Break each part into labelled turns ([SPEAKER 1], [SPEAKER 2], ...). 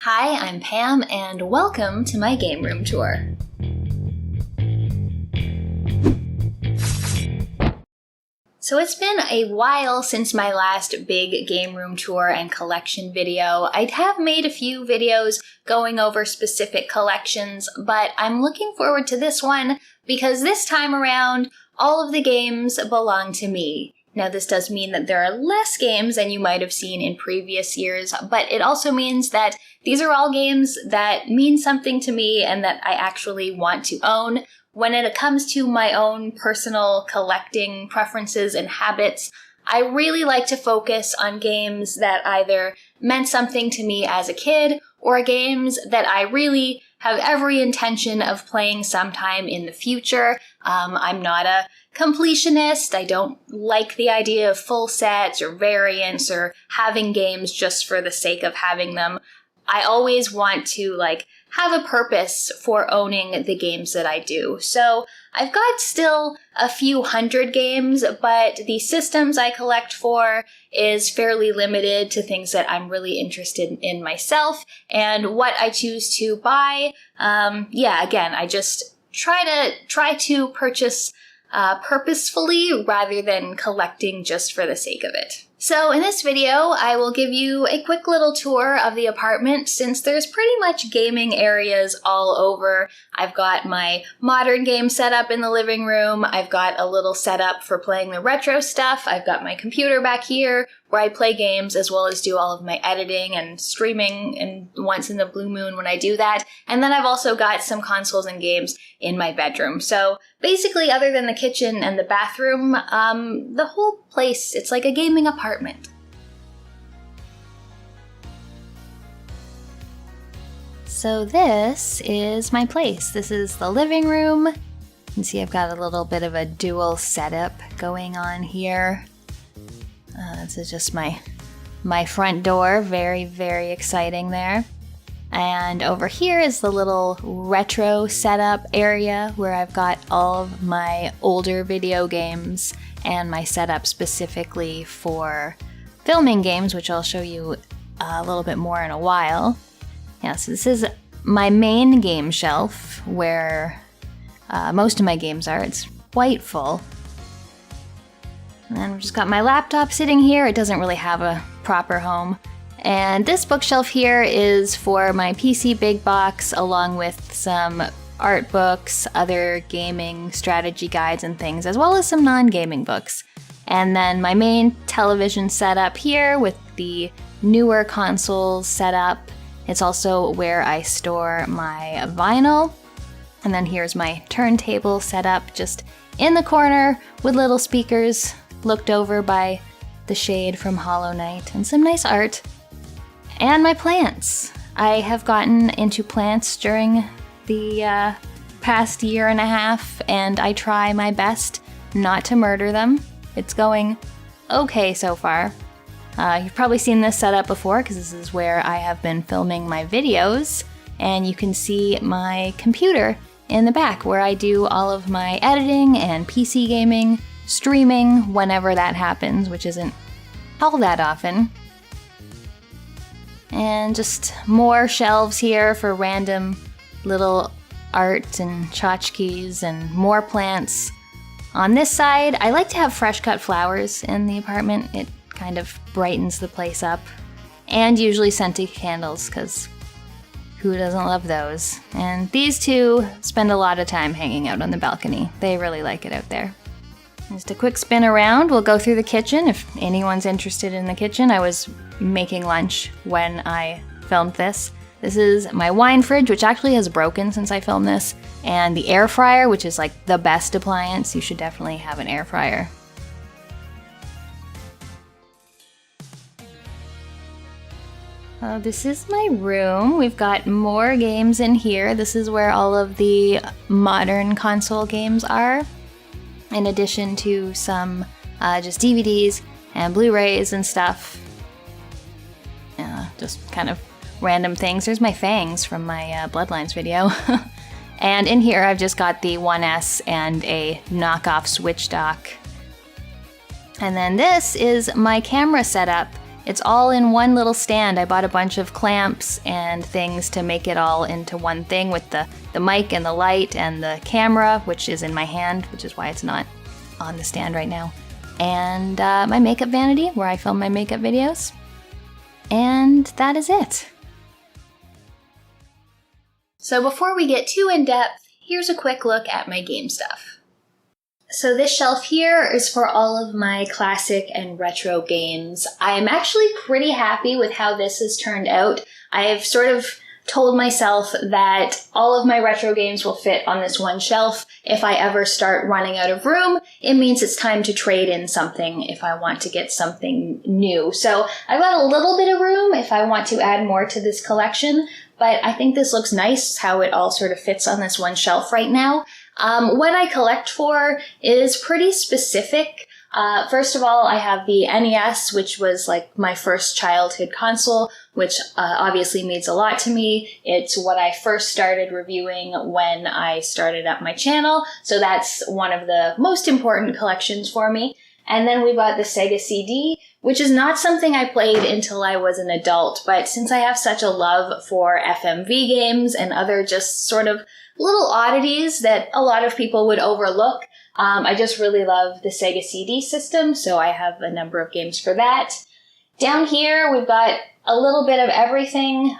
[SPEAKER 1] Hi, I'm Pam, and welcome to my game room tour. So it's been a while since my last big game room tour and collection video. I have made a few videos going over specific collections, but I'm looking forward to this one because this time around, all of the games belong to me. Now, this does mean that there are less games than you might have seen in previous years, but it also means that these are all games that mean something to me and that I actually want to own. When it comes to my own personal collecting preferences and habits, I really like to focus on games that either meant something to me as a kid or games that I really have every intention of playing sometime in the future. I'm not a completionist. I don't like the idea of full sets or variants or having games just for the sake of having them. I always want to have a purpose for owning the games that I do. So I've got still a few hundred games, but the systems I collect for is fairly limited to things that I'm really interested in myself. And what I choose to buy, again, I just try to purchase purposefully rather than collecting just for the sake of it. So in this video, I will give you a quick little tour of the apartment since there's pretty much gaming areas all over. I've got my modern game setup in the living room. I've got a little setup for playing the retro stuff. I've got my computer back here where I play games as well as do all of my editing and streaming and once in the blue moon when I do that. And then I've also got some consoles and games in my bedroom. So basically, other than the kitchen and the bathroom, the whole place, it's like a gaming apartment. So this is my place. This is the living room. You can see I've got a little bit of a dual setup going on here. This is just my front door. Very, very exciting there. And over here is the little retro setup area where I've got all of my older video games and my setup specifically for filming games, which I'll show you a little bit more in a while. Yeah, so this is my main game shelf where most of my games are. It's quite full. And then I've just got my laptop sitting here. It doesn't really have a proper home. And this bookshelf here is for my PC big box, along with some art books, other gaming strategy guides and things, as well as some non-gaming books. And then my main television setup here with the newer consoles set up. It's also where I store my vinyl. And then here's my turntable set up just in the corner with little speakers looked over by the shade from Hollow Knight and some nice art. And my plants. I have gotten into plants during the past year and a half, and I try my best not to murder them. It's going okay so far. You've probably seen this setup before because this is where I have been filming my videos, and you can see my computer in the back where I do all of my editing and PC gaming, streaming whenever that happens, which isn't all that often. And just more shelves here for random little art and tchotchkes and more plants. On this side, I like to have fresh cut flowers in the apartment. It kind of brightens the place up. And usually scented candles, because who doesn't love those? And these two spend a lot of time hanging out on the balcony. They really like it out there. Just a quick spin around. We'll go through the kitchen if anyone's interested in the kitchen. I was making lunch when I filmed this. This is my wine fridge, which actually has broken since I filmed this, and the air fryer, which is like the best appliance. You should definitely have an air fryer. This is my room. We've got more games in here. This is where all of the modern console games are, in addition to some just DVDs and Blu-rays and stuff. Just kind of random things. There's my fangs from my Bloodlines video. And in here I've just got the 1S and a knockoff Switch dock. And then this is my camera setup It's all in one little stand. I bought a bunch of clamps and things to make it all into one thing with the mic and the light and the camera, which is in my hand, which is why it's not on the stand right now. And my makeup vanity, where I film my makeup videos. And that is it. So before we get too in-depth, here's a quick look at my game stuff. So this shelf here is for all of my classic and retro games. I'm actually pretty happy with how this has turned out. I've sort of told myself that all of my retro games will fit on this one shelf. If I ever start running out of room, it means it's time to trade in something if I want to get something new. So I've got a little bit of room if I want to add more to this collection, but I think this looks nice how it all sort of fits on this one shelf right now. What I collect for is pretty specific. First of all, I have the NES, which was like my first childhood console, which obviously means a lot to me. It's what I first started reviewing when I started up my channel, so that's one of the most important collections for me. And then we've got the Sega CD, which is not something I played until I was an adult, but since I have such a love for FMV games and other just sort of little oddities that a lot of people would overlook, I just really love the Sega CD system, so I have a number of games for that. Down here, we've got a little bit of everything.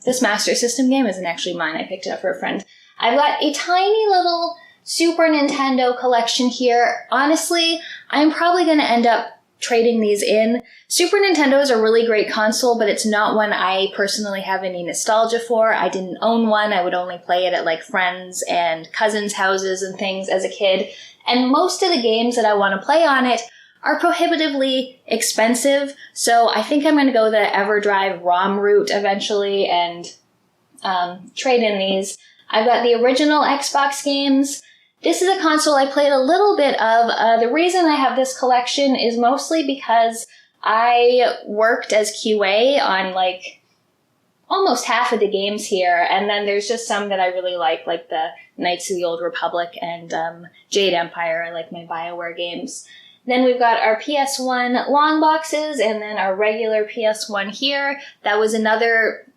[SPEAKER 1] This Master System game isn't actually mine. I picked it up for a friend. I've got a tiny little Super Nintendo collection here. Honestly, I'm probably going to end up trading these in. Super Nintendo is a really great console, but it's not one I personally have any nostalgia for. I didn't own one. I would only play it at like friends and cousins' houses and things as a kid. And most of the games that I want to play on it are prohibitively expensive, so I think I'm going to go the EverDrive ROM route eventually and trade in these. I've got the original Xbox games. This is a console I played a little bit of. The reason I have this collection is mostly because I worked as QA on like almost half of the games here, and then there's just some that I really like the Knights of the Old Republic and Jade Empire. I like my BioWare games. Then we've got our PS1 long boxes, and then our regular PS1 here. That was another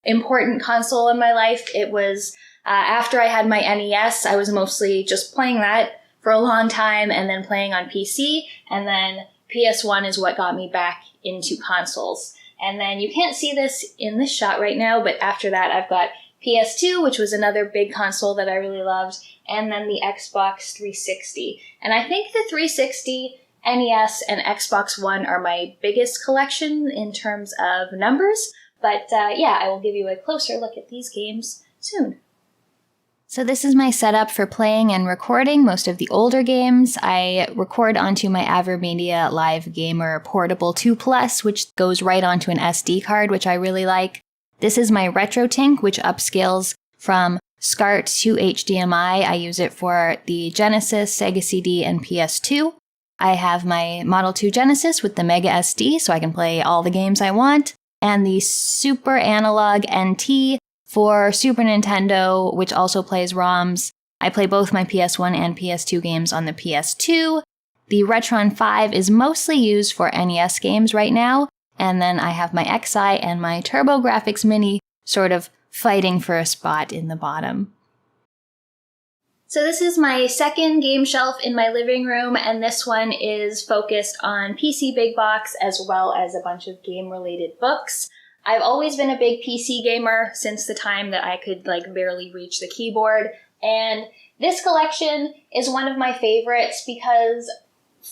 [SPEAKER 1] important console in my life. It was after I had my NES, I was mostly just playing that for a long time and then playing on PC, and then PS1 is what got me back into consoles. And then you can't see this in this shot right now, but after that I've got PS2, which was another big console that I really loved, and then the Xbox 360. And I think the 360, NES, and Xbox One are my biggest collection in terms of numbers, but yeah, I will give you a closer look at these games soon. So this is my setup for playing and recording most of the older games. I record onto my AVerMedia Live Gamer Portable 2 Plus, which goes right onto an SD card, which I really like. This is my RetroTINK, which upscales from SCART to HDMI. I use it for the Genesis, Sega CD, and PS2. I have my Model 2 Genesis with the Mega SD, so I can play all the games I want, and the Super Analog NT for Super Nintendo, which also plays ROMs. I play both my PS1 and PS2 games on the PS2. The Retron 5 is mostly used for NES games right now, and then I have my X'Eye and my TurboGrafx Mini sort of fighting for a spot in the bottom. So this is my second game shelf in my living room, and this one is focused on PC Big Box as well as a bunch of game-related books. I've always been a big PC gamer since the time that I could barely reach the keyboard, and this collection is one of my favorites because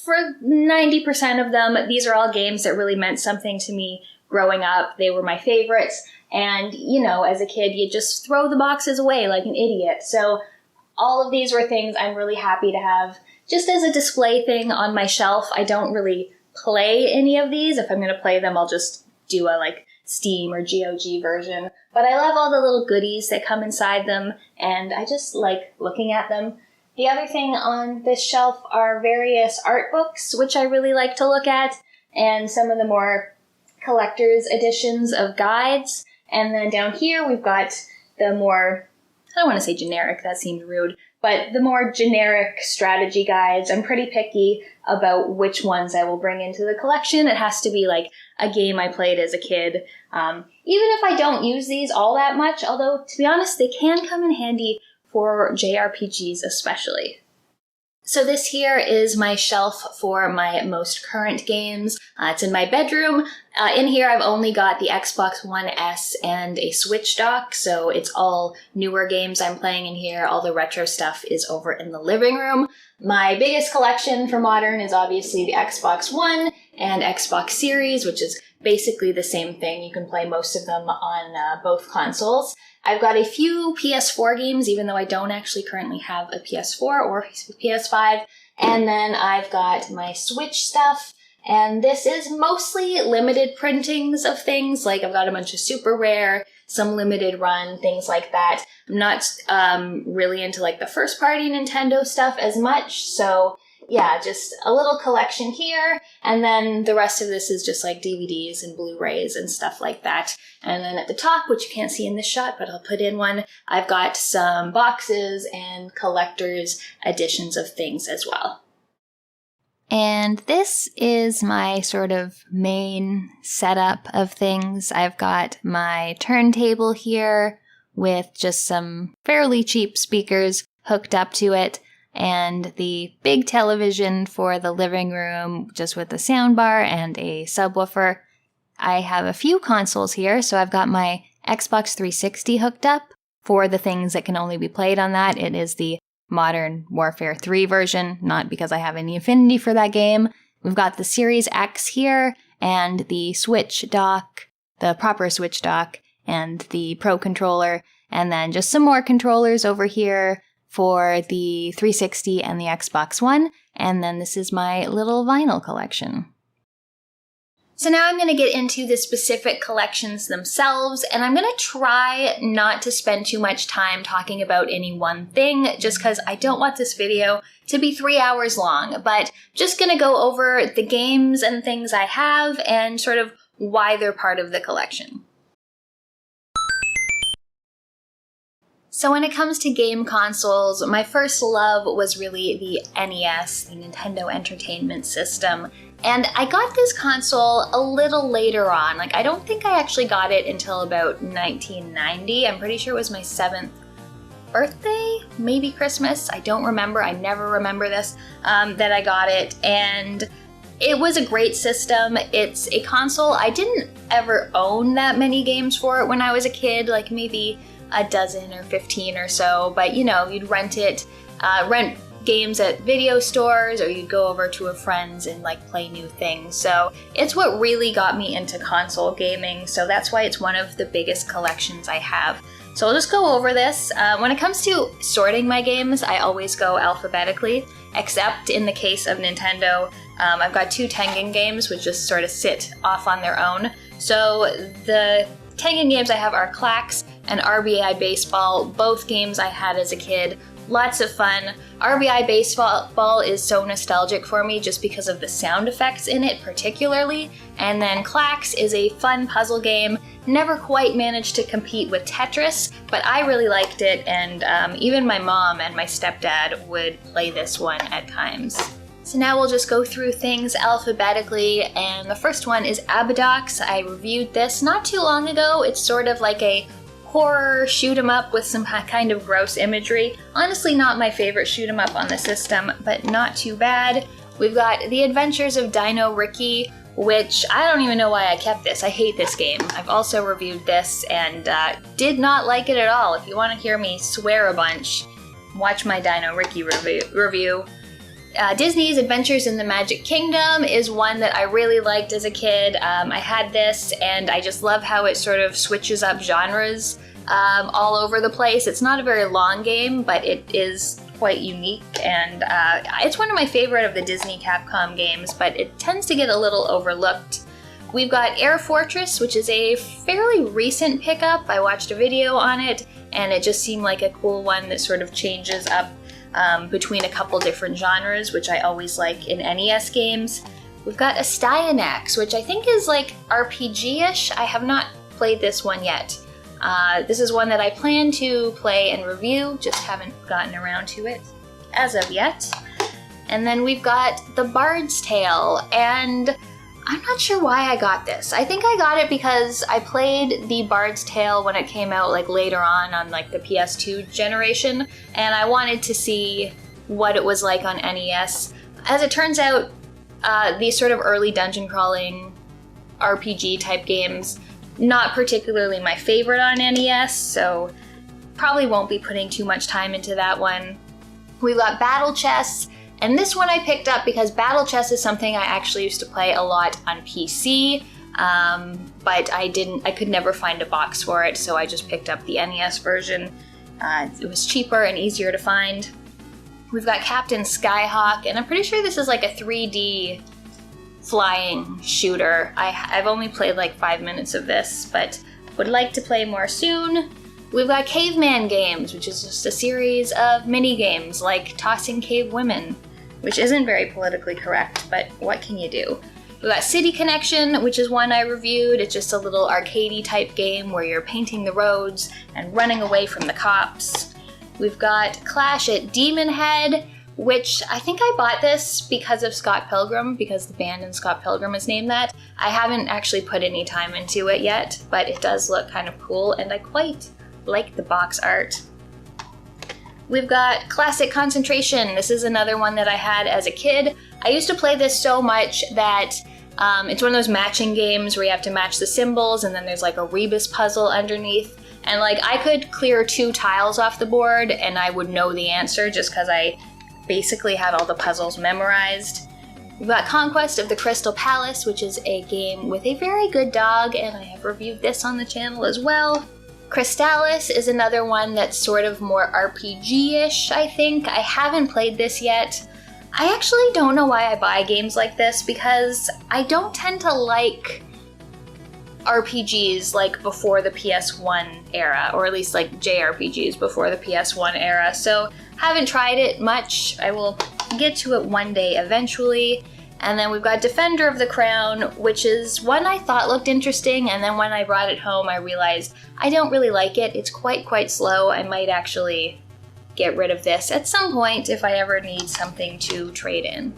[SPEAKER 1] for 90% of them, these are all games that really meant something to me growing up. They were my favorites, and as a kid, you just throw the boxes away like an idiot. So all of these were things I'm really happy to have just as a display thing on my shelf. I don't really play any of these. If I'm going to play them, I'll just do a Steam or GOG version. But I love all the little goodies that come inside them, and I just like looking at them. The other thing on this shelf are various art books, which I really like to look at, and some of the more collector's editions of guides. And then down here we've got the more, I don't want to say generic, that seems rude, But the more generic strategy guides, I'm pretty picky about which ones I will bring into the collection. It has to be like a game I played as a kid. Even if I don't use these all that much, although to be honest, they can come in handy for JRPGs especially. So this here is my shelf for my most current games. It's in my bedroom. In here I've only got the Xbox One S and a Switch dock, so it's all newer games I'm playing in here. All the retro stuff is over in the living room. My biggest collection for modern is obviously the Xbox One and Xbox Series, which is basically the same thing. You can play most of them on both consoles. I've got a few PS4 games, even though I don't actually currently have a PS4 or PS5. And then I've got my Switch stuff. And this is mostly limited printings of things. Like I've got a bunch of super rare, some limited run, things like that. I'm not really into like the first party Nintendo stuff as much. So yeah, just a little collection here. And then the rest of this is just like DVDs and Blu-rays and stuff like that. And then at the top, which you can't see in this shot, but I'll put in one, I've got some boxes and collector's editions of things as well. And this is my sort of main setup of things. I've got my turntable here with just some fairly cheap speakers hooked up to it, and the big television for the living room just with a soundbar and a subwoofer. I have a few consoles here, so I've got my Xbox 360 hooked up for the things that can only be played on that. It is the Modern Warfare 3 version, not because I have any affinity for that game. We've got the Series X here, and the Switch dock, the proper Switch dock, and the Pro controller, and then just some more controllers over here for the 360 and the Xbox One, and then this is my little vinyl collection. So now I'm going to get into the specific collections themselves, and I'm going to try not to spend too much time talking about any one thing, just because I don't want this video to be 3 hours long, but just going to go over the games and things I have and sort of why they're part of the collection. So when it comes to game consoles, my first love was really the NES, the Nintendo Entertainment System. And I got this console a little later on. Like, I don't think I actually got it until about 1990. I'm pretty sure it was my 7th birthday, maybe Christmas. I don't remember. I never remember this, that I got it. And it was a great system. It's a console. I didn't ever own that many games for it when I was a kid, like maybe a dozen or 15 or so, but you know, you'd rent games at video stores, or you'd go over to a friend's and like play new things. So it's what really got me into console gaming, so that's why it's one of the biggest collections I have. So I'll just go over this. When it comes to sorting my games, I always go alphabetically, except in the case of Nintendo. I've got 2 Tengen games which just sort of sit off on their own. So the Tengen games I have are Clax and RBI Baseball, both games I had as a kid. Lots of fun. RBI Baseball is so nostalgic for me just because of the sound effects in it particularly. And then Clax is a fun puzzle game. Never quite managed to compete with Tetris, but I really liked it, and even my mom and my stepdad would play this one at times. So now we'll just go through things alphabetically, and the first one is Abadox. I reviewed this not too long ago. It's sort of like a horror shoot-'em-up with some kind of gross imagery. Honestly, not my favorite shoot-'em-up on the system, but not too bad. We've got The Adventures of Dino Ricky, which I don't even know why I kept this. I hate this game. I've also reviewed this and did not like it at all. If you want to hear me swear a bunch, watch my Dino Ricky review. Disney's Adventures in the Magic Kingdom is one that I really liked as a kid. I had this, and I just love how it sort of switches up genres all over the place. It's not a very long game, but it is quite unique, and it's one of my favorite of the Disney Capcom games, but it tends to get a little overlooked. We've got Air Fortress, which is a fairly recent pickup. I watched a video on it, and it just seemed like a cool one that sort of changes up between a couple different genres, which I always like in NES games. We've got Astyanax, which I think is like RPG-ish. I have not played this one yet. This is one that I plan to play and review, just haven't gotten around to it as of yet. And then we've got The Bard's Tale, and I'm not sure why I got this. I think I got it because I played The Bard's Tale when it came out like later on like the PS2 generation, and I wanted to see what it was like on NES. As it turns out, these sort of early dungeon crawling RPG type games, not particularly my favorite on NES, so probably won't be putting too much time into that one. We've got Battle Chess, and this one I picked up because Battle Chess is something I actually used to play a lot on PC, but I could never find a box for it, so I just picked up the NES version. It was cheaper and easier to find. We've got Captain Skyhawk, and I'm pretty sure this is like a 3D flying shooter. I've only played like 5 minutes of this, but would like to play more soon. We've got Caveman Games, which is just a series of mini-games like tossing cave women, which isn't very politically correct, but what can you do? We've got City Connection, which is one I reviewed. It's just a little arcadey type game where you're painting the roads and running away from the cops. We've got Clash at Demon Head, which I think I bought this because of Scott Pilgrim, because the band in Scott Pilgrim is named that. I haven't actually put any time into it yet, but it does look kind of cool, and I quite like the box art. We've got Classic Concentration. This is another one that I had as a kid. I used to play this so much that it's one of those matching games where you have to match the symbols, and then there's like a rebus puzzle underneath. And like I could clear 2 tiles off the board and I would know the answer just because I basically had all the puzzles memorized. We've got Conquest of the Crystal Palace, which is a game with a very good dog, and I have reviewed this on the channel as well. Crystallis is another one that's sort of more RPG-ish, I think. I haven't played this yet. I actually don't know why I buy games like this, because I don't tend to like RPGs like before the PS1 era, or at least like JRPGs before the PS1 era, so haven't tried it much. I will get to it one day eventually. And then we've got Defender of the Crown, which is one I thought looked interesting, and then when I brought it home I realized I don't really like it. It's quite slow. I might actually get rid of this at some point if I ever need something to trade in.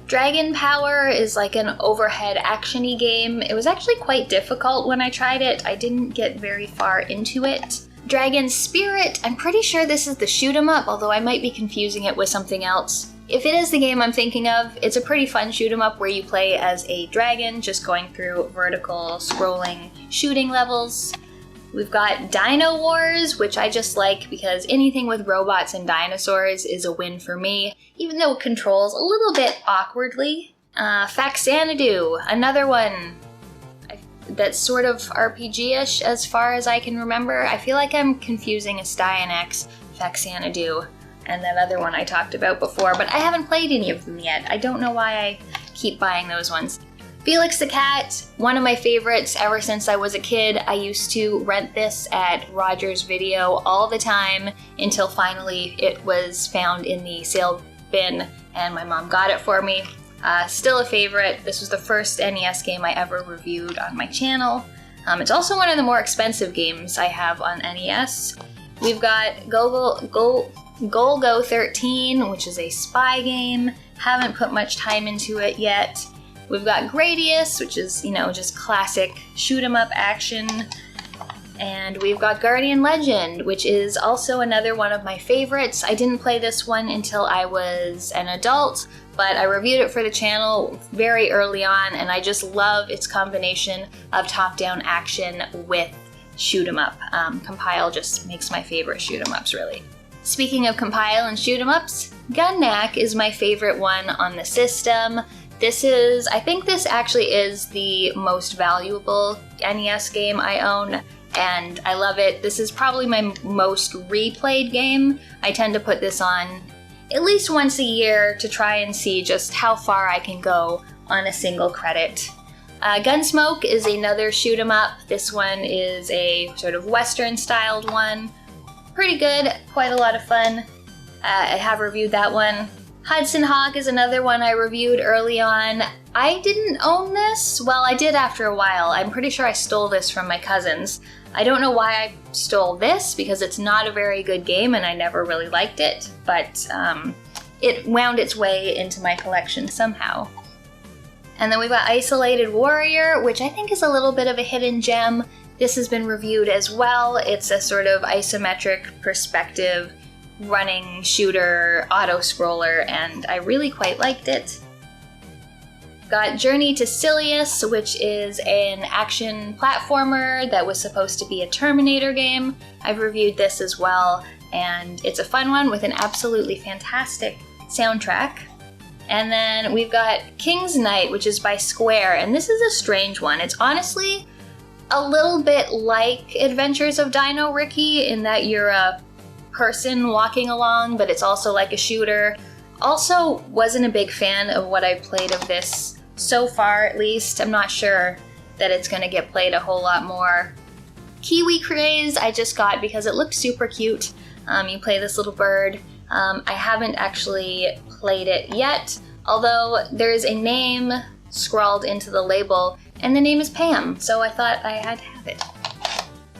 [SPEAKER 1] Dragon Power is like an overhead action-y game. It was actually quite difficult when I tried it. I didn't get very far into it. Dragon Spirit, I'm pretty sure this is the shoot 'em up, although I might be confusing it with something else. If it is the game I'm thinking of, it's a pretty fun shoot 'em up where you play as a dragon, just going through vertical scrolling shooting levels. We've got Dino Wars, which I just like because anything with robots and dinosaurs is a win for me, even though it controls a little bit awkwardly. Faxanadu, another one that's sort of RPG-ish as far as I can remember. I feel like I'm confusing Astyanax, Faxanadu, and that other one I talked about before, but I haven't played any of them yet. I don't know why I keep buying those ones. Felix the Cat, one of my favorites ever since I was a kid. I used to rent this at Rogers Video all the time until finally it was found in the sale bin and my mom got it for me. Still a favorite. This was the first NES game I ever reviewed on my channel. It's also one of the more expensive games I have on NES. We've got Golgo 13, which is a spy game. Haven't put much time into it yet. We've got Gradius, which is, just classic shoot 'em up action. And we've got Guardian Legend, which is also another one of my favorites. I didn't play this one until I was an adult, but I reviewed it for the channel very early on, and I just love its combination of top-down action with shoot 'em up. Compile just makes my favorite shoot 'em ups, really. Speaking of compile and shoot 'em ups, Gun-Knack is my favorite one on the system. I think this actually is the most valuable NES game I own, and I love it. This is probably my most replayed game. I tend to put this on at least once a year to try and see just how far I can go on a single credit. Gunsmoke is another shoot 'em up. This one is a sort of Western styled one. Pretty good, quite a lot of fun. I have reviewed that one. Hudson Hawk is another one I reviewed early on. I didn't own this. Well, I did after a while. I'm pretty sure I stole this from my cousins. I don't know why I stole this, because it's not a very good game and I never really liked it, but it wound its way into my collection somehow. And then we've got Isolated Warrior, which I think is a little bit of a hidden gem. This has been reviewed as well. It's a sort of isometric perspective running shooter auto-scroller, and I really quite liked it. Got Journey to Silius, which is an action platformer that was supposed to be a Terminator game. I've reviewed this as well, and it's a fun one with an absolutely fantastic soundtrack. And then we've got King's Knight, which is by Square, and this is a strange one. It's honestly a little bit like Adventures of Dino Ricky in that you're a person walking along, but it's also like a shooter. Also, wasn't a big fan of what I played of this so far, at least. I'm not sure that it's gonna get played a whole lot more. Kiwi Craze I just got because it looked super cute. You play this little bird. I haven't actually played it yet, although there's a name scrawled into the label, and the name is Pam, so I thought I had to have it.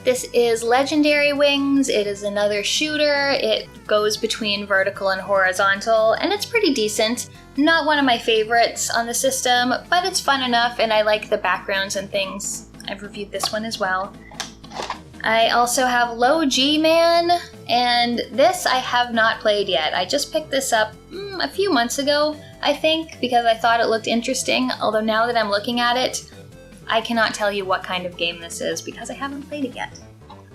[SPEAKER 1] This is Legendary Wings. It is another shooter. It goes between vertical and horizontal, and it's pretty decent. Not one of my favorites on the system, but it's fun enough, and I like the backgrounds and things. I've reviewed this one as well. I also have Low G Man, and this I have not played yet. I just picked this up a few months ago, I think, because I thought it looked interesting, although now that I'm looking at it, I cannot tell you what kind of game this is because I haven't played it yet.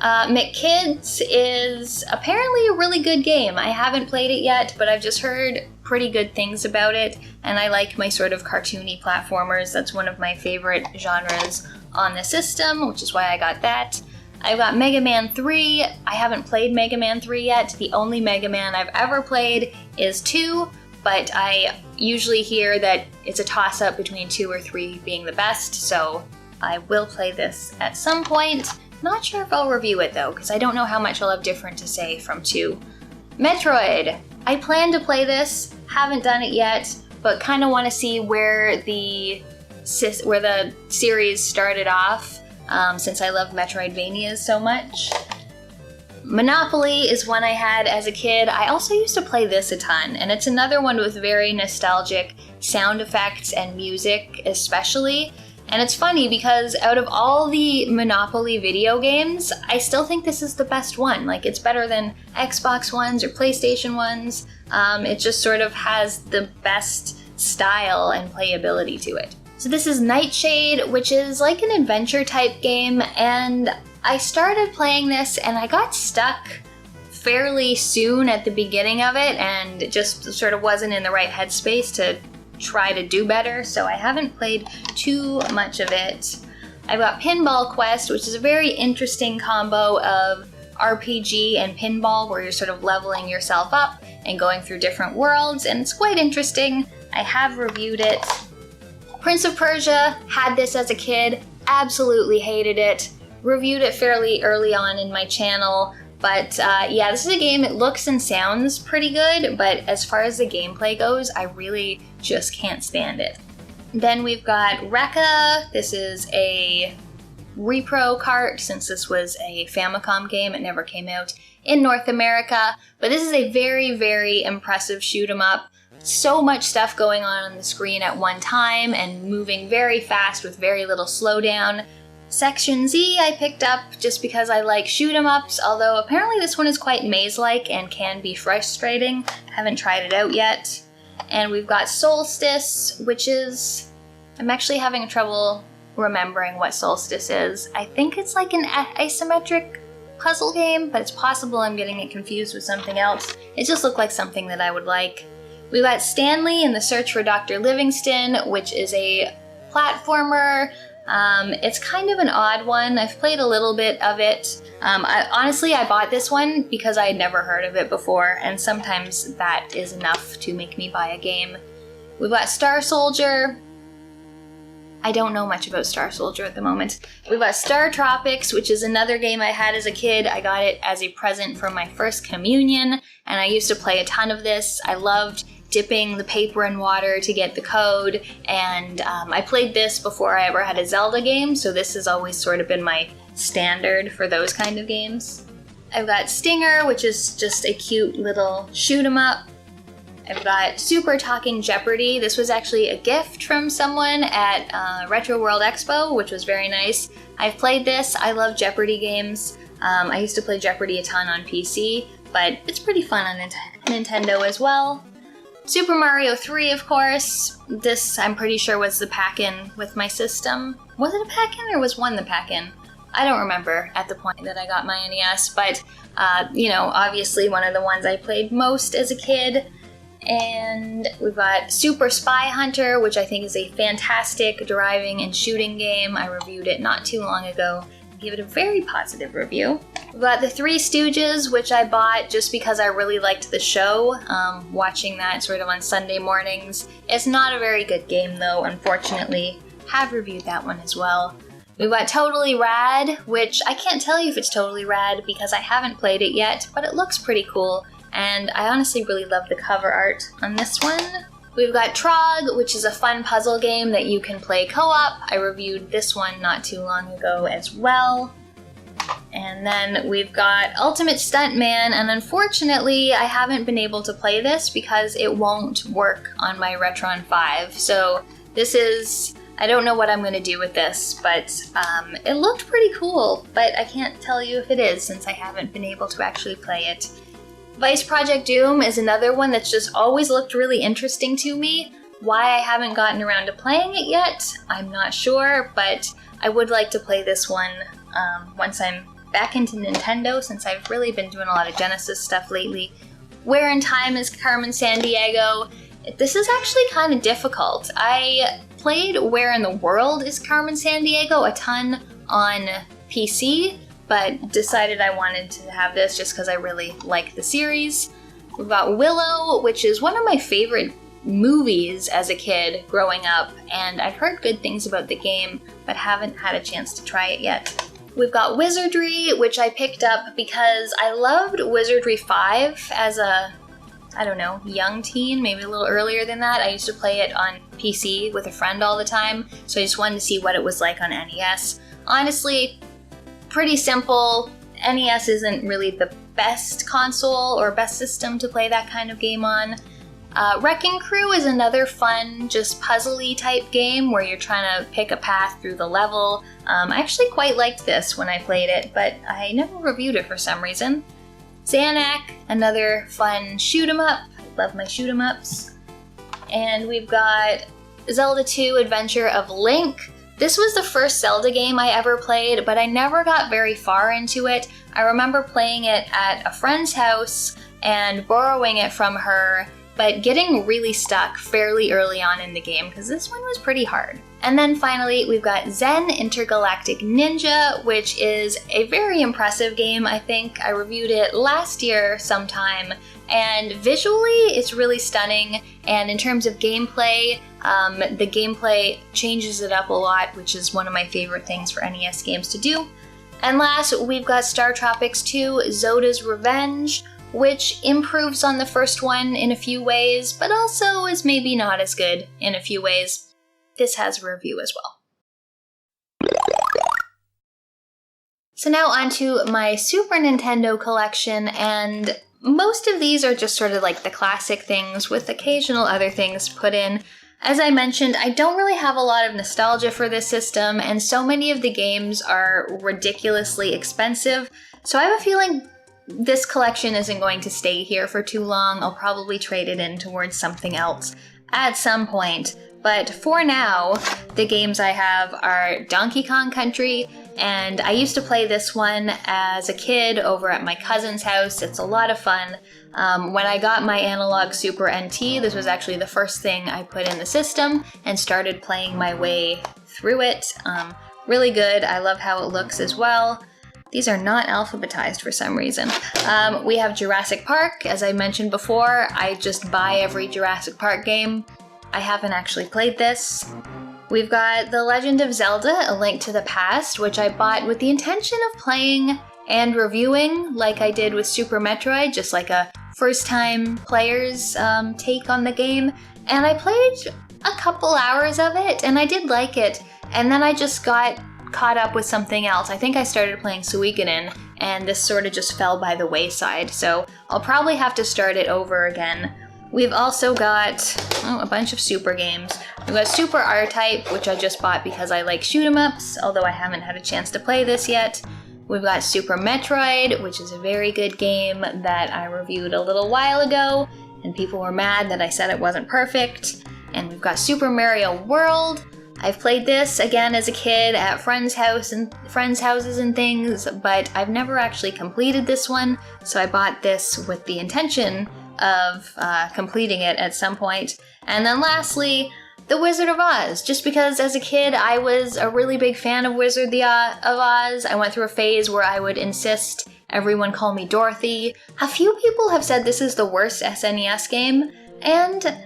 [SPEAKER 1] McKids is apparently a really good game. I haven't played it yet, but I've just heard pretty good things about it, and I like my sort of cartoony platformers. That's one of my favorite genres on the system, which is why I got that. I've got Mega Man 3. I haven't played Mega Man 3 yet. The only Mega Man I've ever played is 2, but I usually hear that it's a toss-up between 2 or 3 being the best, so I will play this at some point. Not sure if I'll review it though, because I don't know how much I'll have different to say from 2. Metroid. I plan to play this, haven't done it yet, but kind of want to see where the series started off, since I love Metroidvanias so much. Monopoly is one I had as a kid. I also used to play this a ton, and it's another one with very nostalgic sound effects and music especially. And it's funny because out of all the Monopoly video games, I still think this is the best one. Like, it's better than Xbox ones or PlayStation ones. It just sort of has the best style and playability to it. So this is Nightshade, which is like an adventure type game, and I started playing this and I got stuck fairly soon at the beginning of it and just sort of wasn't in the right headspace to try to do better, so I haven't played too much of it. I've got Pinball Quest, which is a very interesting combo of RPG and pinball where you're sort of leveling yourself up and going through different worlds, and it's quite interesting. I have reviewed it. Prince of Persia, had this as a kid, absolutely hated it. Reviewed it fairly early on in my channel, but yeah, this is a game, it looks and sounds pretty good, but as far as the gameplay goes, I really just can't stand it. Then we've got Rekka. This is a repro cart, since this was a Famicom game, it never came out in North America, but this is a very, very impressive shoot 'em up. So much stuff going on the screen at one time and moving very fast with very little slowdown. Section Z I picked up just because I like shoot 'em ups, although apparently this one is quite maze-like and can be frustrating. Haven't tried it out yet. And we've got Solstice, which is... I'm actually having trouble remembering what Solstice is. I think it's like an isometric puzzle game, but it's possible I'm getting it confused with something else. It just looked like something that I would like. We've got Stanley and the Search for Dr. Livingston, which is a platformer. It's kind of an odd one. I've played a little bit of it. Honestly, I bought this one because I had never heard of it before, and sometimes that is enough to make me buy a game. We've got Star Soldier. I don't know much about Star Soldier at the moment. We've got Star Tropics, which is another game I had as a kid. I got it as a present for my first communion, and I used to play a ton of this. I loved dipping the paper in water to get the code, and I played this before I ever had a Zelda game, so this has always sort of been my standard for those kind of games. I've got Stinger, which is just a cute little shoot 'em up. I've got Super Talking Jeopardy. This was actually a gift from someone at Retro World Expo, which was very nice. I've played this. I love Jeopardy games. I used to play Jeopardy a ton on PC, but it's pretty fun on Nintendo as well. Super Mario 3, of course. This, I'm pretty sure, was the pack-in with my system. Was it a pack-in or was one the pack-in? I don't remember at the point that I got my NES, but, you know, obviously one of the ones I played most as a kid. And we've got Super Spy Hunter, which I think is a fantastic driving and shooting game. I reviewed it not too long ago. I gave it a very positive review. We've got The Three Stooges, which I bought just because I really liked the show, watching that sort of on Sunday mornings. It's not a very good game though, unfortunately. Have reviewed that one as well. We've got Totally Rad, which I can't tell you if it's totally rad because I haven't played it yet, but it looks pretty cool. And I honestly really love the cover art on this one. We've got Trog, which is a fun puzzle game that you can play co-op. I reviewed this one not too long ago as well. And then we've got Ultimate Stuntman, and unfortunately I haven't been able to play this because it won't work on my Retron 5. So this is, I don't know what I'm going to do with this, but it looked pretty cool, but I can't tell you if it is since I haven't been able to actually play it. Vice Project Doom is another one that's just always looked really interesting to me. Why I haven't gotten around to playing it yet, I'm not sure, but I would like to play this one once I'm back into Nintendo, since I've really been doing a lot of Genesis stuff lately. Where in Time is Carmen Sandiego. This is actually kind of difficult. I played Where in the World is Carmen Sandiego a ton on PC, but decided I wanted to have this just because I really like the series. We've got Willow, which is one of my favorite movies as a kid growing up, and I've heard good things about the game, but haven't had a chance to try it yet. We've got Wizardry, which I picked up because I loved Wizardry 5 as a, I don't know, young teen, maybe a little earlier than that. I used to play it on PC with a friend all the time, so I just wanted to see what it was like on NES. Honestly, pretty simple. NES isn't really the best console or best system to play that kind of game on. Wrecking Crew is another fun, just puzzly type game where you're trying to pick a path through the level. I actually quite liked this when I played it, but I never reviewed it for some reason. Xanac, another fun shoot 'em up. I love my shoot 'em ups. And we've got Zelda 2 Adventure of Link. This was the first Zelda game I ever played, but I never got very far into it. I remember playing it at a friend's house and borrowing it from her, but getting really stuck fairly early on in the game because this one was pretty hard. And then finally, we've got Zen Intergalactic Ninja, which is a very impressive game, I think. I reviewed it last year sometime, and visually it's really stunning, and in terms of gameplay, the gameplay changes it up a lot, which is one of my favorite things for NES games to do. And last, we've got Star Tropics 2 Zoda's Revenge, which improves on the first one in a few ways, but also is maybe not as good in a few ways. This has a review as well. So now onto my Super Nintendo collection, and most of these are just sort of like the classic things with occasional other things put in. As I mentioned, I don't really have a lot of nostalgia for this system, and so many of the games are ridiculously expensive, so I have a feeling this collection isn't going to stay here for too long. I'll probably trade it in towards something else at some point. But for now, the games I have are Donkey Kong Country, and I used to play this one as a kid over at my cousin's house. It's a lot of fun. When I got my Analog Super NT, this was actually the first thing I put in the system and started playing my way through it. Really good. I love how it looks as well. These are not alphabetized for some reason. We have Jurassic Park. As I mentioned before, I just buy every Jurassic Park game. I haven't actually played this. We've got The Legend of Zelda: A Link to the Past, which I bought with the intention of playing and reviewing like I did with Super Metroid, just like a first-time players' take on the game, and I played a couple hours of it, and I did like it, and then I just got caught up with something else. I think I started playing Suikoden, and this sort of just fell by the wayside, so I'll probably have to start it over again. We've also got a bunch of super games. We've got Super R-Type, which I just bought because I like shoot-'em-ups, although I haven't had a chance to play this yet. We've got Super Metroid, which is a very good game that I reviewed a little while ago, and people were mad that I said it wasn't perfect. And we've got Super Mario World. I've played this again as a kid at friends' houses and things, but I've never actually completed this one, so I bought this with the intention of completing it at some point. And then lastly, The Wizard of Oz, just because as a kid I was a really big fan of Wizard of Oz. I went through a phase where I would insist everyone call me Dorothy. A few people have said this is the worst SNES game, and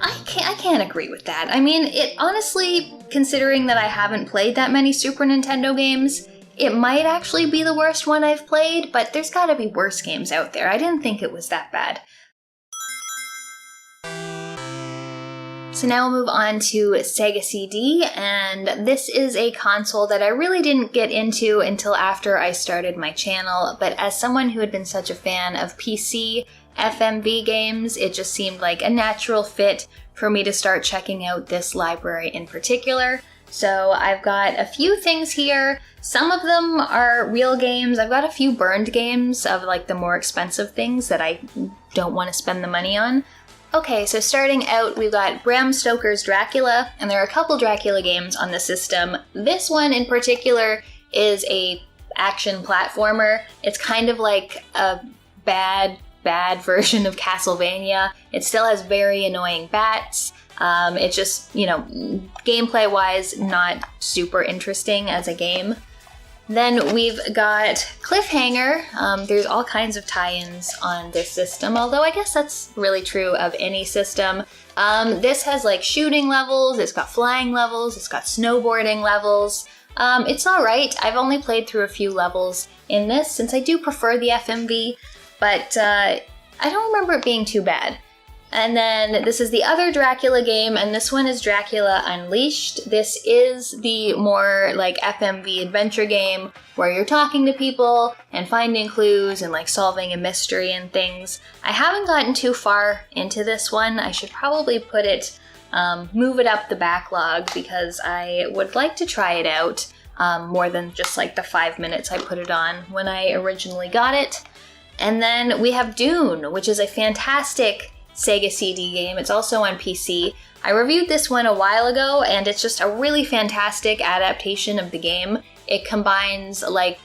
[SPEAKER 1] I can't agree with that. I mean, it honestly, considering that I haven't played that many Super Nintendo games, it might actually be the worst one I've played, but there's gotta be worse games out there. I didn't think it was that bad. So now we'll move on to Sega CD, and this is a console that I really didn't get into until after I started my channel, but as someone who had been such a fan of PC FMV games, it just seemed like a natural fit for me to start checking out this library in particular. So I've got a few things here. Some of them are real games. I've got a few burned games of like the more expensive things that I don't want to spend the money on. Okay, so starting out, we've got Bram Stoker's Dracula, and there are a couple Dracula games on the system. This one in particular is a action platformer. It's kind of like a bad version of Castlevania. It still has very annoying bats. It's just, you know, gameplay-wise, not super interesting as a game. Then we've got Cliffhanger. There's all kinds of tie-ins on this system, although I guess that's really true of any system. This has like shooting levels, it's got flying levels, it's got snowboarding levels. It's alright. I've only played through a few levels in this, since I do prefer the FMV, but I don't remember it being too bad. And then this is the other Dracula game, and this one is Dracula Unleashed. This is the more like FMV adventure game where you're talking to people and finding clues and like solving a mystery and things. I haven't gotten too far into this one. I should probably put it, move it up the backlog because I would like to try it out more than just like the 5 minutes I put it on when I originally got it. And then we have Dune, which is a fantastic Sega CD game. It's also on PC. I reviewed this one a while ago, and it's just a really fantastic adaptation of the game. It combines like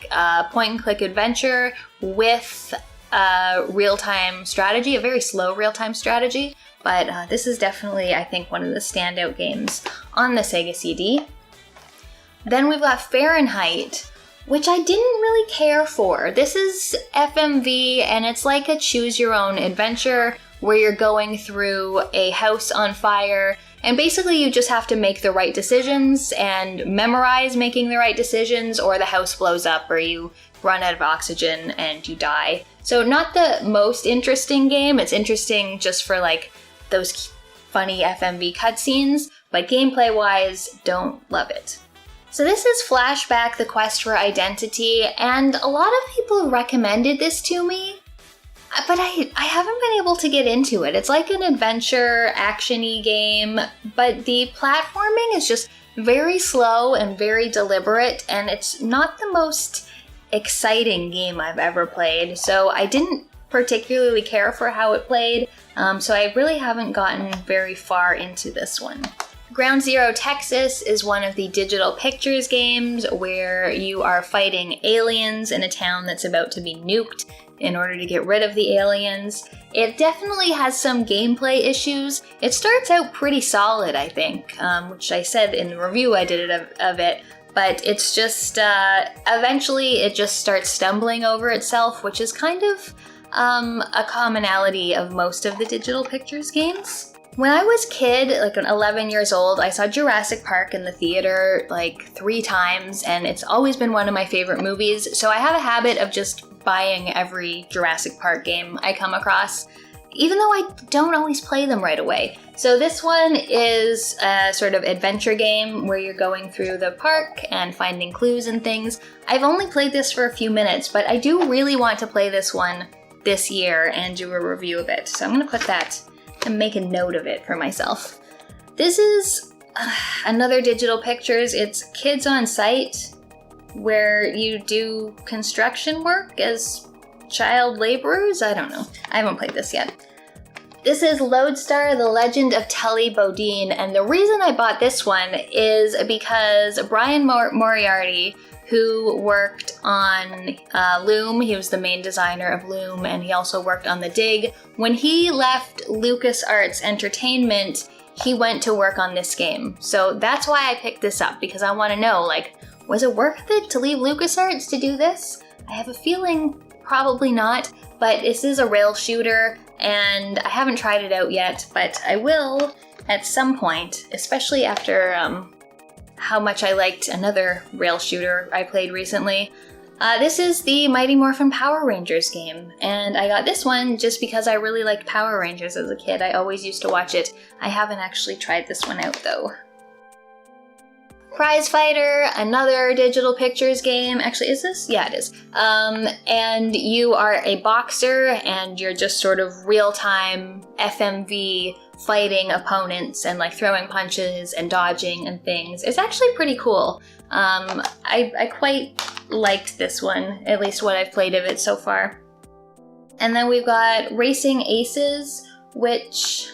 [SPEAKER 1] point-and-click adventure with real-time strategy, a very slow real-time strategy, but this is definitely, I think, one of the standout games on the Sega CD. Then we've got Fahrenheit, which I didn't really care for. This is FMV, and it's like a choose-your-own adventure where you're going through a house on fire, and basically you just have to make the right decisions and memorize making the right decisions, or the house blows up, or you run out of oxygen and you die. So not the most interesting game. It's interesting just for like those funny FMV cutscenes, but gameplay-wise, don't love it. So this is Flashback: The Quest for Identity, and a lot of people recommended this to me, but I haven't been able to get into it. It's like an adventure, action-y game, but the platforming is just very slow and very deliberate, and it's not the most exciting game I've ever played, so I didn't particularly care for how it played, so I really haven't gotten very far into this one. Ground Zero Texas is one of the Digital Pictures games where you are fighting aliens in a town that's about to be nuked in order to get rid of the aliens. It definitely has some gameplay issues. It starts out pretty solid, I think, which I said in the review I did of it, but it's just, eventually it just starts stumbling over itself, which is kind of a commonality of most of the Digital Pictures games. When I was a kid, like 11 years old, I saw Jurassic Park in the theater like 3 times, and it's always been one of my favorite movies, so I have a habit of just buying every Jurassic Park game I come across, even though I don't always play them right away. So this one is a sort of adventure game where you're going through the park and finding clues and things. I've only played this for a few minutes, but I do really want to play this one this year and do a review of it. So I'm going to put that and make a note of it for myself. This is another digital pictures. It's Kids on Site, where you do construction work as child laborers? I don't know. I haven't played this yet. This is Lodestar, The Legend of Tully Bodine, and the reason I bought this one is because Brian Moriarty, who worked on Loom, he was the main designer of Loom, and he also worked on The Dig. When he left LucasArts Entertainment, he went to work on this game. So that's why I picked this up, because I want to know, like, was it worth it to leave LucasArts to do this? I have a feeling probably not, but this is a rail shooter, and I haven't tried it out yet, but I will at some point, especially after how much I liked another rail shooter I played recently. This is the Mighty Morphin Power Rangers game, and I got this one just because I really liked Power Rangers as a kid. I always used to watch it. I haven't actually tried this one out though. Prize Fighter, another digital pictures game. Actually, is this? Yeah, it is. And you are a boxer, and you're just sort of real-time FMV fighting opponents and like throwing punches and dodging and things. It's actually pretty cool. I quite liked this one, at least what I've played of it so far. And then we've got Racing Aces, which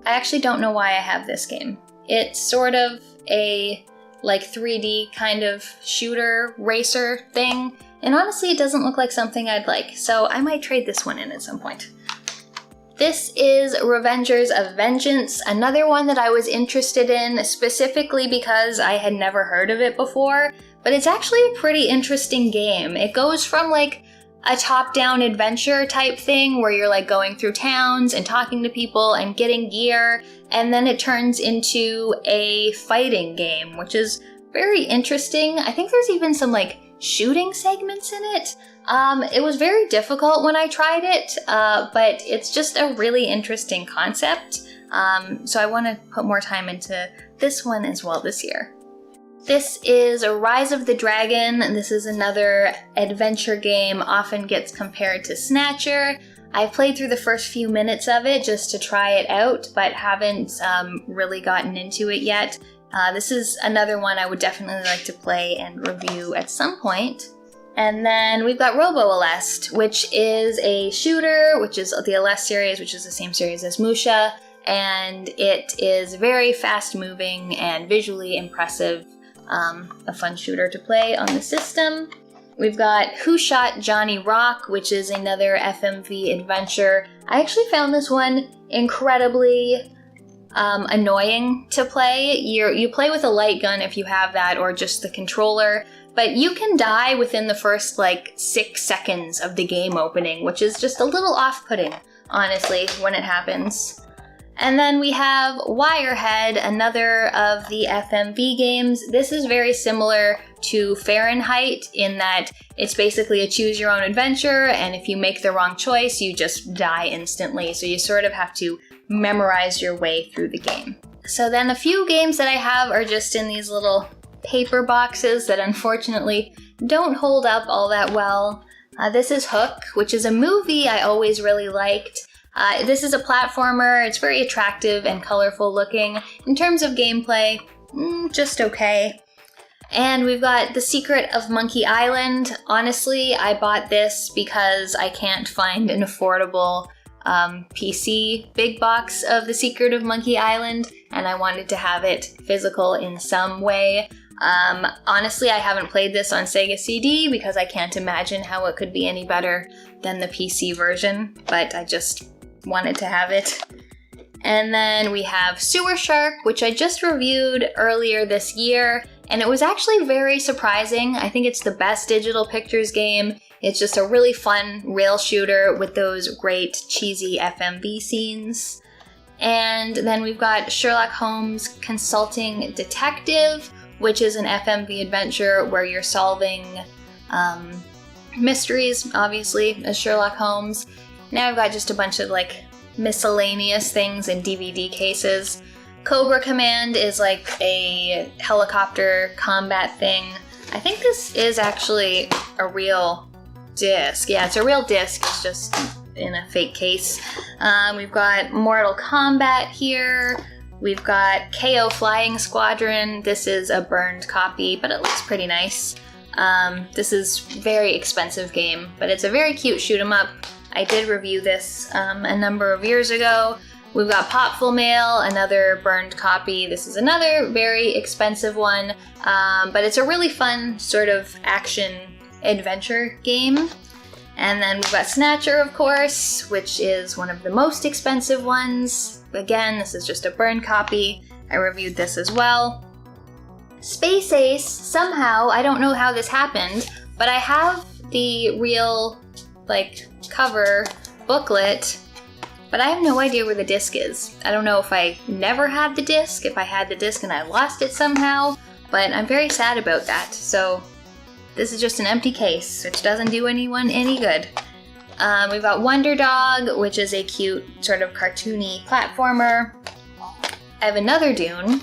[SPEAKER 1] I actually don't know why I have this game. It's sort of a like 3D kind of shooter racer thing, and honestly it doesn't look like something I'd like, so I might trade this one in at some point. This is Revengers of Vengeance, another one that I was interested in specifically because I had never heard of it before, but it's actually a pretty interesting game. It goes from like a top-down adventure type thing where you're like going through towns and talking to people and getting gear, and then it turns into a fighting game, which is very interesting. I think there's even some like shooting segments in it. It was very difficult when I tried it, but it's just a really interesting concept. So I want to put more time into this one as well this year. This is Rise of the Dragon. This is another adventure game, often gets compared to Snatcher. I played through the first few minutes of it just to try it out, but haven't really gotten into it yet. This is another one I would definitely like to play and review at some point. And then we've got Robo Aleste, which is a shooter, which is the Aleste series, which is the same series as Musha, and it is very fast-moving and visually impressive. A fun shooter to play on the system. We've got Who Shot Johnny Rock, which is another FMV adventure. I actually found this one incredibly annoying to play. You play with a light gun if you have that, or just the controller, but you can die within the first like 6 seconds of the game opening, which is just a little off-putting, honestly, when it happens. And then we have Wirehead, another of the FMV games. This is very similar to Fahrenheit in that it's basically a choose-your-own-adventure, and if you make the wrong choice, you just die instantly. So you sort of have to memorize your way through the game. So then a few games that I have are just in these little paper boxes that unfortunately don't hold up all that well. This is Hook, which is a movie I always really liked. This is a platformer. It's very attractive and colorful looking. In terms of gameplay, just okay. And we've got The Secret of Monkey Island. Honestly, I bought this because I can't find an affordable PC big box of The Secret of Monkey Island, and I wanted to have it physical in some way. Honestly, I haven't played this on Sega CD because I can't imagine how it could be any better than the PC version, but I just wanted to have it. And then we have Sewer Shark, which I just reviewed earlier this year, and it was actually very surprising. I think it's the best digital pictures game. It's just a really fun rail shooter with those great cheesy FMV scenes. And then we've got Sherlock Holmes Consulting Detective, which is an FMV adventure where you're solving Mysteries, obviously, as Sherlock Holmes. Now I've got just a bunch of like miscellaneous things in DVD cases. Cobra Command is like a helicopter combat thing. I think this is actually a real disc. Yeah, it's a real disc, it's just in a fake case. We've got Mortal Kombat here. We've got KO Flying Squadron. This is a burned copy, but it looks pretty nice. This is a very expensive game, but it's a very cute shoot 'em up. I did review this a number of years ago. We've got Popful Mail, another burned copy. This is another very expensive one, but it's a really fun sort of action adventure game. And then we've got Snatcher, of course, which is one of the most expensive ones. Again, this is just a burned copy. I reviewed this as well. Space Ace, somehow, I don't know how this happened, but I have the real, like, cover booklet, but I have no idea where the disc is. I don't know if I never had the disc, if I had the disc and I lost it somehow, but I'm very sad about that. So this is just an empty case, which doesn't do anyone any good. We've got Wonder Dog, which is a cute sort of cartoony platformer. I have another Dune.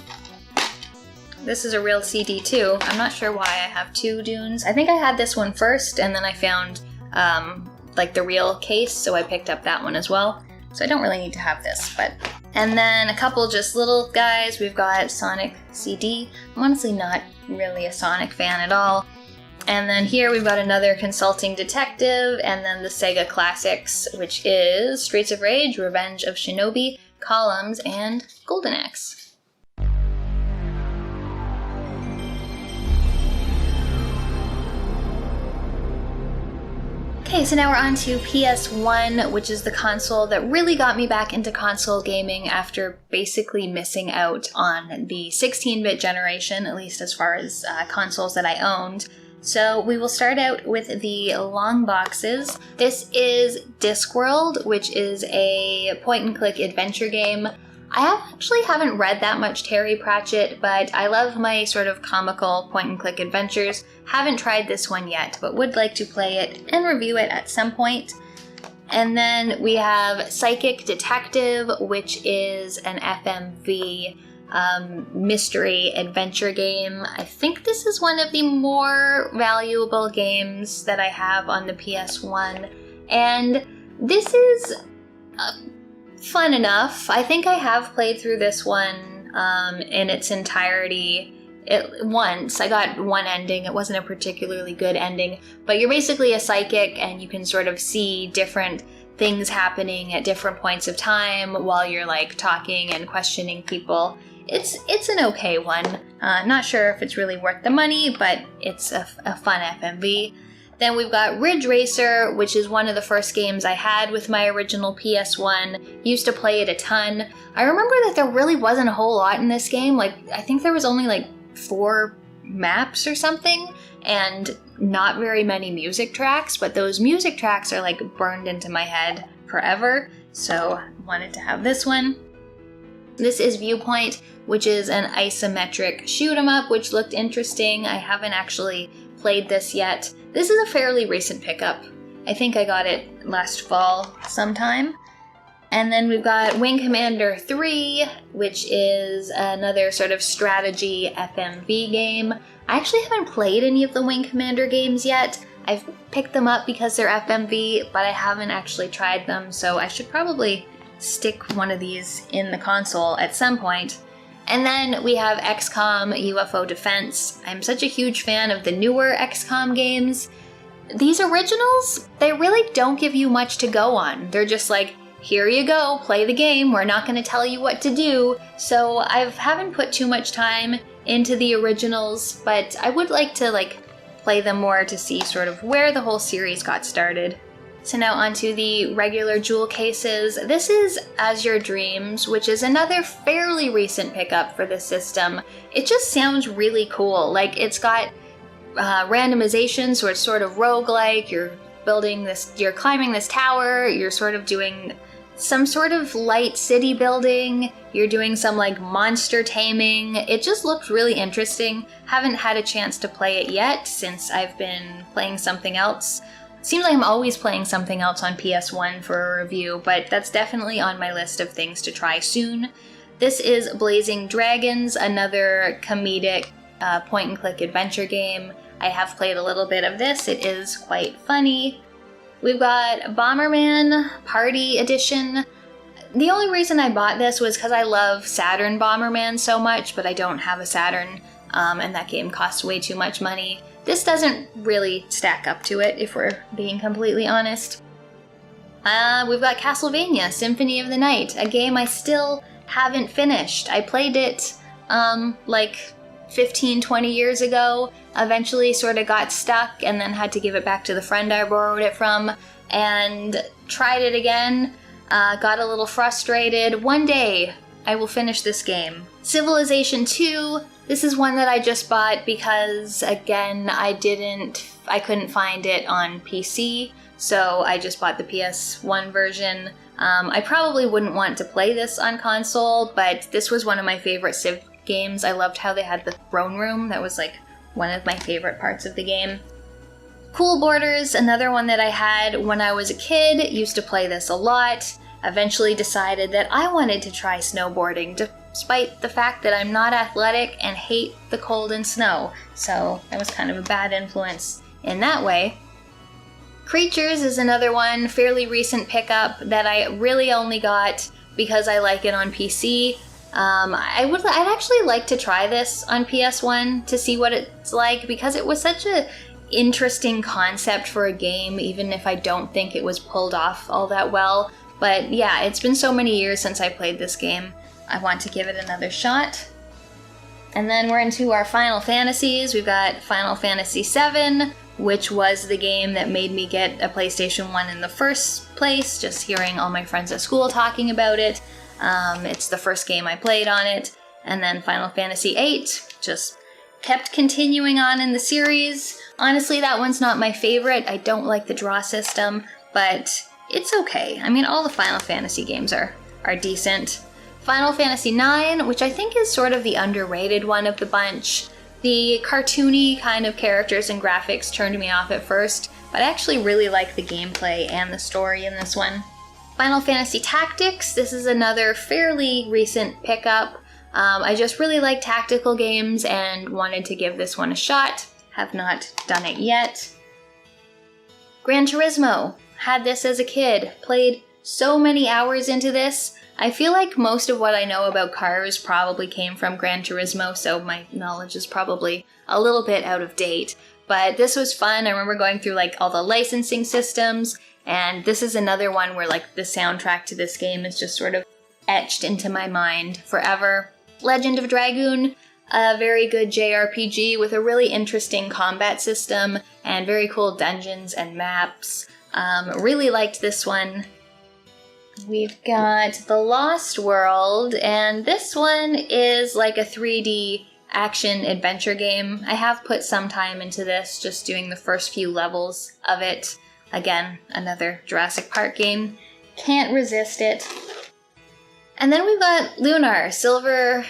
[SPEAKER 1] This is a real CD too. I'm not sure why I have two Dunes. I think I had this one first and then I found like the real case, so I picked up that one as well. So I don't really need to have this, but... And then a couple just little guys. We've got Sonic CD. I'm honestly not really a Sonic fan at all. And then here we've got another Consulting Detective, and then the Sega Classics, which is Streets of Rage, Revenge of Shinobi, Columns, and Golden Axe. Okay, so now we're on to PS1, which is the console that really got me back into console gaming after basically missing out on the 16-bit generation, at least as far as consoles that I owned. So we will start out with the long boxes. This is Discworld, which is a point-and-click adventure game. I actually haven't read that much Terry Pratchett, but I love my sort of comical point-and-click adventures. Haven't tried this one yet, but would like to play it and review it at some point. And then we have Psychic Detective, which is an FMV mystery adventure game. I think this is one of the more valuable games that I have on the PS1. And this is... fun enough. I think I have played through this one in its entirety once. I got one ending. It wasn't a particularly good ending, but you're basically a psychic and you can sort of see different things happening at different points of time while you're like talking and questioning people. It's an okay one. Not sure if it's really worth the money, but it's a fun FMV. Then we've got Ridge Racer, which is one of the first games I had with my original PS1. Used to play it a ton. I remember that there really wasn't a whole lot in this game. Like, I think there was only like 4 maps or something, and not very many music tracks, but those music tracks are like burned into my head forever, so I wanted to have this one. This is Viewpoint, which is an isometric shoot 'em up, which looked interesting. I haven't actually played this yet. This is a fairly recent pickup. I think I got it last fall sometime. And then we've got Wing Commander 3, which is another sort of strategy FMV game. I actually haven't played any of the Wing Commander games yet. I've picked them up because they're FMV, but I haven't actually tried them, so I should probably stick one of these in the console at some point. And then we have XCOM UFO Defense. I'm such a huge fan of the newer XCOM games. These originals, they really don't give you much to go on. They're just like, here you go, play the game, we're not going to tell you what to do. So I haven't put too much time into the originals, but I would like to play them more to see sort of where the whole series got started. So now onto the regular jewel cases. This is As Your Dreams, which is another fairly recent pickup for the system. It just sounds really cool. Like, it's got randomization, so it's sort of roguelike. You're building this, you're climbing this tower, you're sort of doing some sort of light city building, you're doing some like monster taming. It just looked really interesting. Haven't had a chance to play it yet since I've been playing something else. Seems like I'm always playing something else on PS1 for a review, but that's definitely on my list of things to try soon. This is Blazing Dragons, another comedic point-and-click adventure game. I have played a little bit of this. It is quite funny. We've got Bomberman Party Edition. The only reason I bought this was because I love Saturn Bomberman so much, but I don't have a Saturn, and that game costs way too much money. This doesn't really stack up to it, if we're being completely honest. We've got Castlevania Symphony of the Night, a game I still haven't finished. I played it like 15-20 years ago, eventually sort of got stuck and then had to give it back to the friend I borrowed it from, and tried it again, got a little frustrated. One day I will finish this game. Civilization 2, this is one that I just bought because, again, I couldn't find it on PC, so I just bought the PS1 version. I probably wouldn't want to play this on console, but this was one of my favorite Civ games. I loved how they had the throne room. That was like one of my favorite parts of the game. Cool Borders, another one that I had when I was a kid, used to play this a lot. Eventually decided that I wanted to try snowboarding, despite the fact that I'm not athletic and hate the cold and snow. So that was kind of a bad influence in that way. Creatures is another one, fairly recent pickup that I really only got because I like it on PC. I'd actually like to try this on PS1 to see what it's like, because it was such a interesting concept for a game, even if I don't think it was pulled off all that well. But yeah, it's been so many years since I played this game. I want to give it another shot. And then we're into our Final Fantasies. We've got Final Fantasy VII, which was the game that made me get a PlayStation 1 in the first place, just hearing all my friends at school talking about it. It's the first game I played on it. And then Final Fantasy VIII, just kept continuing on in the series. Honestly, that one's not my favorite. I don't like the draw system, but it's okay. I mean, all the Final Fantasy games are decent. Final Fantasy IX, which I think is sort of the underrated one of the bunch. The cartoony kind of characters and graphics turned me off at first, but I actually really like the gameplay and the story in this one. Final Fantasy Tactics, this is another fairly recent pickup. I just really like tactical games and wanted to give this one a shot. Have not done it yet. Gran Turismo, had this as a kid, played so many hours into this. I feel like most of what I know about cars probably came from Gran Turismo, so my knowledge is probably a little bit out of date. But this was fun. I remember going through like all the licensing systems, and this is another one where like the soundtrack to this game is just sort of etched into my mind forever. Legend of Dragoon, a very good JRPG with a really interesting combat system and very cool dungeons and maps. Really liked this one. We've got The Lost World, and this one is like a 3D action adventure game. I have put some time into this, just doing the first few levels of it. Again, another Jurassic Park game. Can't resist it. And then we've got Lunar, Silver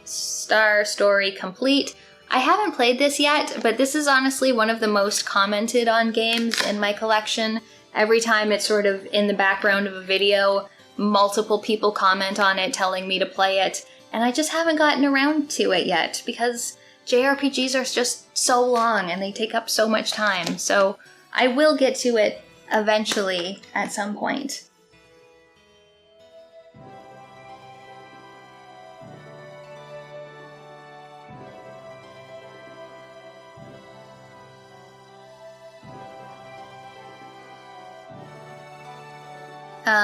[SPEAKER 1] Star Story Complete. I haven't played this yet, but this is honestly one of the most commented on games in my collection. Every time it's sort of in the background of a video, multiple people comment on it telling me to play it, and I just haven't gotten around to it yet because JRPGs are just so long and they take up so much time, so I will get to it eventually at some point.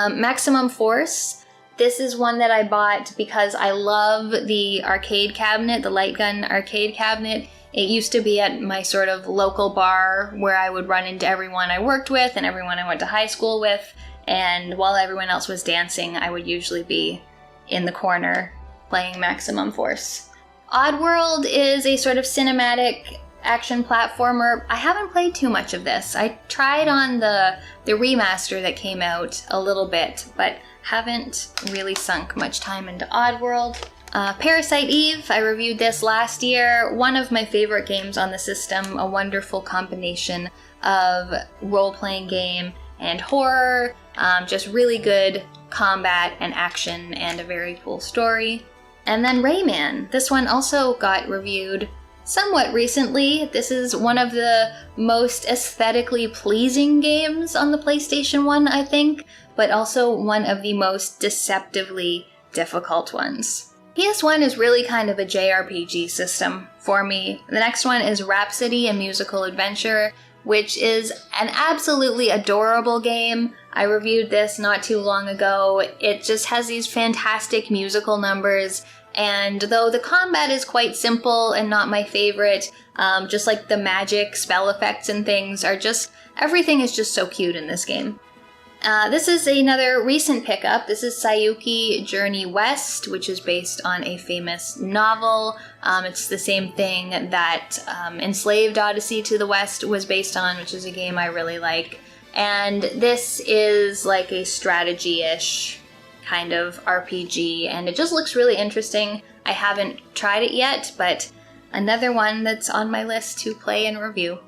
[SPEAKER 1] Maximum Force. This is one that I bought because I love the arcade cabinet, the light gun arcade cabinet. It used to be at my sort of local bar where I would run into everyone I worked with and everyone I went to high school with, and while everyone else was dancing, I would usually be in the corner playing Maximum Force. Oddworld is a sort of cinematic action platformer. I haven't played too much of this. I tried on the remaster that came out a little bit, but haven't really sunk much time into Oddworld. Parasite Eve, I reviewed this last year. One of my favorite games on the system, a wonderful combination of role-playing game and horror, just really good combat and action and a very cool story. And then Rayman. This one also got reviewed somewhat recently. This is one of the most aesthetically pleasing games on the PlayStation 1, I think, but also one of the most deceptively difficult ones. PS1 is really kind of a JRPG system for me. The next one is Rhapsody, a musical adventure, which is an absolutely adorable game. I reviewed this not too long ago. It just has these fantastic musical numbers, and though the combat is quite simple and not my favorite, just like the magic, spell effects and things are just, everything is just so cute in this game. This is another recent pickup. This is Sayuki Journey West, which is based on a famous novel. It's the same thing that Enslaved Odyssey to the West was based on, which is a game I really like. And this is like a strategy-ish kind of RPG, and it just looks really interesting. I haven't tried it yet, but another one that's on my list to play and review.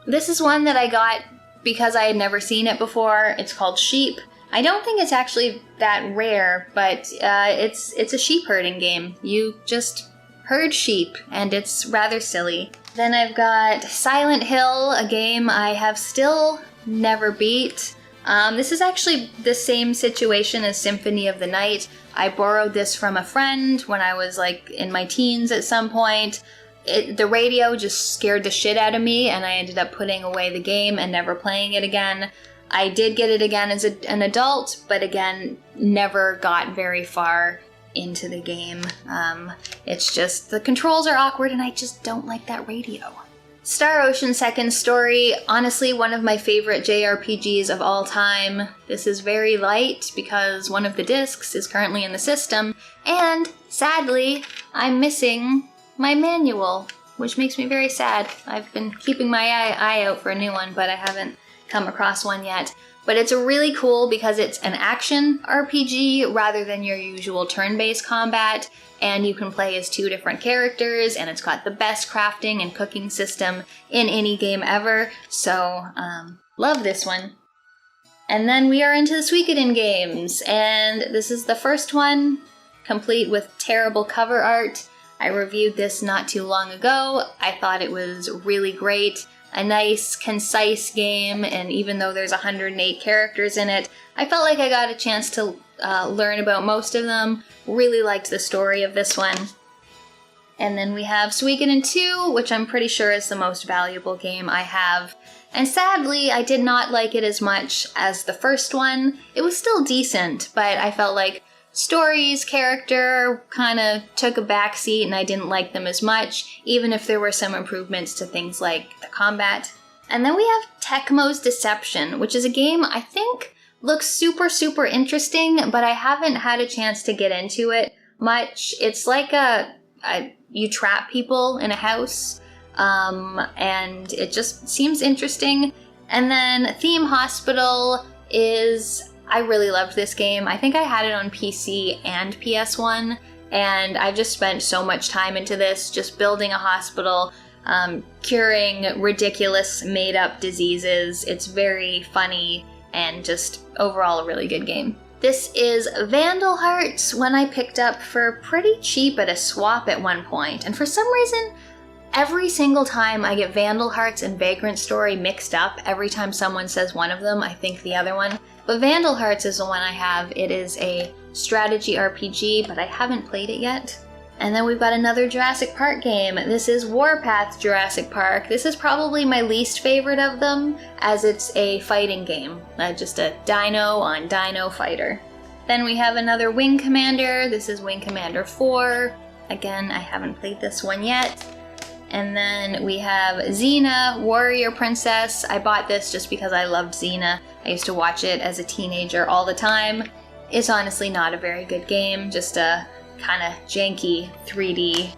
[SPEAKER 1] This is one that I got because I had never seen it before. It's called Sheep. I don't think it's actually that rare, but it's a sheep herding game. You just herd sheep, and it's rather silly. Then I've got Silent Hill, a game I have still never beat. This is actually the same situation as Symphony of the Night. I borrowed this from a friend when I was like in my teens at some point. The radio just scared the shit out of me, and I ended up putting away the game and never playing it again. I did get it again as an adult, but again, never got very far into the game. It's just, the controls are awkward and I just don't like that radio. Star Ocean Second Story, honestly one of my favorite JRPGs of all time. This is very light because one of the discs is currently in the system, and sadly, I'm missing my manual, which makes me very sad. I've been keeping my eye out for a new one, but I haven't come across one yet. But it's really cool because it's an action RPG rather than your usual turn-based combat, and you can play as two different characters, and it's got the best crafting and cooking system in any game ever, so love this one. And then we are into the Suikoden games, and this is the first one, complete with terrible cover art. I reviewed this not too long ago. I thought it was really great. A nice, concise game, and even though there's 108 characters in it, I felt like I got a chance to learn about most of them. Really liked the story of this one. And then we have Suikoden 2, which I'm pretty sure is the most valuable game I have. And sadly, I did not like it as much as the first one. It was still decent, but I felt like stories, character kind of took a backseat and I didn't like them as much, even if there were some improvements to things like the combat. And then we have Tecmo's Deception, which is a game I think looks super, super interesting, but I haven't had a chance to get into it much. It's like you trap people in a house, and it just seems interesting. And then Theme Hospital is, I really loved this game. I think I had it on PC and PS1, and I've just spent so much time into this, just building a hospital, curing ridiculous made-up diseases. It's very funny and just overall a really good game. This is Vandal Hearts, one I picked up for pretty cheap at a swap at one point, and for some reason, every single time I get Vandal Hearts and Vagrant Story mixed up, every time someone says one of them, I think the other one. But Vandal Hearts is the one I have. It is a strategy RPG, but I haven't played it yet. And then we've got another Jurassic Park game. This is Warpath Jurassic Park. This is probably my least favorite of them, as it's a fighting game. Just a dino on dino fighter. Then we have another Wing Commander. This is Wing Commander 4. Again, I haven't played this one yet. And then we have Xena, Warrior Princess. I bought this just because I loved Xena. I used to watch it as a teenager all the time. It's honestly not a very good game, just a kind of janky 3D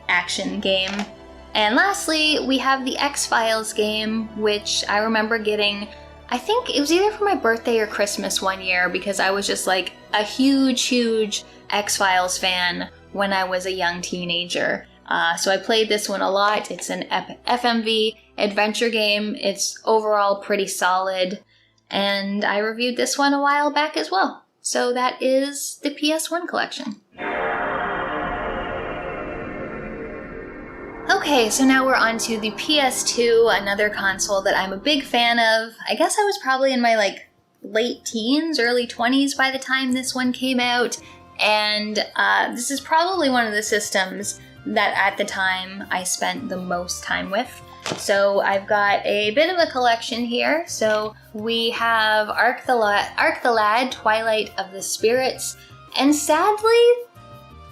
[SPEAKER 1] action game. And lastly, we have the X-Files game, which I remember getting, I think it was either for my birthday or Christmas one year, because I was just like a huge, huge X-Files fan when I was a young teenager. So I played this one a lot. It's an FMV adventure game. It's overall pretty solid, and I reviewed this one a while back as well. So that is the PS1 collection. Okay, so now we're on to the PS2, another console that I'm a big fan of. I guess I was probably in my late teens, early 20s by the time this one came out, and this is probably one of the systems that at the time I spent the most time with. So I've got a bit of a collection here. So we have Arc the Lad, Twilight of the Spirits, and sadly,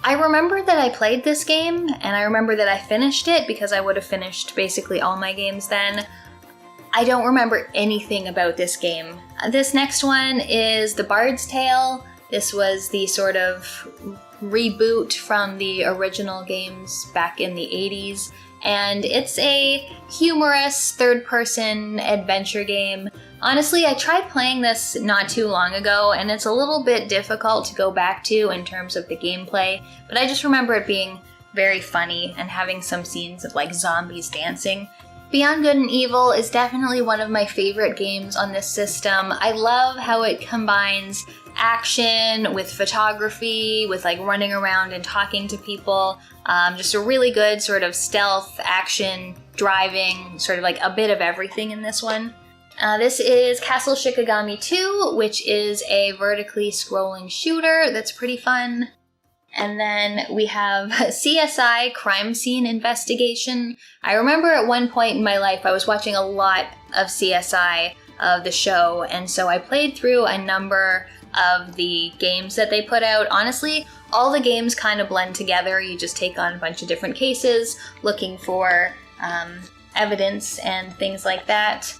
[SPEAKER 1] I remember that I played this game, and I remember that I finished it because I would have finished basically all my games then. I don't remember anything about this game. This next one is The Bard's Tale. This was the sort of reboot from the original games back in the 80s, and it's a humorous third-person adventure game. Honestly, I tried playing this not too long ago, and it's a little bit difficult to go back to in terms of the gameplay, but I just remember it being very funny and having some scenes of zombies dancing. Beyond Good and Evil is definitely one of my favorite games on this system. I love how it combines action with photography, with running around and talking to people. Just a really good sort of stealth, action, driving, sort of a bit of everything in this one. This is Castle Shikigami 2, which is a vertically scrolling shooter that's pretty fun. And then we have CSI Crime Scene Investigation. I remember at one point in my life I was watching a lot of CSI, of the show, and so I played through a number of the games that they put out. Honestly, all the games kind of blend together. You just take on a bunch of different cases, looking for evidence and things like that.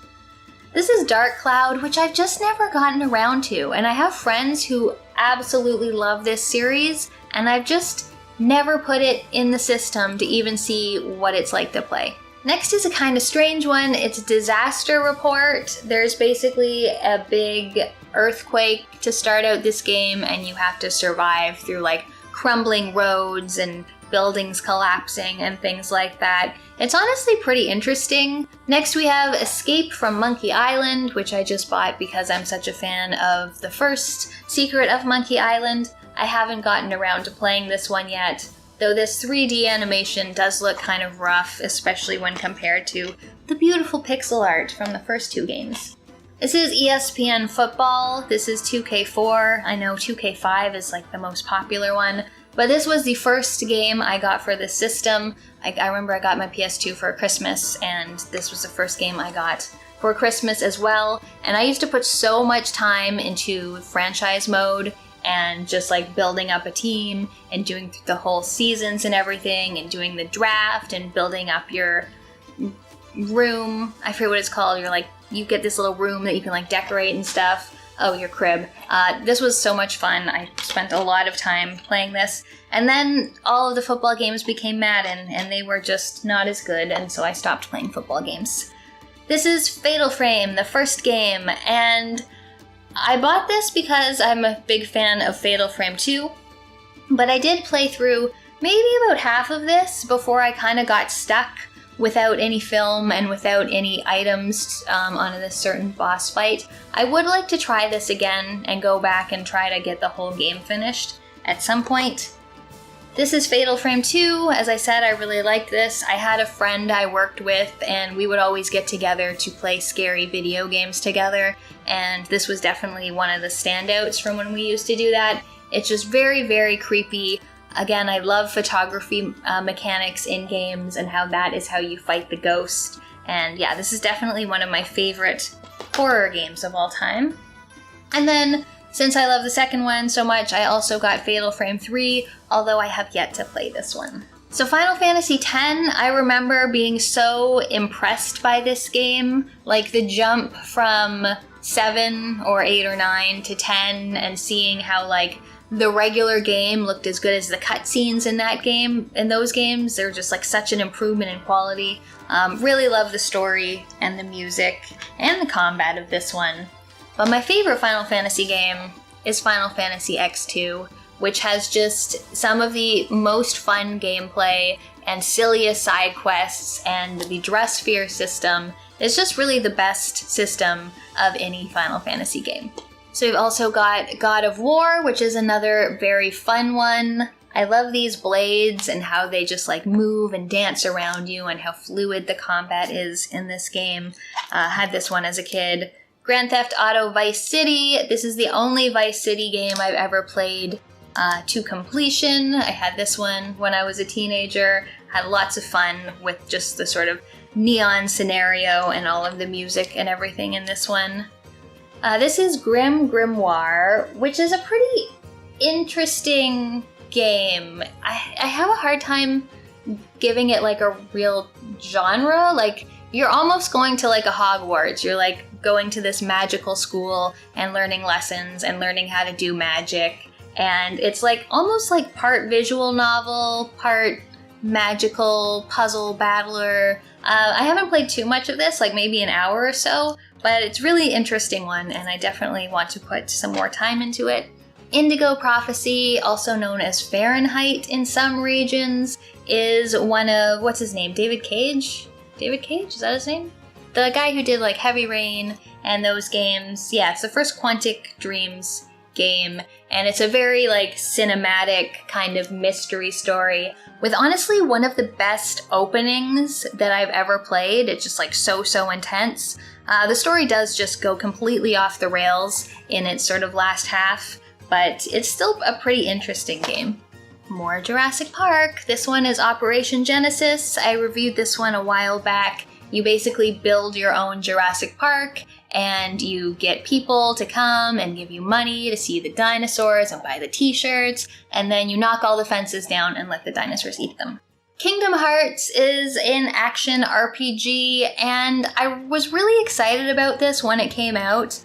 [SPEAKER 1] This is Dark Cloud, which I've just never gotten around to, and I have friends who absolutely love this series, and I've just never put it in the system to even see what it's like to play. Next is a kind of strange one. It's Disaster Report. There's basically a big earthquake to start out this game, and you have to survive through crumbling roads and buildings collapsing and things like that. It's honestly pretty interesting. Next we have Escape from Monkey Island, which I just bought because I'm such a fan of the first Secret of Monkey Island. I haven't gotten around to playing this one yet, though this 3D animation does look kind of rough, especially when compared to the beautiful pixel art from the first two games. This is ESPN Football. This is 2K4. I know 2K5 is the most popular one, but this was the first game I got for this system. I remember I got my PS2 for Christmas, and this was the first game I got for Christmas as well. And I used to put so much time into franchise mode and just building up a team and doing the whole seasons and everything, and doing the draft and building up your room. I forget what it's called. You get this little room that you can decorate and stuff. Oh, your crib. This was so much fun. I spent a lot of time playing this. And then all of the football games became Madden, and they were just not as good, and so I stopped playing football games. This is Fatal Frame, the first game, and I bought this because I'm a big fan of Fatal Frame 2, but I did play through maybe about half of this before I kind of got stuck without any film and without any items on this certain boss fight. I would like to try this again and go back and try to get the whole game finished at some point. This is Fatal Frame 2. As I said, I really liked this. I had a friend I worked with, and we would always get together to play scary video games together, and this was definitely one of the standouts from when we used to do that. It's just very, very creepy. Again, I love photography mechanics in games and how that is how you fight the ghost. And yeah, this is definitely one of my favorite horror games of all time. And then, since I love the second one so much, I also got Fatal Frame 3, although I have yet to play this one. So Final Fantasy X, I remember being so impressed by this game. The jump from 7 or 8 or 9 to 10, and seeing how the regular game looked as good as the cutscenes in that game. In those games, they're just such an improvement in quality. Really love the story and the music and the combat of this one. But my favorite Final Fantasy game is Final Fantasy X2, which has just some of the most fun gameplay and Silius side quests, and the dress sphere system is just really the best system of any Final Fantasy game. So we've also got God of War, which is another very fun one. I love these blades and how they just like move and dance around you and how fluid the combat is in this game. Had this one as a kid. Grand Theft Auto Vice City. This is the only Vice City game I've ever played to completion. I had this one when I was a teenager. Had lots of fun with just the sort of neon scenario and all of the music and everything in this one. This is Grim Grimoire, which is a pretty interesting game. I have a hard time giving it like a real genre. Like, you're almost going to like a Hogwarts. You're like going to this magical school and learning lessons and learning how to do magic. And it's like almost like part visual novel, part magical puzzle battler. I haven't played too much of this, like maybe an hour or so, but it's really interesting one, and I definitely want to put some more time into it. Indigo Prophecy, also known as Fahrenheit in some regions, is one of, what's his name, David Cage? David Cage, is that his name? The guy who did like Heavy Rain and those games. Yeah, it's the first Quantic Dreams game, and it's a very like cinematic kind of mystery story with honestly one of the best openings that I've ever played. It's just like so intense. The story does just go completely off the rails in its sort of last half, but it's still a pretty interesting game. More Jurassic Park. This one is Operation Genesis. I reviewed this one a while back. You basically build your own Jurassic Park, and you get people to come and give you money to see the dinosaurs and buy the t-shirts, and then you knock all the fences down and let the dinosaurs eat them. Kingdom Hearts is an action RPG, and I was really excited about this when it came out.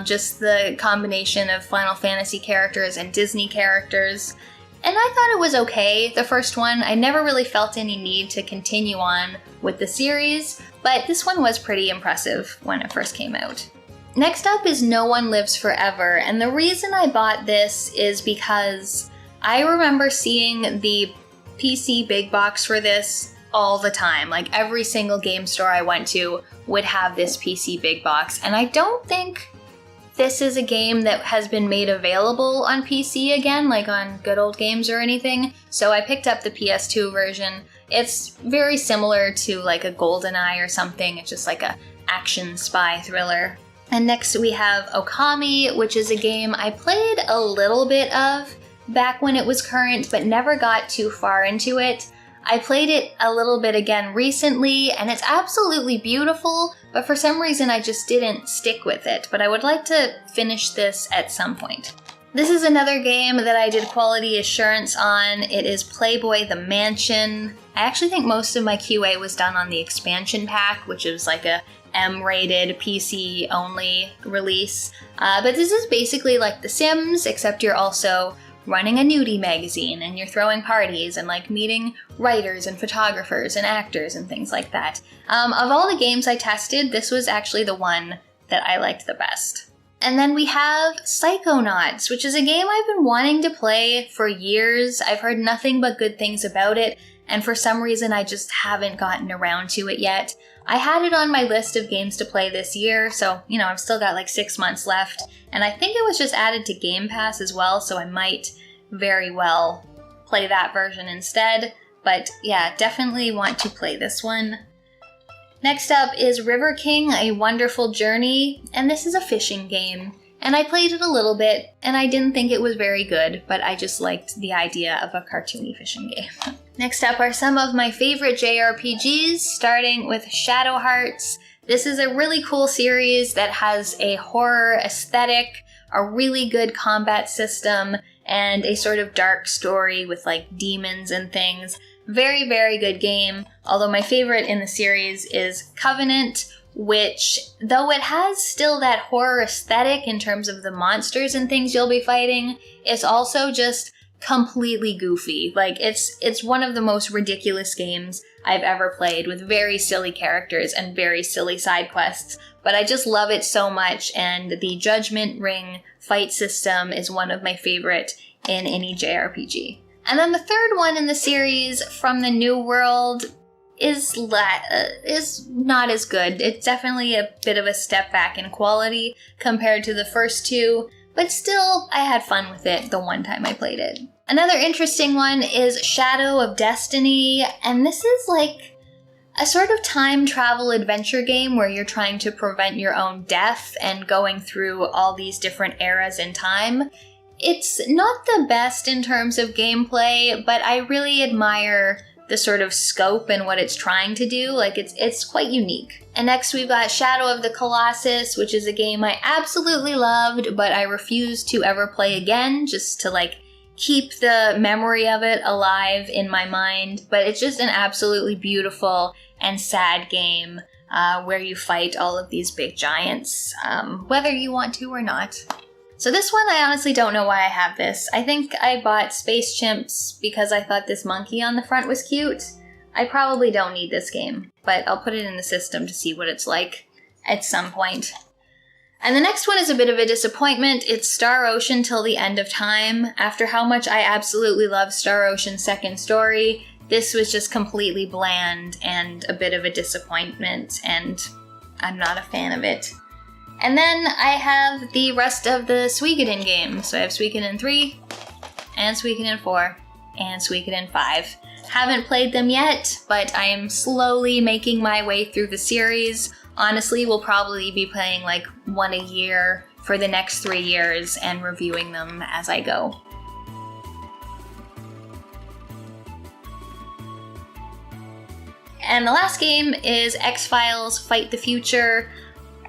[SPEAKER 1] Just the combination of Final Fantasy characters and Disney characters. And I thought it was okay, the first one. I never really felt any need to continue on with the series, but this one was pretty impressive when it first came out. Next up is No One Lives Forever, and the reason I bought this is because I remember seeing the PC big box for this all the time. Like every single game store I went to would have this PC big box, and I don't think this is a game that has been made available on PC again, like on Good Old Games or anything, so I picked up the PS2 version. It's very similar to like a GoldenEye or something. It's just like a action spy thriller. And next we have Okami, which is a game I played a little bit of back when it was current, but never got too far into it. I played it a little bit again recently, and it's absolutely beautiful, but for some reason I just didn't stick with it, but I would like to finish this at some point. This is another game that I did quality assurance on. It is Playboy the Mansion. I actually think most of my QA was done on the expansion pack, which is like a M-rated PC-only release. But this is basically like The Sims, except you're also running a nudie magazine, and you're throwing parties and like meeting writers and photographers and actors and things like that. Of all the games I tested, this was actually the one that I liked the best. And then we have Psychonauts, which is a game I've been wanting to play for years. I've heard nothing but good things about it, and for some reason I just haven't gotten around to it yet. I had it on my list of games to play this year, so, you know, I've still got like 6 months left, and I think it was just added to Game Pass as well, so I might very well play that version instead. But yeah, definitely want to play this one. Next up is River King, A Wonderful Journey, and this is a fishing game. And I played it a little bit, and I didn't think it was very good, but I just liked the idea of a cartoony fishing game. Next up are some of my favorite JRPGs, starting with Shadow Hearts. This is a really cool series that has a horror aesthetic, a really good combat system, and a sort of dark story with like demons and things. Very, very good game, although my favorite in the series is Covenant, which, though it has still that horror aesthetic in terms of the monsters and things you'll be fighting, it's also just completely goofy. Like, it's one of the most ridiculous games I've ever played, with very silly characters and very silly side quests. But I just love it so much, and the Judgment Ring fight system is one of my favorite in any JRPG. And then the third one in the series, From the New World, is not as good. It's definitely a bit of a step back in quality compared to the first two, but still, I had fun with it the one time I played it. Another interesting one is Shadow of Destiny, and this is like a sort of time travel adventure game where you're trying to prevent your own death and going through all these different eras in time. It's not the best in terms of gameplay, but I really admire the sort of scope and what it's trying to do. Like, it's quite unique. And next we've got Shadow of the Colossus, which is a game I absolutely loved, but I refuse to ever play again, just to like keep the memory of it alive in my mind. But it's just an absolutely beautiful and sad game where you fight all of these big giants, whether you want to or not. So this one, I honestly don't know why I have this. I think I bought Space Chimps because I thought this monkey on the front was cute. I probably don't need this game, but I'll put it in the system to see what it's like at some point. And the next one is a bit of a disappointment. It's Star Ocean Till the End of Time. After how much I absolutely love Star Ocean's second story, this was just completely bland and a bit of a disappointment, and I'm not a fan of it. And then I have the rest of the Suikoden games. So I have Suikoden 3, and Suikoden 4, and Suikoden 5. Haven't played them yet, but I am slowly making my way through the series. Honestly, we'll probably be playing like one a year for the next 3 years and reviewing them as I go. And the last game is X-Files Fight the Future.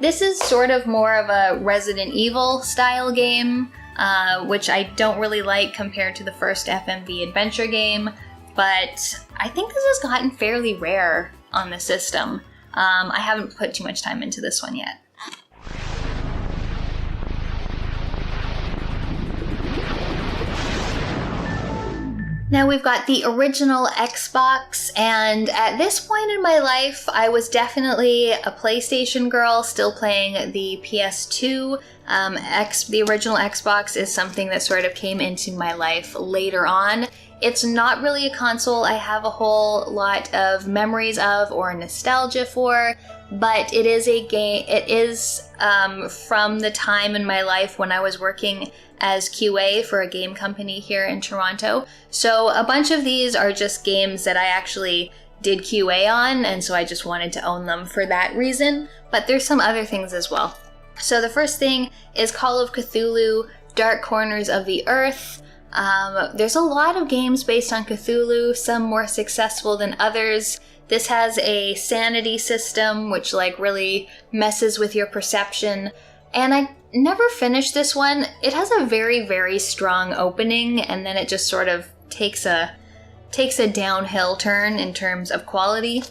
[SPEAKER 1] This is sort of more of a Resident Evil style game, which I don't really like compared to the first FMV adventure game, but I think this has gotten fairly rare on the system. I haven't put too much time into this one yet. Now we've got the original Xbox, and at this point in my life, I was definitely a PlayStation girl, still playing the PS2. The original Xbox is something that sort of came into my life later on. It's not really a console I have a whole lot of memories of or nostalgia for, but it is a game. It is from the time in my life when I was working as QA for a game company here in Toronto. So a bunch of these are just games that I actually did QA on, and so I just wanted to own them for that reason, but there's some other things as well. So the first thing is Call of Cthulhu, Dark Corners of the Earth. There's a lot of games based on Cthulhu, some more successful than others. This has a sanity system, which like really messes with your perception. And I never finished this one. It has a very, very strong opening, and then it just sort of takes a downhill turn in terms of quality.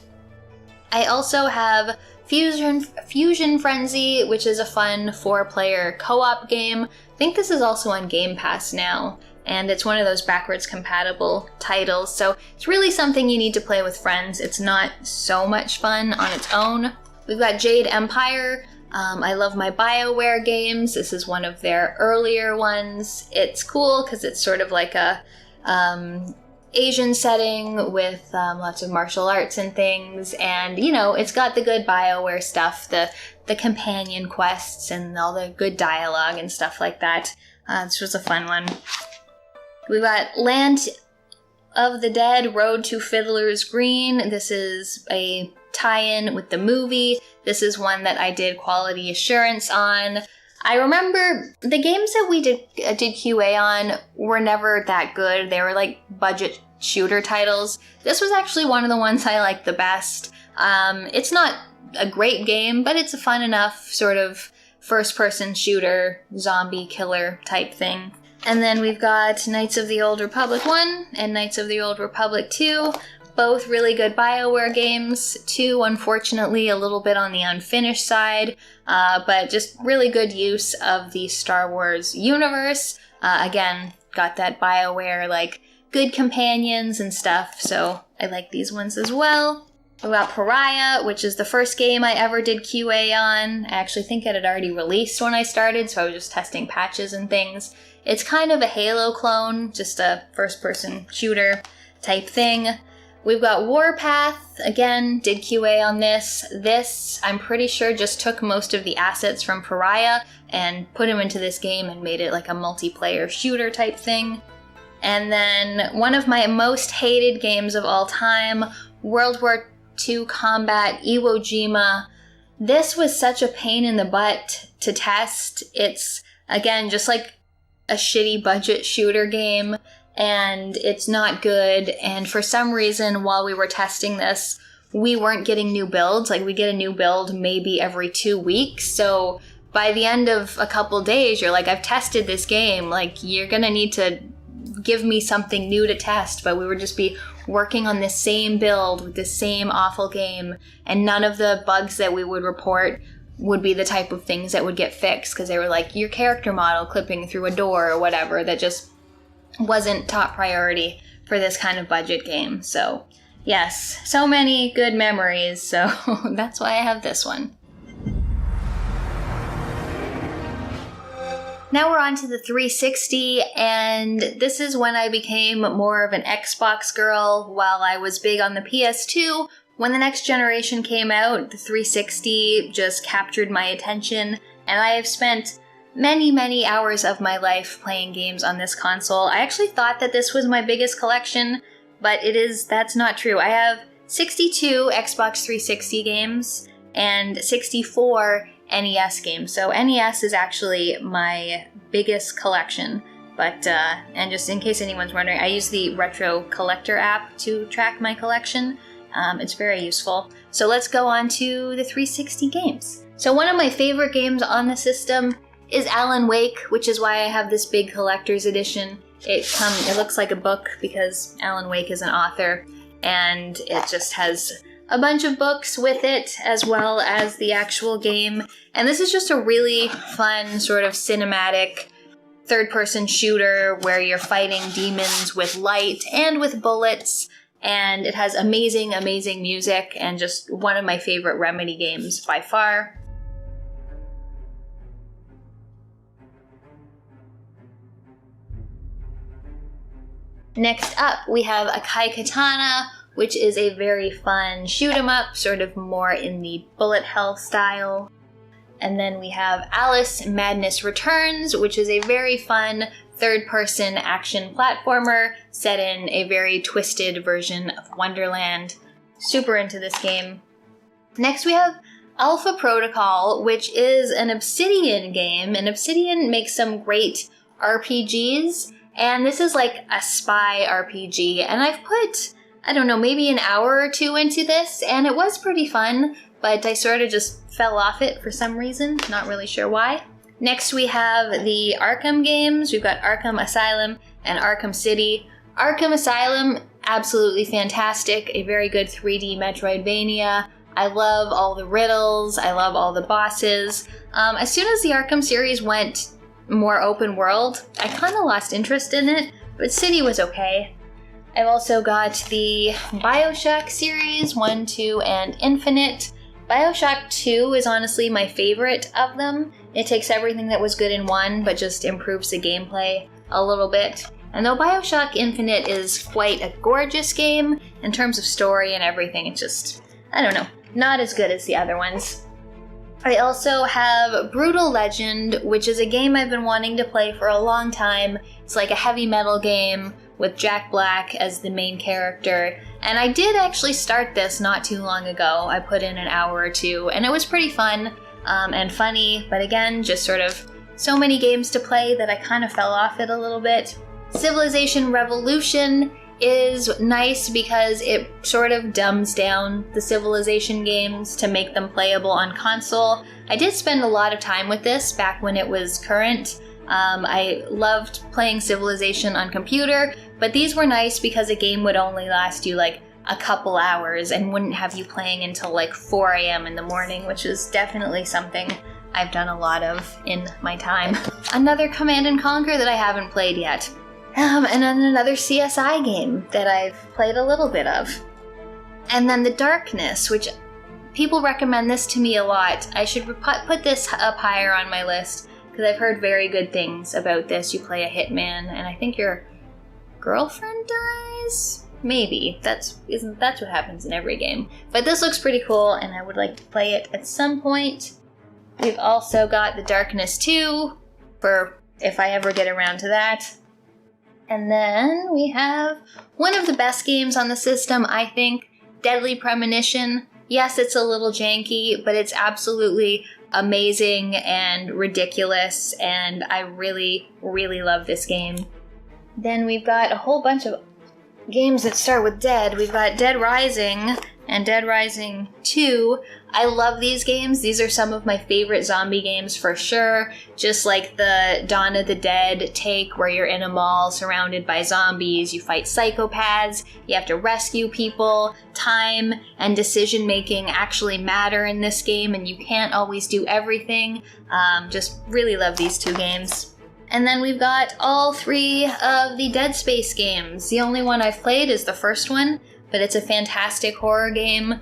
[SPEAKER 1] I also have Fusion Frenzy, which is a fun 4-player co-op game. I think this is also on Game Pass now, and it's one of those backwards compatible titles, so it's really something you need to play with friends. It's not so much fun on its own. We've got Jade Empire. I love my BioWare games. This is one of their earlier ones. It's cool because it's sort of like a Asian setting with lots of martial arts and things, and you know, it's got the good BioWare stuff, the companion quests and all the good dialogue and stuff like that. This was a fun one. We've got Land of the Dead, Road to Fiddler's Green. This is a tie-in with the movie. This is one that I did quality assurance on. I remember the games that we did QA on were never that good. They were like budget shooter titles. This was actually one of the ones I liked the best. It's not a great game, but it's a fun enough sort of first-person shooter, zombie killer type thing. And then we've got Knights of the Old Republic 1 and Knights of the Old Republic 2. Both really good BioWare games. 2, unfortunately, a little bit on the unfinished side, but just really good use of the Star Wars universe. Again, got that BioWare, like, good companions and stuff, so I like these ones as well. We got Pariah, which is the first game I ever did QA on. I actually think it had already released when I started, so I was just testing patches and things. It's kind of a Halo clone, just a first-person shooter type thing. We've got Warpath, again, did QA on this. This, I'm pretty sure, just took most of the assets from Pariah and put them into this game and made it like a multiplayer shooter type thing. And then one of my most hated games of all time, World War II Combat Iwo Jima. This was such a pain in the butt to test. It's, again, just like a shitty budget shooter game, and it's not good. And for some reason, while we were testing this, we weren't getting new builds. Like, we get a new build maybe every 2 weeks. So by the end of a couple days, you're like, I've tested this game. Like, you're gonna need to give me something new to test. But we would just be working on the same build with the same awful game, and none of the bugs that we would report would be the type of things that would get fixed, because they were like your character model clipping through a door or whatever. That just wasn't top priority for this kind of budget game. So yes, so many good memories, so that's why I have this one. Now we're on to the 360, and this is when I became more of an Xbox girl. While I was big on the PS2, when the next generation came out, the 360 just captured my attention, and I have spent many, many hours of my life playing games on this console. I actually thought that this was my biggest collection, but that's not true. I have 62 Xbox 360 games and 64 NES games. So NES is actually my biggest collection. But, and just in case anyone's wondering, I use the Retro Collector app to track my collection. It's very useful. So let's go on to the 360 games. So one of my favorite games on the system is Alan Wake, which is why I have this big collector's edition. It looks like a book because Alan Wake is an author, and it just has a bunch of books with it, as well as the actual game. And this is just a really fun sort of cinematic third-person shooter where you're fighting demons with light and with bullets, and it has amazing, amazing music, and just one of my favorite Remedy games by far. Next up, we have Akai Katana, which is a very fun shoot-'em-up, sort of more in the bullet hell style. And then we have Alice Madness Returns, which is a very fun third-person action platformer set in a very twisted version of Wonderland. Super into this game. Next we have Alpha Protocol, which is an Obsidian game, and Obsidian makes some great RPGs, and this is like a spy RPG, and I've put, I don't know, maybe an hour or two into this, and it was pretty fun, but I sort of just fell off it for some reason, not really sure why. Next we have the Arkham games. We've got Arkham Asylum and Arkham City. Arkham Asylum, absolutely fantastic, a very good 3D Metroidvania. I love all the riddles, I love all the bosses. As soon as the Arkham series went more open world, I kind of lost interest in it, but City was okay. I've also got the BioShock series, 1, 2, and Infinite. BioShock 2 is honestly my favorite of them. It takes everything that was good in 1, but just improves the gameplay a little bit. And though BioShock Infinite is quite a gorgeous game, in terms of story and everything, it's just, I don't know, not as good as the other ones. I also have Brutal Legend, which is a game I've been wanting to play for a long time. It's like a heavy metal game with Jack Black as the main character. And I did actually start this not too long ago. I put in an hour or two, and it was pretty fun and funny, but again, just sort of so many games to play that I kind of fell off it a little bit. Civilization Revolution is nice because it sort of dumbs down the Civilization games to make them playable on console. I did spend a lot of time with this back when it was current. I loved playing Civilization on computer, but these were nice because a game would only last you like a couple hours and wouldn't have you playing until like 4 a.m. in the morning, which is definitely something I've done a lot of in my time. Another Command & Conquer that I haven't played yet. And then another CSI game that I've played a little bit of. And then The Darkness, which people recommend this to me a lot. I should put this up higher on my list, because I've heard very good things about this. You play a hitman, and I think your girlfriend dies? Maybe. That's what happens in every game. But this looks pretty cool, and I would like to play it at some point. We've also got The Darkness 2, for if I ever get around to that. And then we have one of the best games on the system, I think, Deadly Premonition. Yes, it's a little janky, but it's absolutely amazing and ridiculous, and I really, really love this game. Then we've got a whole bunch of games that start with Dead. We've got Dead Rising and Dead Rising 2. I love these games. These are some of my favorite zombie games for sure. Just like the Dawn of the Dead take, where you're in a mall surrounded by zombies, you fight psychopaths, you have to rescue people. Time and decision making actually matter in this game, and you can't always do everything. Just really love these two games. And then we've got all three of the Dead Space games. The only one I've played is the first one, but it's a fantastic horror game,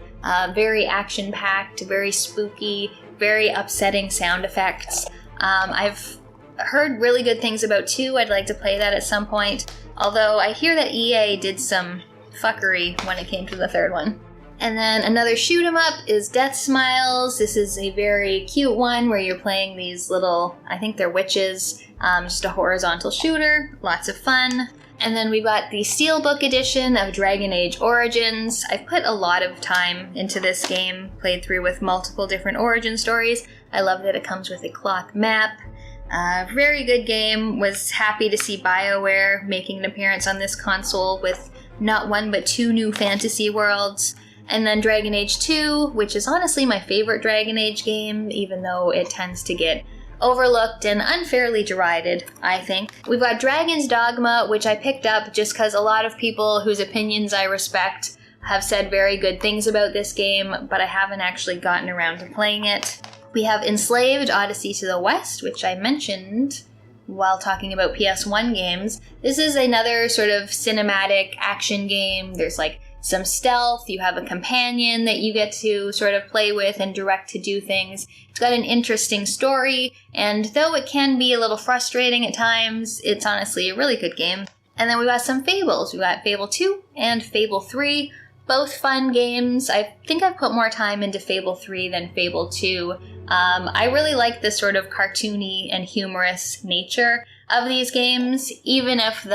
[SPEAKER 1] very action-packed, very spooky, very upsetting sound effects. I've heard really good things about 2. I'd like to play that at some point, although I hear that EA did some fuckery when it came to the third one. And then another shoot 'em up is Death Smiles. This is a very cute one where you're playing these little, I think they're witches, just a horizontal shooter, lots of fun. And then we've got the Steelbook edition of Dragon Age Origins. I've put a lot of time into this game, played through with multiple different origin stories. I love that it comes with a cloth map. Very good game. Was happy to see BioWare making an appearance on this console with not one but 2 new fantasy worlds. And then Dragon Age 2, which is honestly my favorite Dragon Age game, even though it tends to get overlooked and unfairly derided, I think. We've got Dragon's Dogma, which I picked up just because a lot of people whose opinions I respect have said very good things about this game, but I haven't actually gotten around to playing it. We have Enslaved Odyssey to the West, which I mentioned while talking about PS1 games. This is another sort of cinematic action game. There's like some stealth, you have a companion that you get to sort of play with and direct to do things. It's got an interesting story, and though it can be a little frustrating at times, it's honestly a really good game. And then we got some Fables. We got Fable 2 and Fable 3, both fun games. I think I've put more time into Fable 3 than Fable 2. I really like the sort of cartoony and humorous nature of these games, even if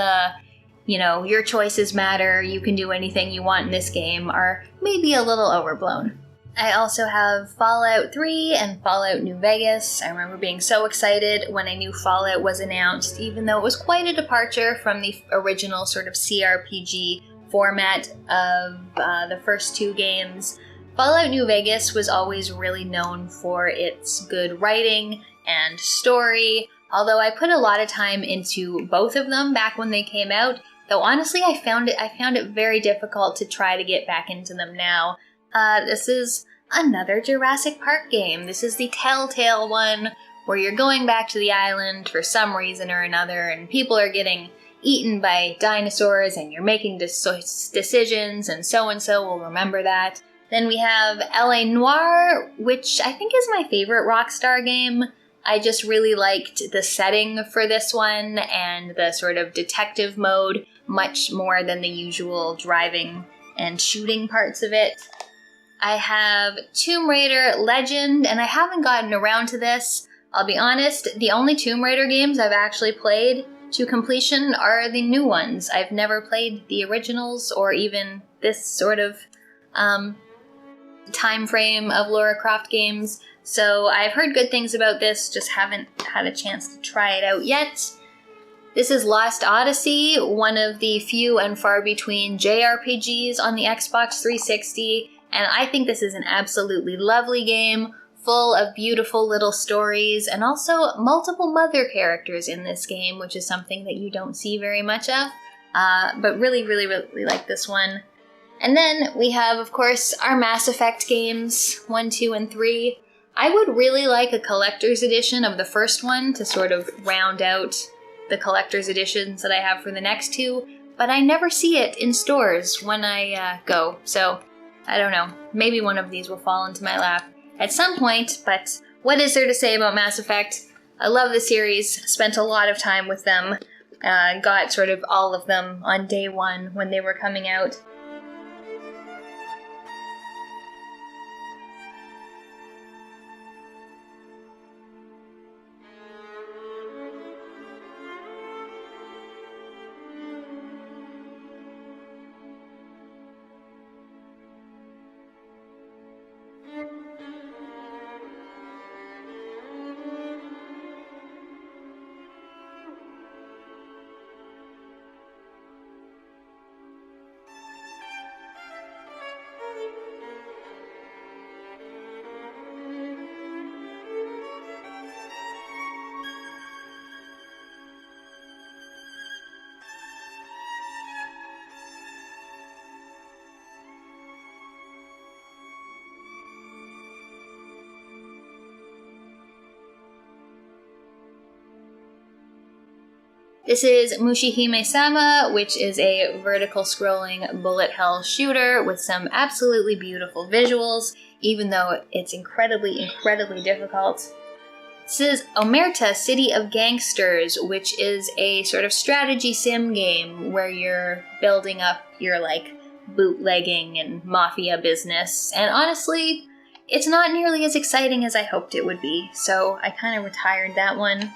[SPEAKER 1] your choices matter, you can do anything you want in this game, are maybe a little overblown. I also have Fallout 3 and Fallout New Vegas. I remember being so excited when a new Fallout was announced, even though it was quite a departure from the original sort of CRPG format of the first 2 games. Fallout New Vegas was always really known for its good writing and story, although I put a lot of time into both of them back when they came out. Though honestly, I found it very difficult to try to get back into them now. This is another Jurassic Park game. This is the Telltale one, where you're going back to the island for some reason or another, and people are getting eaten by dinosaurs, and you're making decisions, and so will remember that. Then we have L.A. Noire, which I think is my favorite Rockstar game. I just really liked the setting for this one, and the sort of detective mode, much more than the usual driving and shooting parts of it. I have Tomb Raider Legend, and I haven't gotten around to this. I'll be honest, the only Tomb Raider games I've actually played to completion are the new ones. I've never played the originals or even this sort of time frame of Lara Croft games, so I've heard good things about this, just haven't had a chance to try it out yet. This is Lost Odyssey, one of the few and far between JRPGs on the Xbox 360, and I think this is an absolutely lovely game, full of beautiful little stories, and also multiple mother characters in this game, which is something that you don't see very much of, but really, really, really like this one. And then we have, of course, our Mass Effect games, 1, 2, and 3. I would really like a collector's edition of the first one to sort of round out the collector's editions that I have for the next two, but I never see it in stores when I go, so I don't know. Maybe one of these will fall into my lap at some point, but what is there to say about Mass Effect? I love the series, spent a lot of time with them, got sort of all of them on day one when they were coming out. This is Mushihime-sama, which is a vertical scrolling bullet hell shooter with some absolutely beautiful visuals, even though it's incredibly difficult. This is Omerta, City of Gangsters, which is a sort of strategy sim game where you're building up your, bootlegging and mafia business, and honestly, it's not nearly as exciting as I hoped it would be, so I kind of retired that one.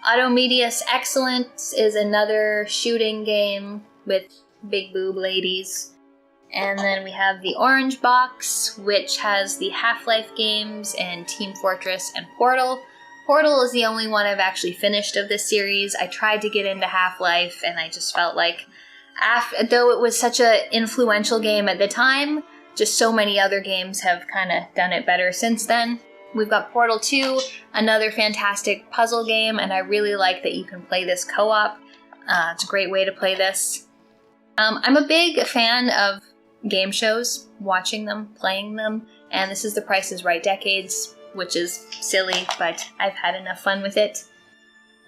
[SPEAKER 1] AVerMedia's Excellence is another shooting game with big boob ladies. And then we have the Orange Box, which has the Half-Life games and Team Fortress and Portal. Portal is the only one I've actually finished of this series. I tried to get into Half-Life, and I just felt like, though it was such an influential game at the time, just so many other games have kind of done it better since then. We've got Portal 2, another fantastic puzzle game, and I really like that you can play this co-op. It's a great way to play this. I'm a big fan of game shows, watching them, playing them, and this is The Price is Right Decades, which is silly, but I've had enough fun with it.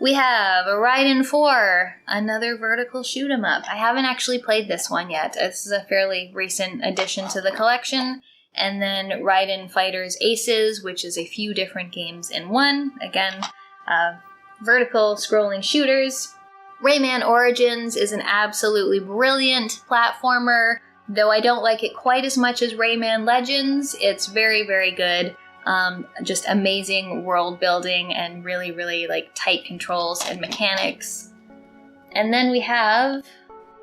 [SPEAKER 1] We have Raiden 4, another vertical shoot-'em-up. I haven't actually played this one yet. This is a fairly recent addition to the collection. And then Raiden Fighters Aces, which is a few different games in one. Again, vertical scrolling shooters. Rayman Origins is an absolutely brilliant platformer. Though I don't like it quite as much as Rayman Legends, it's very good. Just amazing world building and really tight controls and mechanics. And then we have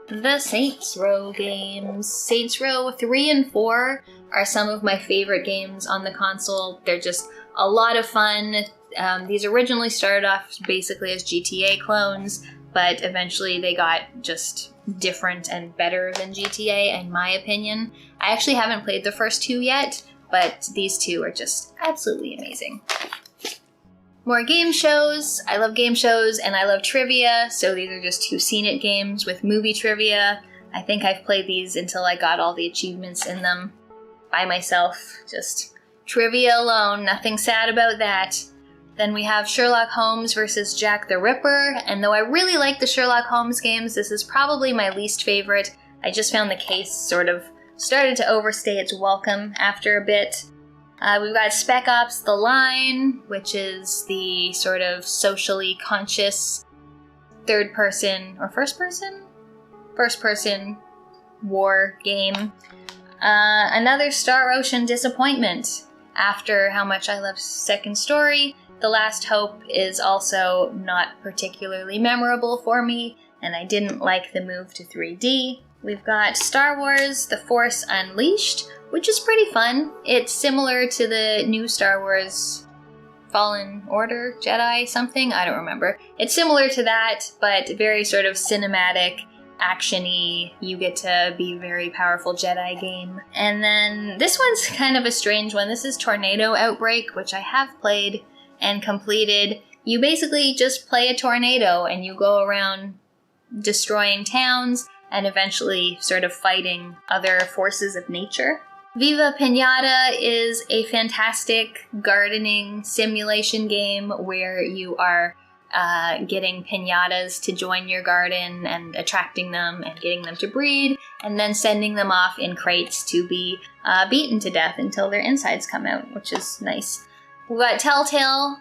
[SPEAKER 1] the Saints Row games. Saints Row 3 and 4 are some of my favorite games on the console. They're just a lot of fun. These originally started off basically as GTA clones, but eventually they got just different and better than GTA, in my opinion. I actually haven't played the first two yet, but these two are just absolutely amazing. More game shows. I love game shows and I love trivia, so these are just two Seen It games with movie trivia. I think I've played these until I got all the achievements in them by myself. Just trivia alone, nothing sad about that. Then we have Sherlock Holmes versus Jack the Ripper, and though I really like the Sherlock Holmes games, this is probably my least favorite. I just found the case sort of started to overstay its welcome after a bit. We've got Spec Ops The Line, which is the sort of socially conscious third-person or first-person? First-person war game. Another Star Ocean disappointment. After how much I love Second Story, The Last Hope is also not particularly memorable for me, and I didn't like the move to 3D. We've got Star Wars The Force Unleashed, which is pretty fun. It's similar to the new Star Wars Fallen Order, Jedi something, I don't remember. It's similar to that, but very sort of cinematic, action-y, you get to be a very powerful Jedi game. And then this one's kind of a strange one. This is Tornado Outbreak, which I have played and completed. You basically just play a tornado and you go around destroying towns and eventually sort of fighting other forces of nature. Viva Pinata is a fantastic gardening simulation game where you are getting piñatas to join your garden and attracting them and getting them to breed, and then sending them off in crates to be beaten to death until their insides come out, which is nice. We've got Telltale,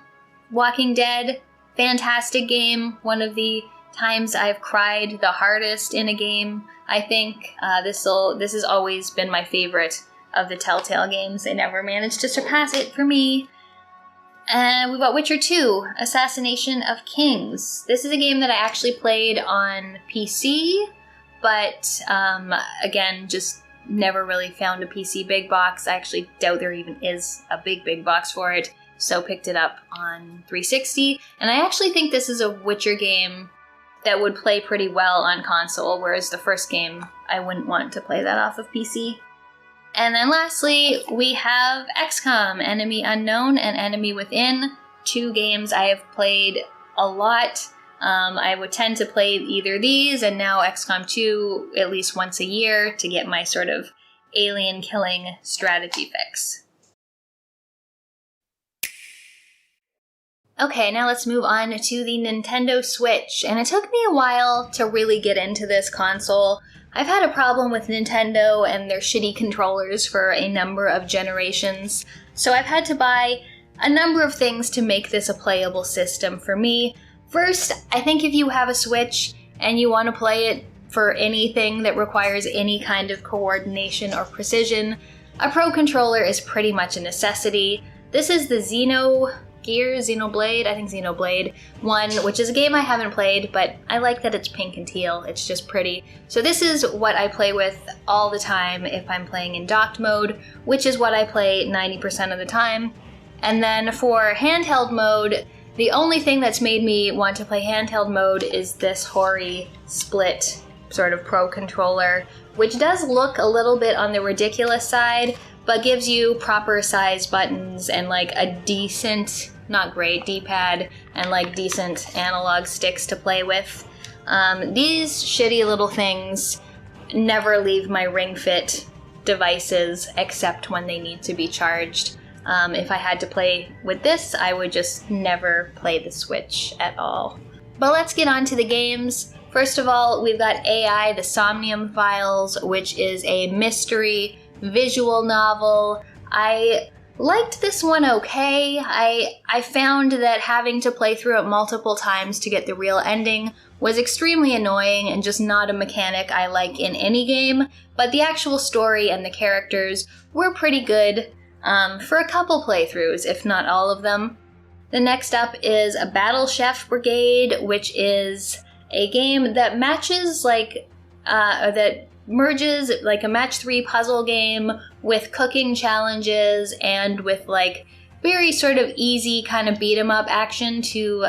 [SPEAKER 1] Walking Dead, fantastic game. One of the times I've cried the hardest in a game, I think. This has always been my favorite of the Telltale games. They never managed to surpass it for me. And we've got Witcher 2, Assassination of Kings. This is a game that I actually played on PC, but again, just never really found a PC big box. I actually doubt there even is a big box for it, so picked it up on 360. And I actually think this is a Witcher game that would play pretty well on console, whereas the first game, I wouldn't want to play that off of PC. And then lastly, we have XCOM, Enemy Unknown and Enemy Within, 2 games I have played a lot. I would tend to play either these and now XCOM 2 at least once a year to get my sort of alien killing strategy fix. Okay, now let's move on to the Nintendo Switch, and it took me a while to really get into this console. I've had a problem with Nintendo and their shitty controllers for a number of generations, so I've had to buy a number of things to make this a playable system for me. First, I think if you have a Switch and you want to play it for anything that requires any kind of coordination or precision, a Pro Controller is pretty much a necessity. This is the Xenoblade one, which is a game I haven't played, but I like that it's pink and teal. It's just pretty. So this is what I play with all the time if I'm playing in docked mode, which is what I play 90% of the time. And then for handheld mode, the only thing that's made me want to play handheld mode is this Hori split sort of Pro Controller, which does look a little bit on the ridiculous side, but gives you proper size buttons and like a decent, not great, D-pad and like decent analog sticks to play with. These shitty little things never leave my Ring Fit devices except when they need to be charged. If I had to play with this, I would just never play the Switch at all. But let's get on to the games. First of all, we've got AI, the Somnium Files, which is a mystery visual novel. I liked this one okay. I found that having to play through it multiple times to get the real ending was extremely annoying and just not a mechanic I like in any game, but the actual story and the characters were pretty good for a couple playthroughs, if not all of them. The next up is a Battle Chef Brigade, which is a game that merges like a match 3 puzzle game with cooking challenges and with like very sort of easy kind of beat 'em up action to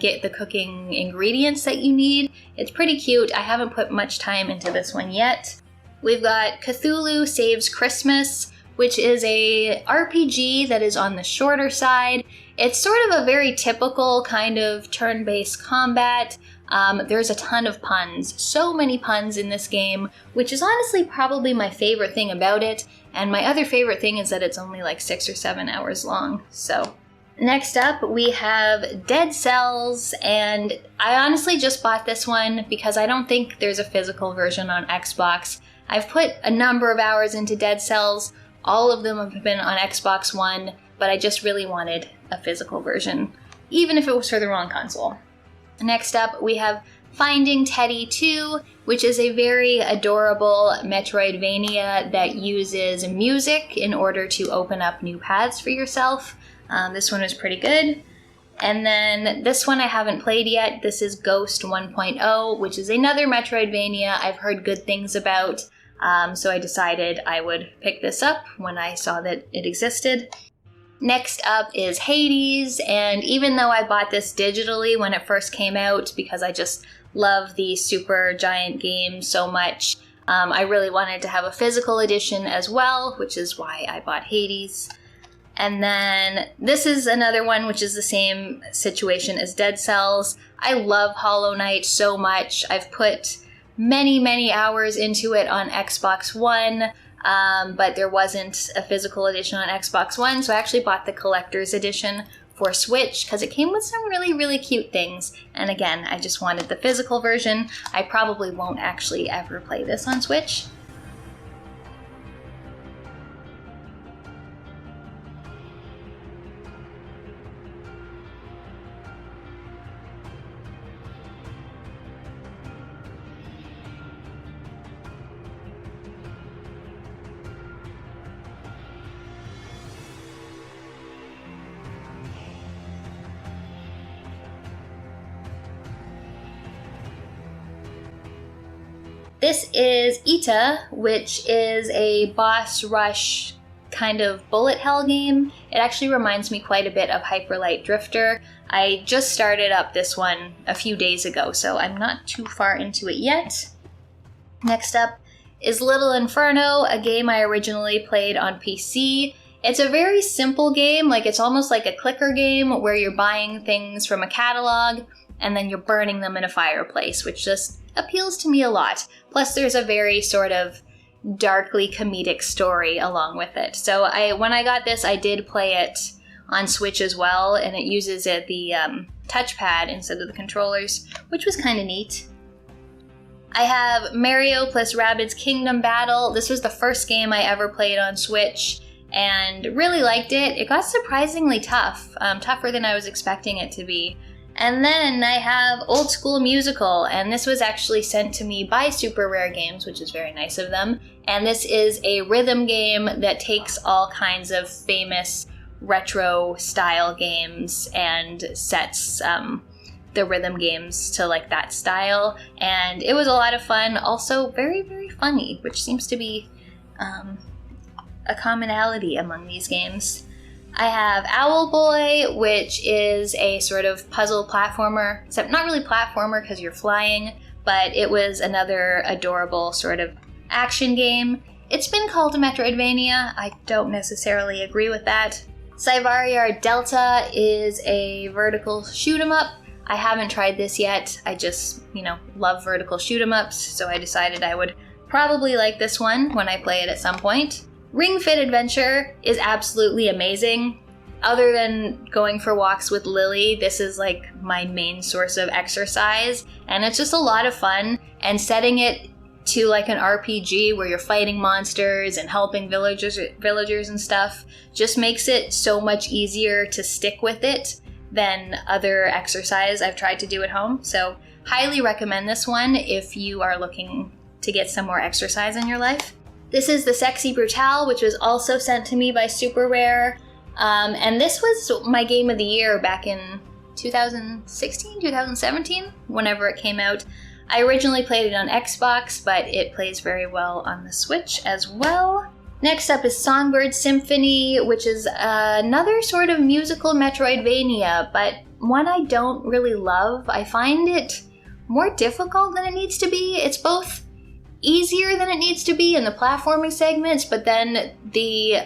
[SPEAKER 1] get the cooking ingredients that you need. It's pretty cute. I haven't put much time into this one yet. We've got Cthulhu Saves Christmas, which is a RPG that is on the shorter side. It's sort of a very typical kind of turn-based combat. There's a ton of puns, so many puns in this game, which is honestly probably my favorite thing about it. And my other favorite thing is that it's only like 6 or 7 hours long. So next up, we have Dead Cells, and I honestly just bought this one because I don't think there's a physical version on Xbox. I've put a number of hours into Dead Cells. All of them have been on Xbox One, but I just really wanted a physical version, even if it was for the wrong console. Next up, we have Finding Teddy 2, which is a very adorable Metroidvania that uses music in order to open up new paths for yourself. This one is pretty good. And then this one I haven't played yet. This is Ghost 1.0, which is another Metroidvania I've heard good things about. So I decided I would pick this up when I saw that it existed. Next up is Hades, and even though I bought this digitally when it first came out because I just love the Super Giant game so much, I really wanted to have a physical edition as well, which is why I bought Hades. And then this is another one which is the same situation as Dead Cells. I love Hollow Knight so much. I've put many hours into it on Xbox One, but there wasn't a physical edition on Xbox One, so I actually bought the collector's edition for Switch because it came with some really, really cute things. And again, I just wanted the physical version. I probably won't actually ever play this on Switch. This is Ita, which is a boss rush kind of bullet hell game. It actually reminds me quite a bit of Hyper Light Drifter. I just started up this one a few days ago, so I'm not too far into it yet. Next up is Little Inferno, a game I originally played on PC. It's a very simple game, like it's almost like a clicker game where you're buying things from a catalog and then you're burning them in a fireplace, which just appeals to me a lot. Plus there's a very sort of darkly comedic story along with it. So when I got this, I did play it on Switch as well, and it uses the touchpad instead of the controllers, which was kind of neat. I have Mario plus Rabbids Kingdom Battle. This was the first game I ever played on Switch, and really liked it. It got surprisingly tough, tougher than I was expecting it to be. And then I have Old School Musical, and this was actually sent to me by Super Rare Games, which is very nice of them. And this is a rhythm game that takes all kinds of famous retro style games and sets the rhythm games to like that style. And it was a lot of fun, also very, very funny, which seems to be a commonality among these games. I have Owl Boy, which is a sort of puzzle platformer, except not really platformer because you're flying, but it was another adorable sort of action game. It's been called a Metroidvania. I don't necessarily agree with that. Cyvaria Delta is a vertical shoot 'em up. I haven't tried this yet. I just, love vertical shoot 'em ups, so I decided I would probably like this one when I play it at some point. Ring Fit Adventure is absolutely amazing. Other than going for walks with Lily, this is like my main source of exercise, and it's just a lot of fun. And setting it to like an RPG where you're fighting monsters and helping villagers and stuff just makes it so much easier to stick with it than other exercise I've tried to do at home. So highly recommend this one if you are looking to get some more exercise in your life. This is the Sexy Brutale, which was also sent to me by Super Rare. And this was my game of the year back in 2016, 2017, whenever it came out. I originally played it on Xbox, but it plays very well on the Switch as well. Next up is Songbird Symphony, which is another sort of musical Metroidvania, but one I don't really love. I find it more difficult than it needs to be. It's both easier than it needs to be in the platforming segments, but then the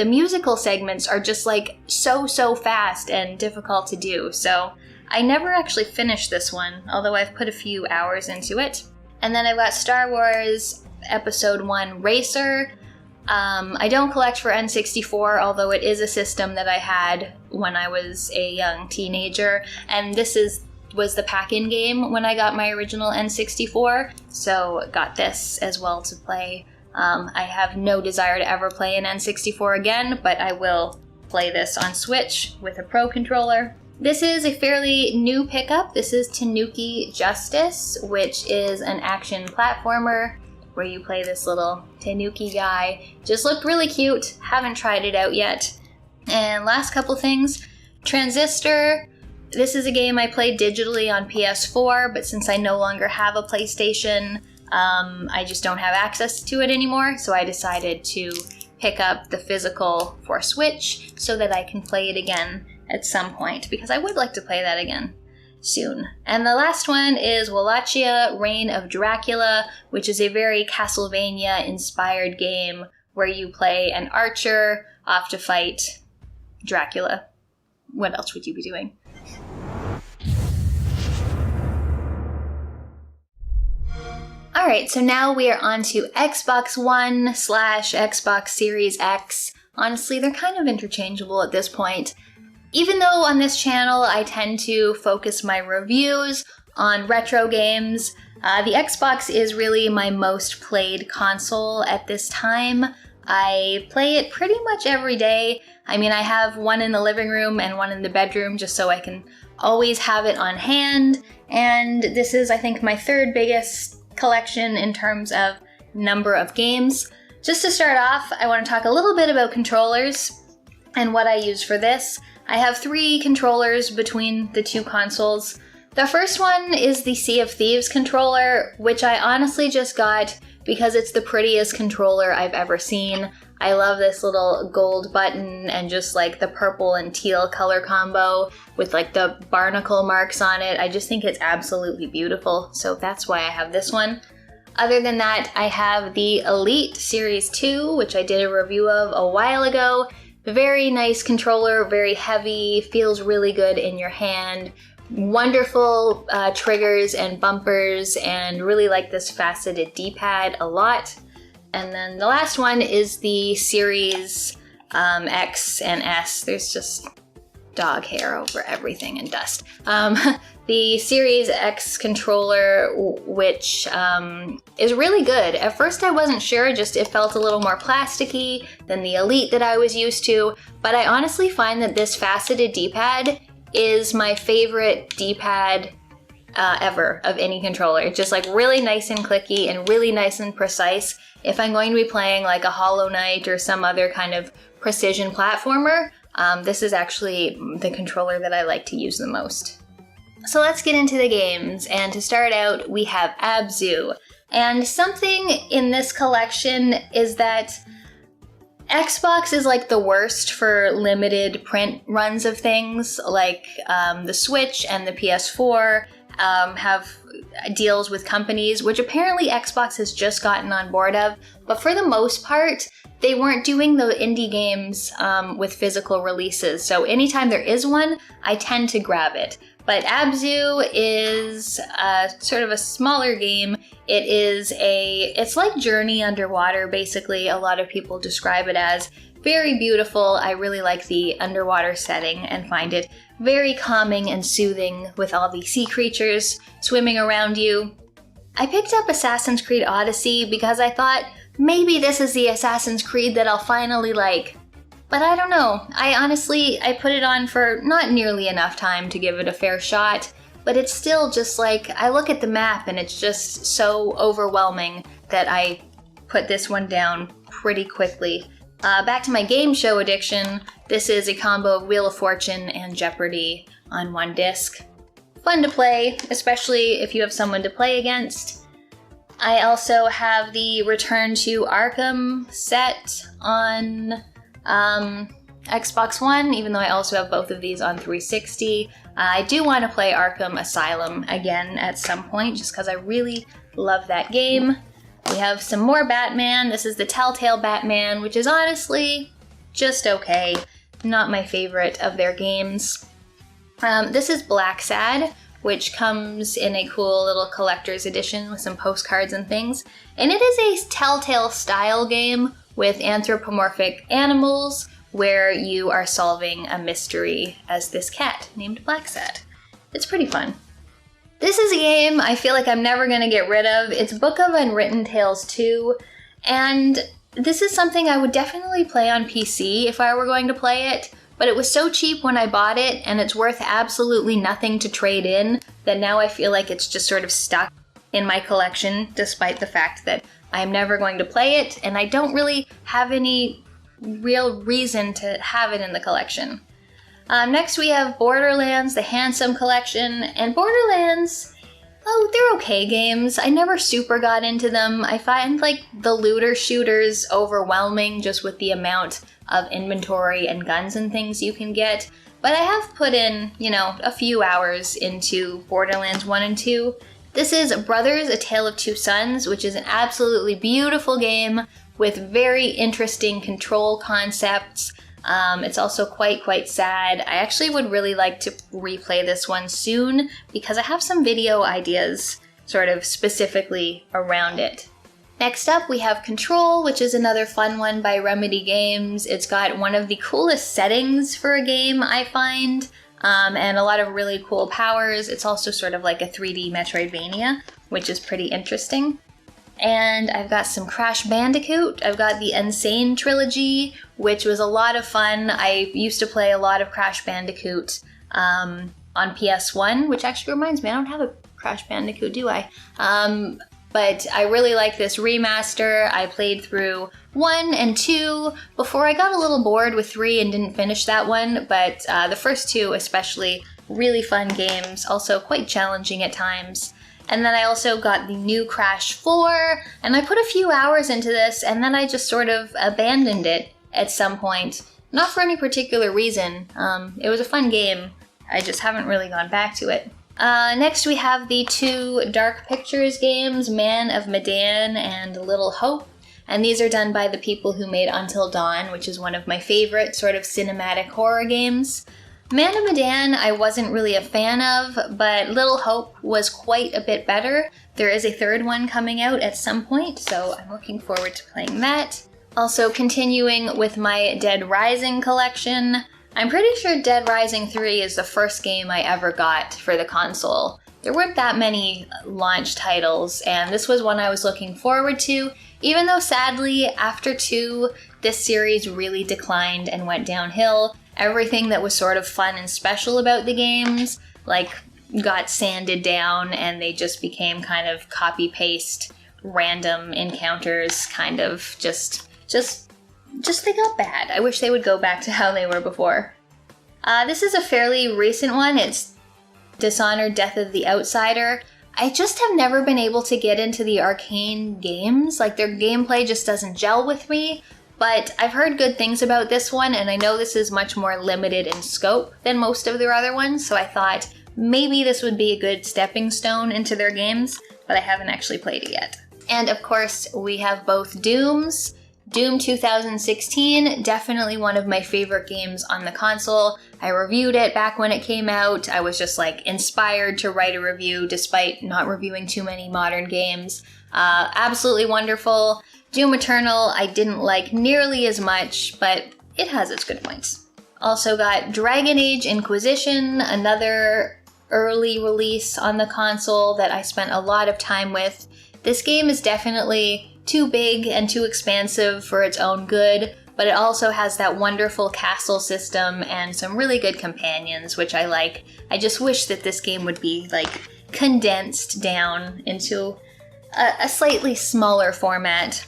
[SPEAKER 1] musical segments are just like so fast and difficult to do. So I never actually finished this one, although I've put a few hours into it. And then I've got Star Wars Episode 1 Racer. I don't collect for N64, although it is a system that I had when I was a young teenager, and this was the pack-in game when I got my original N64, so got this as well to play. I have no desire to ever play an N64 again, but I will play this on Switch with a Pro controller. This is a fairly new pickup. This is Tanuki Justice, which is an action platformer where you play this little Tanuki guy. Just looked really cute. Haven't tried it out yet. And last couple things. Transistor. This is a game I played digitally on PS4, but since I no longer have a PlayStation, I just don't have access to it anymore, so I decided to pick up the physical for Switch so that I can play it again at some point, because I would like to play that again soon. And the last one is Wallachia Reign of Dracula, which is a very Castlevania-inspired game where you play an archer off to fight Dracula. What else would you be doing? Alright, so now we are on to Xbox One / Xbox Series X. Honestly, they're kind of interchangeable at this point. Even though on this channel I tend to focus my reviews on retro games, the Xbox is really my most played console at this time. I play it pretty much every day. I mean, I have one in the living room and one in the bedroom just so I can always have it on hand. And this is, I think, my third biggest collection in terms of number of games. Just to start off, I want to talk a little bit about controllers and what I use for this. I have 3 controllers between the 2 consoles. The first one is the Sea of Thieves controller, which I honestly just got because it's the prettiest controller I've ever seen. I love this little gold button and just like the purple and teal color combo with like the barnacle marks on it. I just think it's absolutely beautiful, so that's why I have this one. Other than that, I have the Elite Series 2, which I did a review of a while ago. Very nice controller, very heavy, feels really good in your hand. Wonderful triggers and bumpers, and really like this faceted D-pad a lot. And then the last one is the Series X and S. There's just dog hair over everything and dust. The Series X controller, which is really good. At first I wasn't sure, just it felt a little more plasticky than the Elite that I was used to, but I honestly find that this faceted D-pad is my favorite D-pad ever of any controller. It's just like really nice and clicky and really nice and precise. If I'm going to be playing like a Hollow Knight or some other kind of precision platformer, this is actually the controller that I like to use the most. So let's get into the games, and to start out we have Abzu. And something in this collection is that Xbox is like the worst for limited print runs of things, like the Switch and the PS4 have deals with companies, which apparently Xbox has just gotten on board of, but for the most part, they weren't doing the indie games with physical releases, so anytime there is one, I tend to grab it. But Abzu is sort of a smaller game. It's like Journey underwater, basically. A lot of people describe it as very beautiful. I really like the underwater setting and find it very calming and soothing with all the sea creatures swimming around you. I picked up Assassin's Creed Odyssey because I thought maybe this is the Assassin's Creed that I'll finally like. But I don't know. I put it on for not nearly enough time to give it a fair shot, but it's still just like, I look at the map and it's just so overwhelming that I put this one down pretty quickly. Back to my game show addiction, this is a combo of Wheel of Fortune and Jeopardy on one disc. Fun to play, especially if you have someone to play against. I also have the Return to Arkham set on Xbox One, even though I also have both of these on 360. I do want to play Arkham Asylum again at some point, just because I really love that game. We have some more Batman. This is the Telltale Batman, which is honestly just okay. Not my favorite of their games. This is Black Sad, which comes in a cool little collector's edition with some postcards and things. And it is a Telltale style game with anthropomorphic animals where you are solving a mystery as this cat named Black Sad. It's pretty fun. This is a game I feel like I'm never gonna get rid of. It's Book of Unwritten Tales 2, and this is something I would definitely play on PC if I were going to play it, but it was so cheap when I bought it, and it's worth absolutely nothing to trade in, that now I feel like it's just sort of stuck in my collection, despite the fact that I'm never going to play it, and I don't really have any real reason to have it in the collection. Next we have Borderlands, the Handsome Collection, and Borderlands, oh, they're okay games. I never super got into them. I find like the looter shooters overwhelming just with the amount of inventory and guns and things you can get, but I have put in, a few hours into Borderlands 1 and 2. This is Brothers, A Tale of Two Sons, which is an absolutely beautiful game with very interesting control concepts. It's also quite sad. I actually would really like to replay this one soon because I have some video ideas sort of specifically around it. Next up, we have Control, which is another fun one by Remedy Games. It's got one of the coolest settings for a game, I find, and a lot of really cool powers. It's also sort of like a 3D Metroidvania, which is pretty interesting. And I've got some Crash Bandicoot. I've got the Insane Trilogy, which was a lot of fun. I used to play a lot of Crash Bandicoot on PS1, which actually reminds me, I don't have a Crash Bandicoot, do I? But I really like this remaster. I played through 1 and 2 before I got a little bored with 3 and didn't finish that one, but the first 2 especially, really fun games, also quite challenging at times. And then I also got the new Crash 4, and I put a few hours into this, and then I just sort of abandoned it at some point. Not for any particular reason. It was a fun game. I just haven't really gone back to it. Next we have the 2 Dark Pictures games, Man of Medan and Little Hope. And these are done by the people who made Until Dawn, which is one of my favorite sort of cinematic horror games. Man of Medan I wasn't really a fan of, but Little Hope was quite a bit better. There is a 3rd one coming out at some point, so I'm looking forward to playing that. Also continuing with my Dead Rising collection, I'm pretty sure Dead Rising 3 is the first game I ever got for the console. There weren't that many launch titles, and this was one I was looking forward to, even though sadly, after 2, this series really declined and went downhill. Everything that was sort of fun and special about the games, like, got sanded down and they just became kind of copy-paste, random encounters, kind of just they got bad. I wish they would go back to how they were before. This is a fairly recent one. It's Dishonored Death of the Outsider. I just have never been able to get into the Arcane games. Like, their gameplay just doesn't gel with me. But I've heard good things about this one, and I know this is much more limited in scope than most of their other ones, so I thought maybe this would be a good stepping stone into their games, but I haven't actually played it yet. And of course, we have both Dooms. Doom 2016, definitely one of my favorite games on the console. I reviewed it back when it came out. I was just like inspired to write a review despite not reviewing too many modern games. Absolutely wonderful. Doom Eternal I didn't like nearly as much, but it has its good points. Also got Dragon Age Inquisition, another early release on the console that I spent a lot of time with. This game is definitely too big and too expansive for its own good, but it also has that wonderful castle system and some really good companions, which I like. I just wish that this game would be, like, condensed down into a slightly smaller format.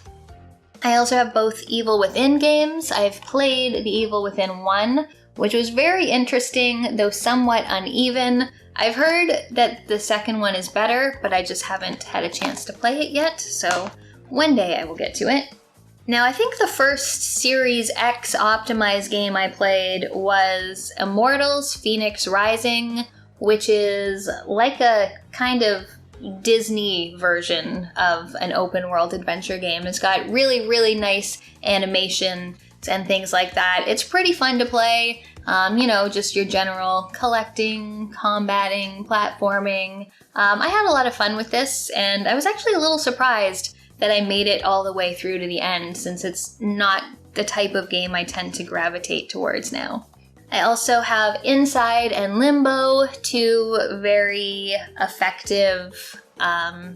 [SPEAKER 1] I also have both Evil Within games. I've played the Evil Within 1, which was very interesting, though somewhat uneven. I've heard that the second one is better, but I just haven't had a chance to play it yet, so one day I will get to it. Now, I think the first Series X optimized game I played was Immortals Phoenix Rising, which is like a kind of Disney version of an open world adventure game. It's got really, really nice animation and things like that. It's pretty fun to play. Just your general collecting, combating, platforming. I had a lot of fun with this, and I was actually a little surprised that I made it all the way through to the end, since it's not the type of game I tend to gravitate towards now. I also have Inside and Limbo, 2 very effective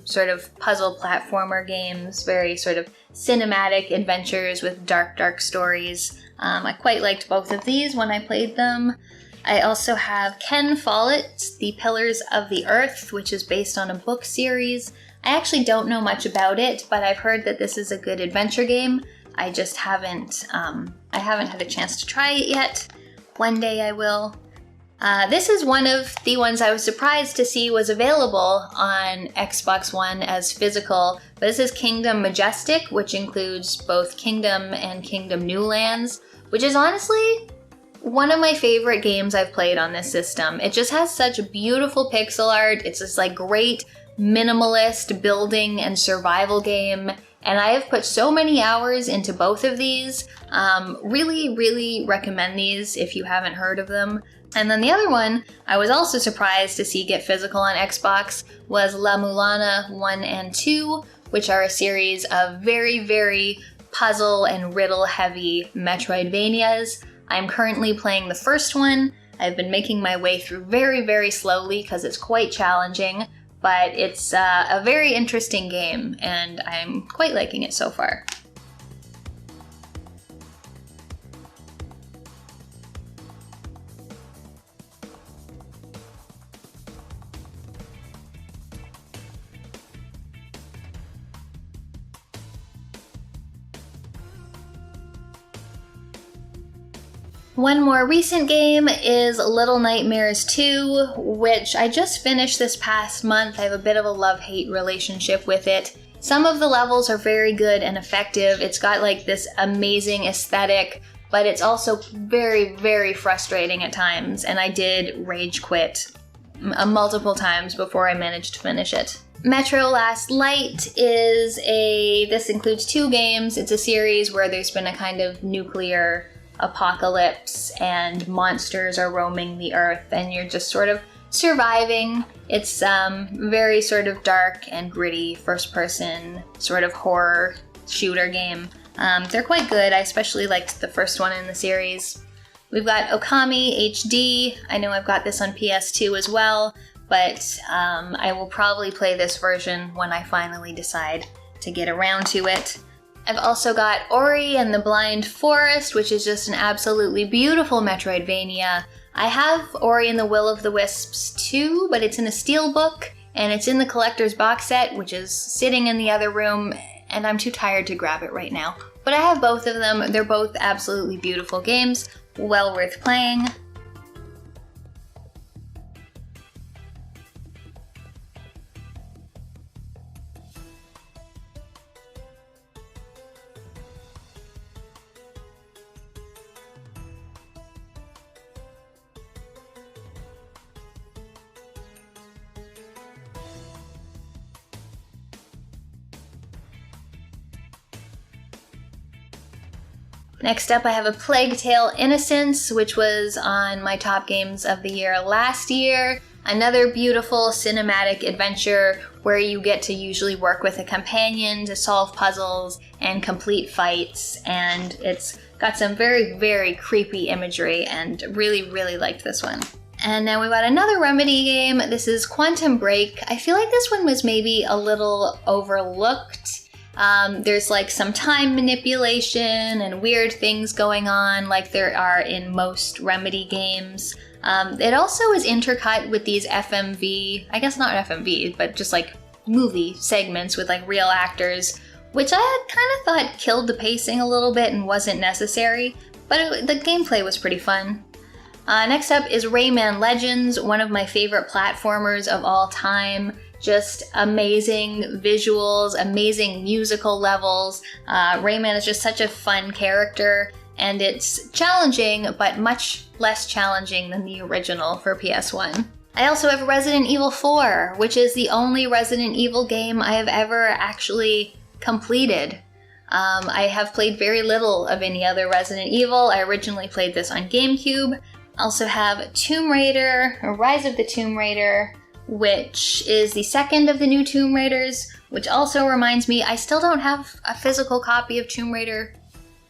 [SPEAKER 1] sort of puzzle platformer games, very sort of cinematic adventures with dark, dark stories. I quite liked both of these when I played them. I also have Ken Follett's The Pillars of the Earth, which is based on a book series. I actually don't know much about it, but I've heard that this is a good adventure game. I just haven't had a chance to try it yet. One day I will. This is one of the ones I was surprised to see was available on Xbox One as physical, but this is Kingdom Majestic, which includes both Kingdom and Kingdom New Lands, which is honestly one of my favorite games I've played on this system. It just has such beautiful pixel art. It's this like great minimalist building and survival game, and I have put so many hours into both of these. Really, really recommend these if you haven't heard of them. And then the other one I was also surprised to see get physical on Xbox was La Mulana 1 and 2, which are a series of very, very puzzle and riddle heavy Metroidvanias. I'm currently playing the first one. I've been making my way through very, very slowly because it's quite challenging, but it's a very interesting game and I'm quite liking it so far. One more recent game is Little Nightmares 2, which I just finished this past month. I have a bit of a love-hate relationship with it. Some of the levels are very good and effective. It's got like this amazing aesthetic, but it's also very, very frustrating at times, and I did rage quit multiple times before I managed to finish it. Metro Last Light this includes 2 games. It's a series where there's been a kind of nuclear apocalypse and monsters are roaming the earth and you're just sort of surviving. It's very sort of dark and gritty first person sort of horror shooter game. They're quite good. I especially liked the first one in the series. We've got Okami HD. I know I've got this on PS2 as well, but I will probably play this version when I finally decide to get around to it. I've also got Ori and the Blind Forest, which is just an absolutely beautiful Metroidvania. I have Ori and the Will of the Wisps too, but it's in a steelbook, and it's in the collector's box set, which is sitting in the other room, and I'm too tired to grab it right now. But I have both of them. They're both absolutely beautiful games, well worth playing. Next up, I have A Plague Tale: Innocence, which was on my top games of the year last year. Another beautiful cinematic adventure where you get to usually work with a companion to solve puzzles and complete fights, and it's got some very, very creepy imagery, and really, really liked this one. And now we've got another Remedy game. This is Quantum Break. I feel like this one was maybe a little overlooked. There's like some time manipulation and weird things going on like there are in most Remedy games. It also is intercut with these FMV, I guess not FMV, but just like movie segments with like real actors, which I had kind of thought killed the pacing a little bit and wasn't necessary, but the gameplay was pretty fun. Next up is Rayman Legends, one of my favorite platformers of all time. Just amazing visuals, amazing musical levels. Rayman is just such a fun character, and it's challenging, but much less challenging than the original for PS1. I also have Resident Evil 4, which is the only Resident Evil game I have ever actually completed. I have played very little of any other Resident Evil. I originally played this on GameCube. I also have Tomb Raider, or Rise of the Tomb Raider, which is the second of the new Tomb Raiders, which also reminds me I still don't have a physical copy of Tomb Raider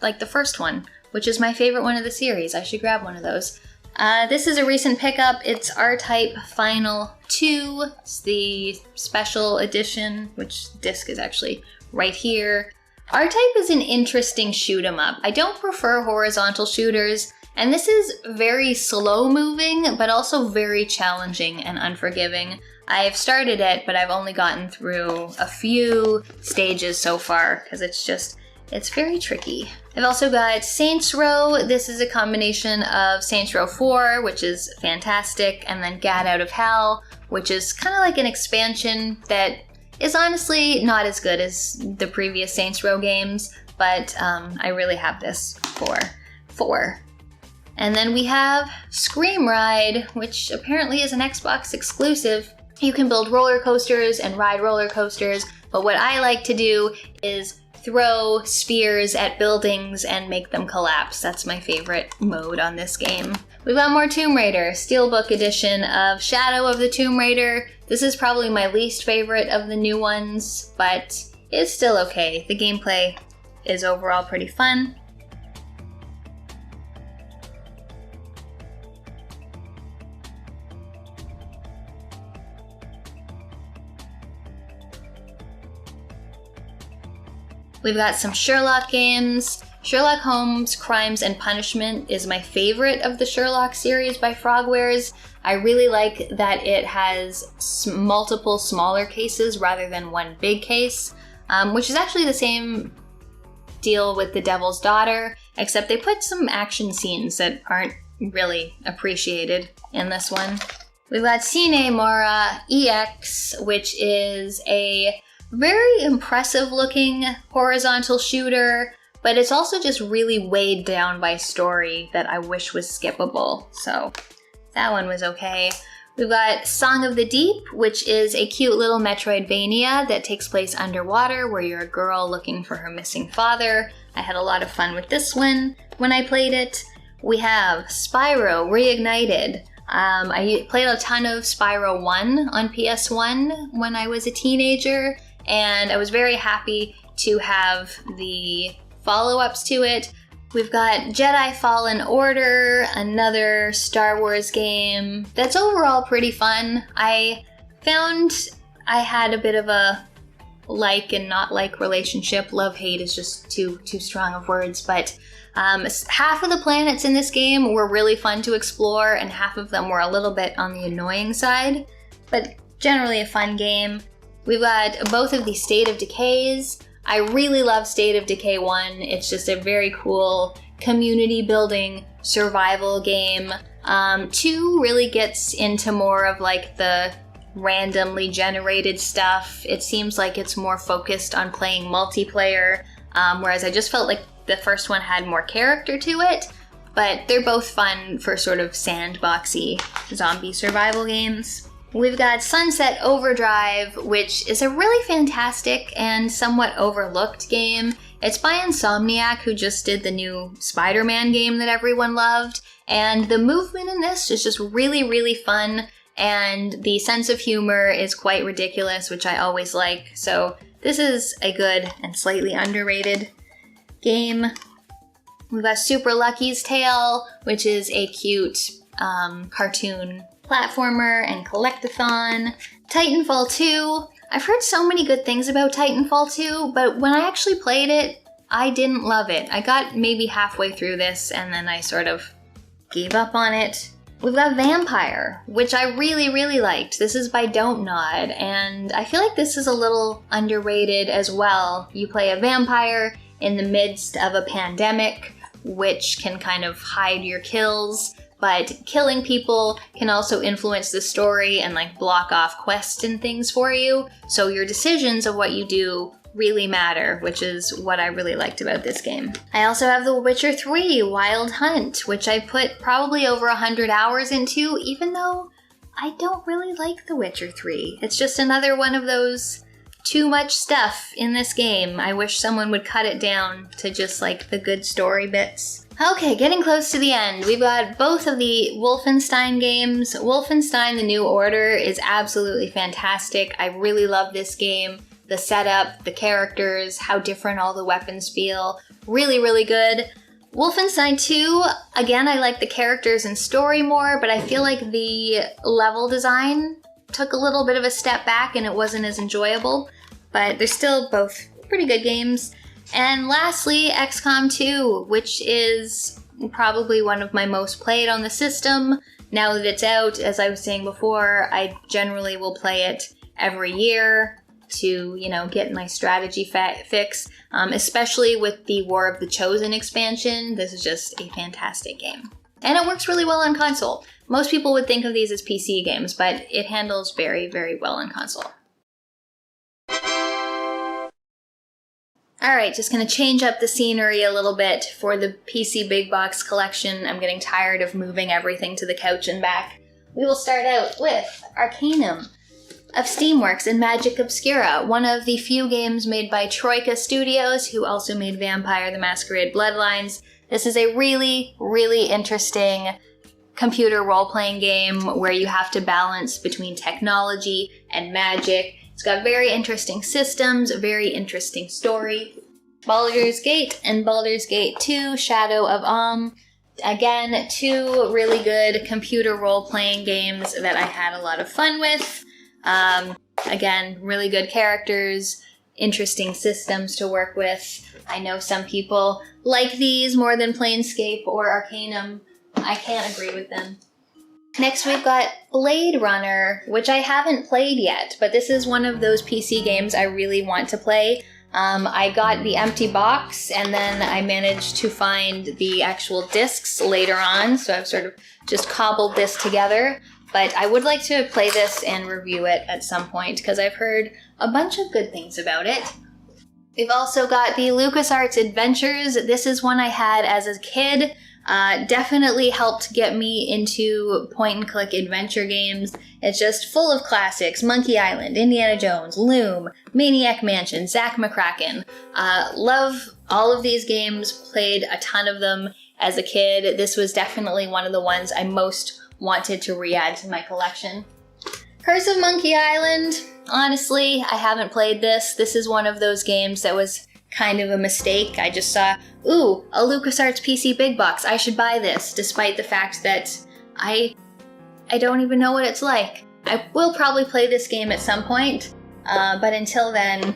[SPEAKER 1] like the first one, which is my favorite one of the series. I should grab one of those. This is a recent pickup. It's R-Type Final 2. It's the special edition, which disc is actually right here. R-Type is an interesting shoot 'em up. I don't prefer horizontal shooters, and this is very slow moving, but also very challenging and unforgiving. I've started it, but I've only gotten through a few stages so far, because it's very tricky. I've also got Saints Row. This is a combination of Saints Row 4, which is fantastic, and then Gat Out of Hell, which is kind of like an expansion that is honestly not as good as the previous Saints Row games, but I really have this for 4. And then we have Scream Ride, which apparently is an Xbox exclusive. You can build roller coasters and ride roller coasters, but what I like to do is throw spheres at buildings and make them collapse. That's my favorite mode on this game. We've got more Tomb Raider, Steelbook edition of Shadow of the Tomb Raider. This is probably my least favorite of the new ones, but it's still okay. The gameplay is overall pretty fun. We've got some Sherlock games. Sherlock Holmes Crimes and Punishment is my favorite of the Sherlock series by Frogwares. I really like that it has multiple smaller cases rather than one big case, which is actually the same deal with The Devil's Daughter, except they put some action scenes that aren't really appreciated in this one. We've got Cine Mora EX, which is a very impressive looking horizontal shooter, but it's also just really weighed down by story that I wish was skippable, so that one was okay. We've got Song of the Deep, which is a cute little Metroidvania that takes place underwater where you're a girl looking for her missing father. I had a lot of fun with this one when I played it. We have Spyro Reignited. I played a ton of Spyro 1 on PS1 when I was a teenager, and I was very happy to have the follow-ups to it. We've got Jedi Fallen Order, another Star Wars game that's overall pretty fun. I found I had a bit of a like and not like relationship. Love-hate is just too strong of words, but half of the planets in this game were really fun to explore, and half of them were a little bit on the annoying side, but generally a fun game. We've got both of the State of Decays. I really love State of Decay 1. It's just a very cool community building survival game. 2 really gets into more of like the randomly generated stuff. It seems like it's more focused on playing multiplayer, whereas I just felt like the first one had more character to it, but they're both fun for sort of sandboxy zombie survival games. We've got Sunset Overdrive, which is a really fantastic and somewhat overlooked game. It's by Insomniac, who just did the new Spider-Man game that everyone loved, and the movement in this is just really, really fun, and the sense of humor is quite ridiculous, which I always like, so this is a good and slightly underrated game. We've got Super Lucky's Tale, which is a cute cartoon platformer and collectathon. Titanfall 2. I've heard so many good things about Titanfall 2, but when I actually played it, I didn't love it. I got maybe halfway through this and then I sort of gave up on it. We've got Vampire, which I really, really liked. This is by Don't Nod, and I feel like this is a little underrated as well. You play a vampire in the midst of a pandemic, which can kind of hide your kills, but killing people can also influence the story and like block off quests and things for you. So your decisions of what you do really matter, which is what I really liked about this game. I also have The Witcher 3 Wild Hunt, which I put probably over 100 hours into, even though I don't really like The Witcher 3. It's just another one of those too much stuff in this game. I wish someone would cut it down to just like the good story bits. Okay, getting close to the end. We've got both of the Wolfenstein games. Wolfenstein The New Order is absolutely fantastic. I really love this game. The setup, the characters, how different all the weapons feel. Really, really good. Wolfenstein 2, again, I like the characters and story more, but I feel like the level design took a little bit of a step back and it wasn't as enjoyable, but they're still both pretty good games. And lastly, XCOM 2, which is probably one of my most played on the system. Now that it's out, as I was saying before, I generally will play it every year to, get my strategy fix, especially with the War of the Chosen expansion. This is just a fantastic game. And it works really well on console. Most people would think of these as PC games, but it handles very, very well on console. Alright, just gonna change up the scenery a little bit for the PC Big Box collection. I'm getting tired of moving everything to the couch and back. We will start out with Arcanum of Steamworks and Magic Obscura, one of the few games made by Troika Studios, who also made Vampire the Masquerade Bloodlines. This is a really, really interesting computer role-playing game where you have to balance between technology and magic. It's It's got very interesting systems, a very interesting story. Baldur's Gate and Baldur's Gate 2, Shadow of Amn. Again, two really good computer role-playing games that I had a lot of fun with. Again, really good characters, interesting systems to work with. I know some people like these more than Planescape or Arcanum. I can't agree with them. Next we've got Blade Runner, which I haven't played yet, but this is one of those PC games I really want to play. I got the empty box, and then I managed to find the actual discs later on, so I've sort of just cobbled this together. But I would like to play this and review it at some point, because I've heard a bunch of good things about it. We've also got the LucasArts Adventures. This is one I had as a kid. Definitely helped get me into point-and-click adventure games. It's just full of classics. Monkey Island, Indiana Jones, Loom, Maniac Mansion, Zack McCracken. Love all of these games, played a ton of them as a kid. This was definitely one of the ones I most wanted to re-add to my collection. Curse of Monkey Island. Honestly, I haven't played this. This is one of those games that was kind of a mistake. I just saw, ooh, a LucasArts PC big box. I should buy this, despite the fact that I don't even know what it's like. I will probably play this game at some point, but until then,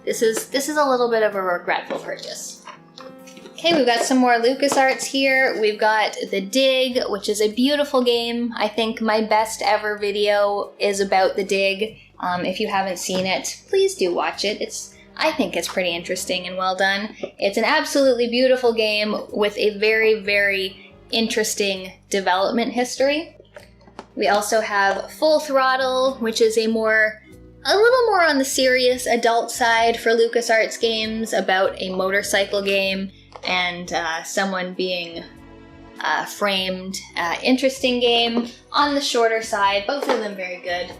[SPEAKER 1] this is a little bit of a regretful purchase. Okay, we've got some more LucasArts here. We've got The Dig, which is a beautiful game. I think my best ever video is about The Dig. If you haven't seen it, please do watch it. I think it's pretty interesting and well done. It's an absolutely beautiful game with a very, very interesting development history. We also have Full Throttle, which is a little more on the serious adult side for LucasArts games, about a motorcycle game and someone being framed. Interesting game. On the shorter side, both of them very good.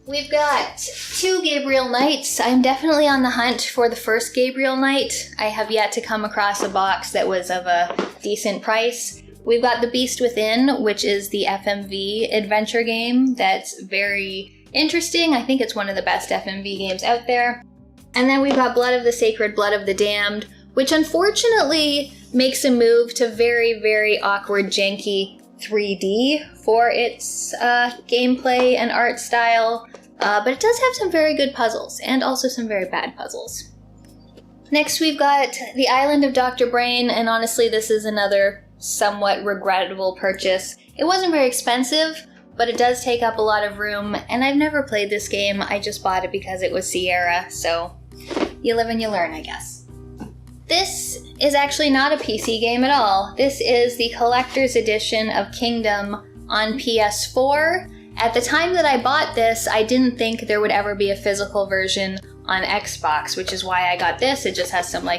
[SPEAKER 1] We've got two Gabriel Knights. I'm definitely on the hunt for the first Gabriel Knight. I have yet to come across a box that was of a decent price. We've got The Beast Within, which is the FMV adventure game that's very interesting. I think it's one of the best FMV games out there. And then we've got Blood of the Sacred, Blood of the Damned, which unfortunately makes a move to very, very awkward, janky 3D for its gameplay and art style, but it does have some very good puzzles, and also some very bad puzzles. Next we've got The Island of Dr. Brain, and honestly this is another somewhat regrettable purchase. It wasn't very expensive, but it does take up a lot of room, and I've never played this game. I just bought it because it was Sierra, so you live and you learn, I guess. This is actually not a PC game at all. This is the collector's edition of Kingdom on PS4. At the time that I bought this, I didn't think there would ever be a physical version on Xbox, which is why I got this. It just has some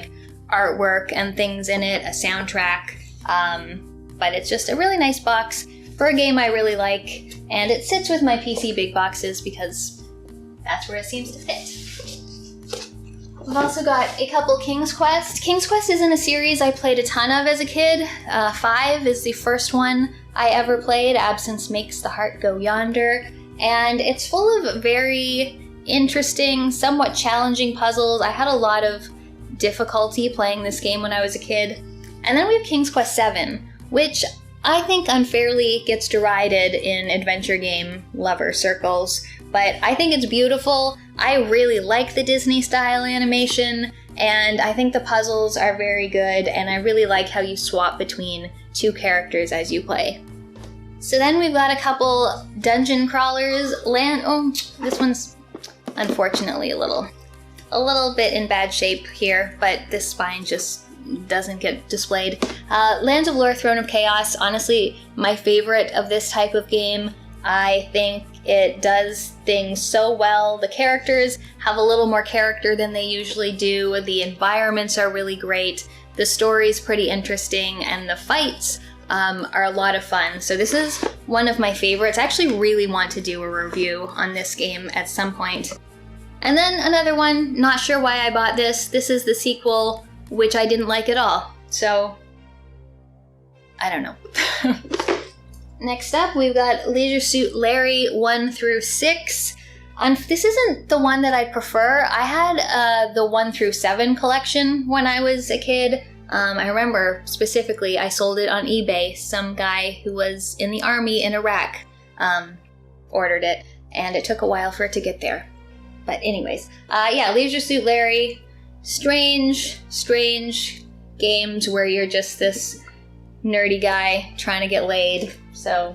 [SPEAKER 1] artwork and things in it, a soundtrack, but it's just a really nice box for a game I really like, and it sits with my PC big boxes because that's where it seems to fit. We've also got a couple King's Quest. King's Quest isn't a series I played a ton of as a kid. 5 is the first one I ever played. Absence makes the heart go yonder. And it's full of very interesting, somewhat challenging puzzles. I had a lot of difficulty playing this game when I was a kid. And then we have King's Quest 7, which I think unfairly gets derided in adventure game lover circles. But I think it's beautiful. I really like the Disney-style animation, and I think the puzzles are very good, and I really like how you swap between two characters as you play. So then we've got a couple dungeon crawlers. This one's unfortunately a little bit in bad shape here, but this spine just doesn't get displayed. Lands of Lore, Throne of Chaos, honestly, my favorite of this type of game. I think it does things so well. The characters have a little more character than they usually do. The environments are really great. The story's pretty interesting, and the fights are a lot of fun. So this is one of my favorites. I actually really want to do a review on this game at some point. And then another one, not sure why I bought this. This is the sequel, which I didn't like at all. So, I don't know. Next up, we've got Leisure Suit Larry 1 through 6. This isn't the one that I prefer. I had the 1 through 7 collection when I was a kid. I remember specifically I sold it on eBay. Some guy who was in the army in Iraq ordered it, and it took a while for it to get there. But anyways, yeah, Leisure Suit Larry, strange games where you're just this nerdy guy trying to get laid. So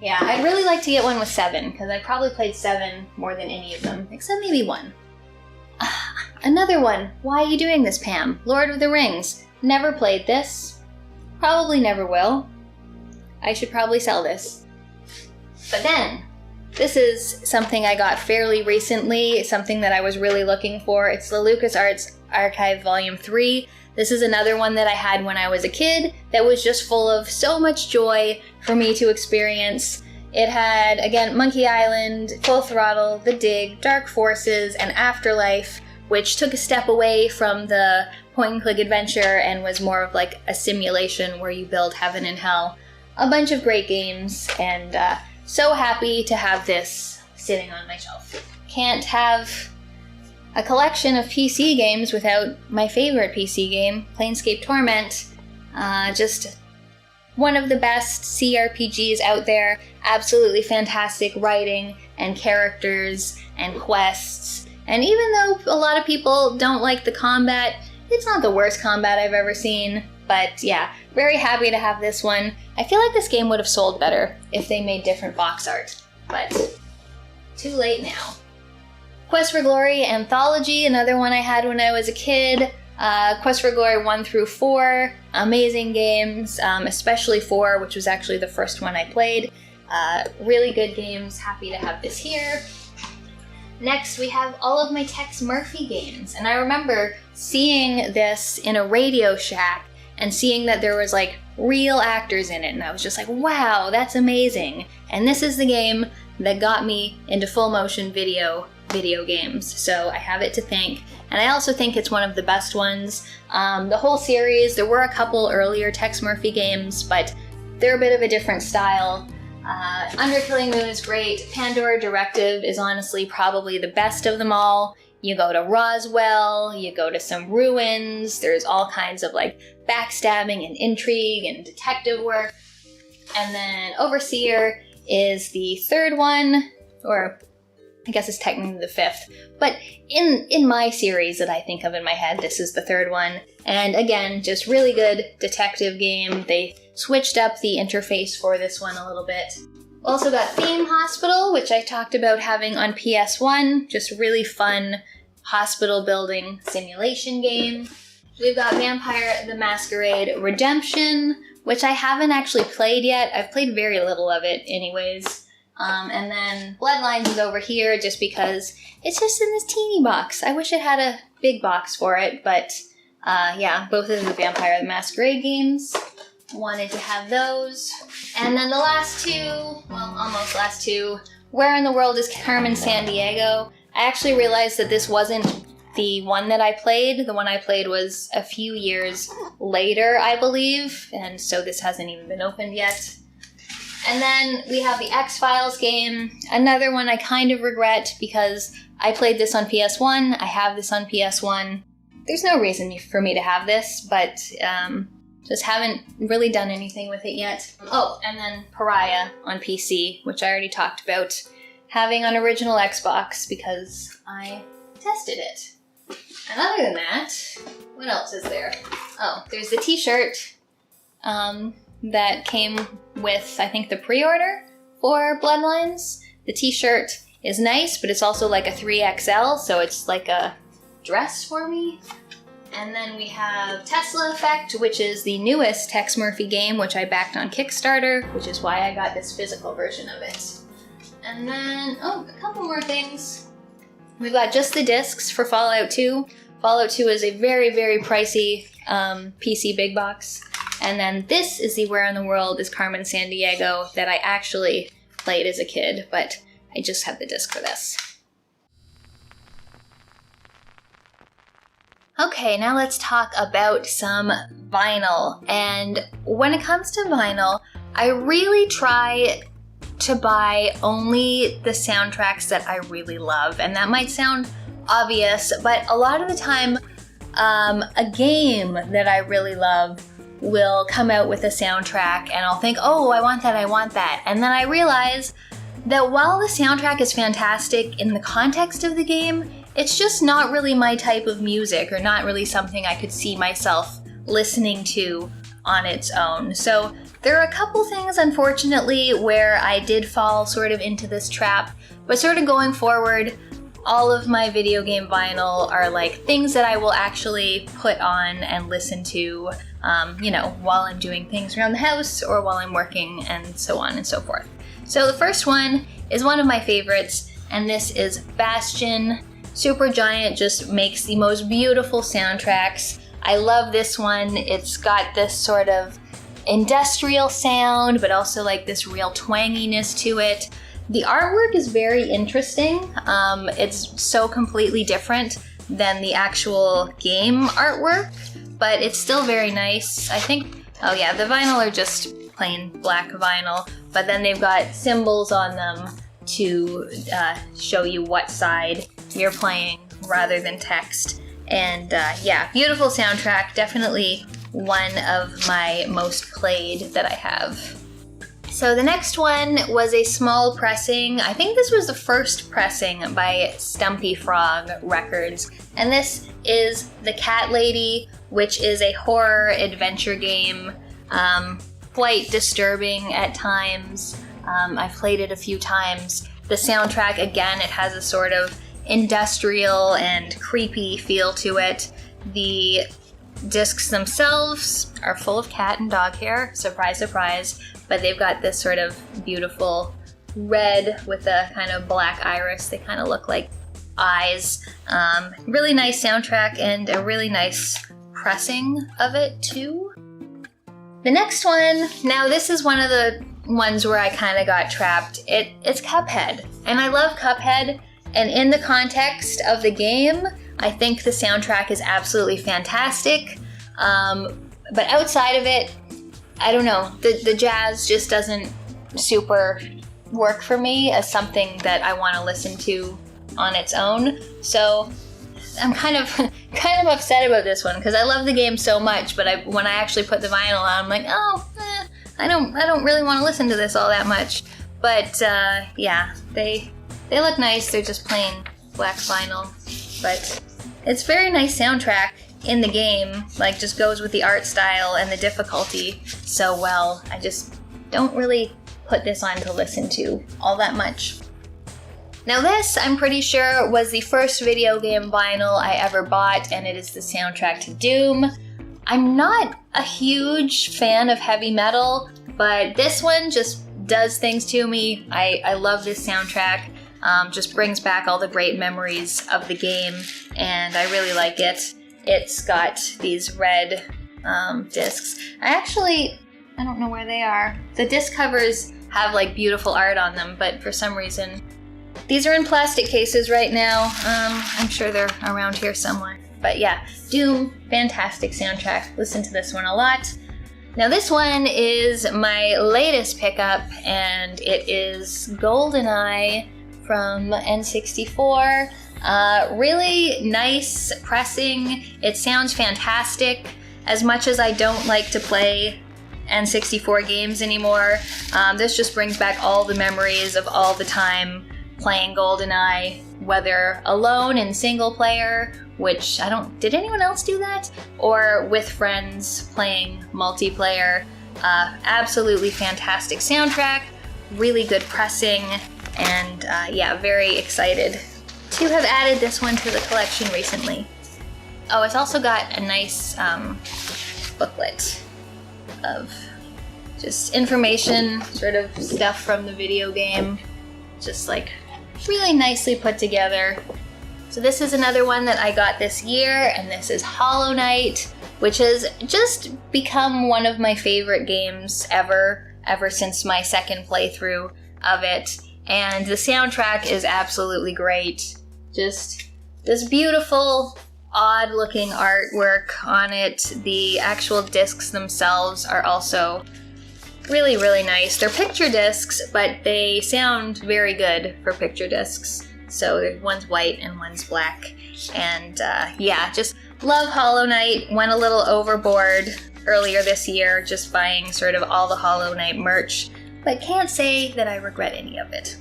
[SPEAKER 1] yeah, I'd really like to get one with 7, because I probably played 7 more than any of them, except maybe 1. Another one. Why are you doing this, Pam? Lord of the Rings. Never played this. Probably never will. I should probably sell this. But then, this is something I got fairly recently, something that I was really looking for. It's the LucasArts Archive Volume 3. This is another one that I had when I was a kid that was just full of so much joy for me to experience. It had, again, Monkey Island, Full Throttle, The Dig, Dark Forces, and Afterlife, which took a step away from the point-and-click adventure and was more of like a simulation where you build heaven and hell. A bunch of great games, and so happy to have this sitting on my shelf. Can't have a collection of PC games without my favorite PC game, Planescape Torment. Just one of the best CRPGs out there. Absolutely fantastic writing and characters and quests. And even though a lot of people don't like the combat, it's not the worst combat I've ever seen. But yeah, very happy to have this one. I feel like this game would have sold better if they made different box art, but too late now. Quest for Glory Anthology, another one I had when I was a kid. Quest for Glory 1 through 4, amazing games, especially 4, which was actually the first one I played. Really good games, happy to have this here. Next, we have all of my Tex Murphy games, and I remember seeing this in a Radio Shack and seeing that there was like real actors in it, and I was just like, wow, that's amazing. And this is the game that got me into full motion video games, so I have it to thank. And I also think it's one of the best ones. The whole series, there were a couple earlier Tex Murphy games, but they're a bit of a different style. Under Killing Moon is great. Pandora Directive is honestly probably the best of them all. You go to Roswell, you go to some ruins, there's all kinds of like backstabbing and intrigue and detective work. And then Overseer is the third one, or I guess it's technically the fifth. But in my series that I think of in my head, this is the third one. And again, just really good detective game. They switched up the interface for this one a little bit. Also got Theme Hospital, which I talked about having on PS1. Just really fun hospital building simulation game. We've got Vampire the Masquerade Redemption, which I haven't actually played yet. I've played very little of it anyways. And then Bloodlines is over here just because it's just in this teeny box. I wish it had a big box for it, but yeah, both of the Vampire the Masquerade games. Wanted to have those. And then the last two, well, almost last two, Where in the World is Carmen Sandiego? I actually realized that this wasn't the one that I played. The one I played was a few years later, I believe, and so this hasn't even been opened yet. And then we have the X-Files game, another one I kind of regret because I played this on PS1, I have this on PS1. There's no reason for me to have this, but just haven't really done anything with it yet. Oh, and then Pariah on PC, which I already talked about having on original Xbox because I tested it. And other than that, what else is there? Oh, there's the t-shirt that came with, I think, the pre-order for Bloodlines. The t-shirt is nice, but it's also like a 3XL, so it's like a dress for me. And then we have Tesla Effect, which is the newest Tex Murphy game, which I backed on Kickstarter, which is why I got this physical version of it. And then, oh, a couple more things. We've got just the discs for Fallout 2. Fallout 2 is a very, very pricey PC big box. And then this is the Where in the World is Carmen Sandiego that I actually played as a kid, but I just have the disc for this. Okay, now let's talk about some vinyl. And when it comes to vinyl, I really try to buy only the soundtracks that I really love. And that might sound obvious, but a lot of the time, a game that I really love will come out with a soundtrack and I'll think, oh, I want that. And then I realize that while the soundtrack is fantastic in the context of the game, it's just not really my type of music, or not really something I could see myself listening to on its own. So there are a couple things, unfortunately, where I did fall sort of into this trap, but sort of going forward, all of my video game vinyl are like things that I will actually put on and listen to, while I'm doing things around the house or while I'm working, and so on and so forth. So the first one is one of my favorites, and this is Bastion. Supergiant just makes the most beautiful soundtracks. I love this one. It's got this sort of industrial sound, but also like this real twanginess to it. The artwork is very interesting. It's so completely different than the actual game artwork, but it's still very nice. I think, oh yeah, the vinyl are just plain black vinyl, but then they've got symbols on them to show you what side you're playing rather than text. And yeah, beautiful soundtrack. Definitely one of my most played that I have. So the next one was a small pressing. I think this was the first pressing by Stumpy Frog Records. And this is The Cat Lady, which is a horror adventure game. Quite disturbing at times. I've played it a few times. The soundtrack, again, it has a sort of industrial and creepy feel to it. The discs themselves are full of cat and dog hair, surprise, surprise, but they've got this sort of beautiful red with a kind of black iris. They kind of look like eyes. Really nice soundtrack and a really nice pressing of it too. The next one, now this is one of the ones where I kind of got trapped. It's Cuphead, and I love Cuphead, and in the context of the game, I think the soundtrack is absolutely fantastic, but outside of it, I don't know, the jazz just doesn't super work for me as something that I want to listen to on its own. So I'm kind of upset about this one because I love the game so much, but when I actually put the vinyl on, I'm like, I don't really want to listen to this all that much. But yeah, they look nice. They're just plain black vinyl, but it's very nice soundtrack in the game. Like, just goes with the art style and the difficulty so well. I just don't really put this on to listen to all that much. Now this, I'm pretty sure, was the first video game vinyl I ever bought, and it is the soundtrack to Doom. I'm not a huge fan of heavy metal, but this one just does things to me. I love this soundtrack. Just brings back all the great memories of the game, and I really like it. It's got these red discs. I don't know where they are. The disc covers have like beautiful art on them, but for some reason, these are in plastic cases right now. I'm sure they're around here somewhere. But yeah, Doom, fantastic soundtrack. Listen to this one a lot. Now this one is my latest pickup, and it is GoldenEye from N64. Really nice pressing. It sounds fantastic. As much as I don't like to play N64 games anymore, this just brings back all the memories of all the time playing GoldenEye, whether alone in single player, which did anyone else do that? Or with friends playing multiplayer. Absolutely fantastic soundtrack, really good pressing, and yeah, very excited to have added this one to the collection recently. Oh, it's also got a nice booklet of just information, sort of stuff from the video game, just like really nicely put together. So this is another one that I got this year, and this is Hollow Knight, which has just become one of my favorite games ever since my second playthrough of it. And the soundtrack is absolutely great. Just this beautiful, odd-looking artwork on it. The actual discs themselves are also Really, really nice. They're picture discs, but they sound very good for picture discs. So one's white and one's black. And yeah, just love Hollow Knight. Went a little overboard earlier this year, just buying sort of all the Hollow Knight merch, but can't say that I regret any of it.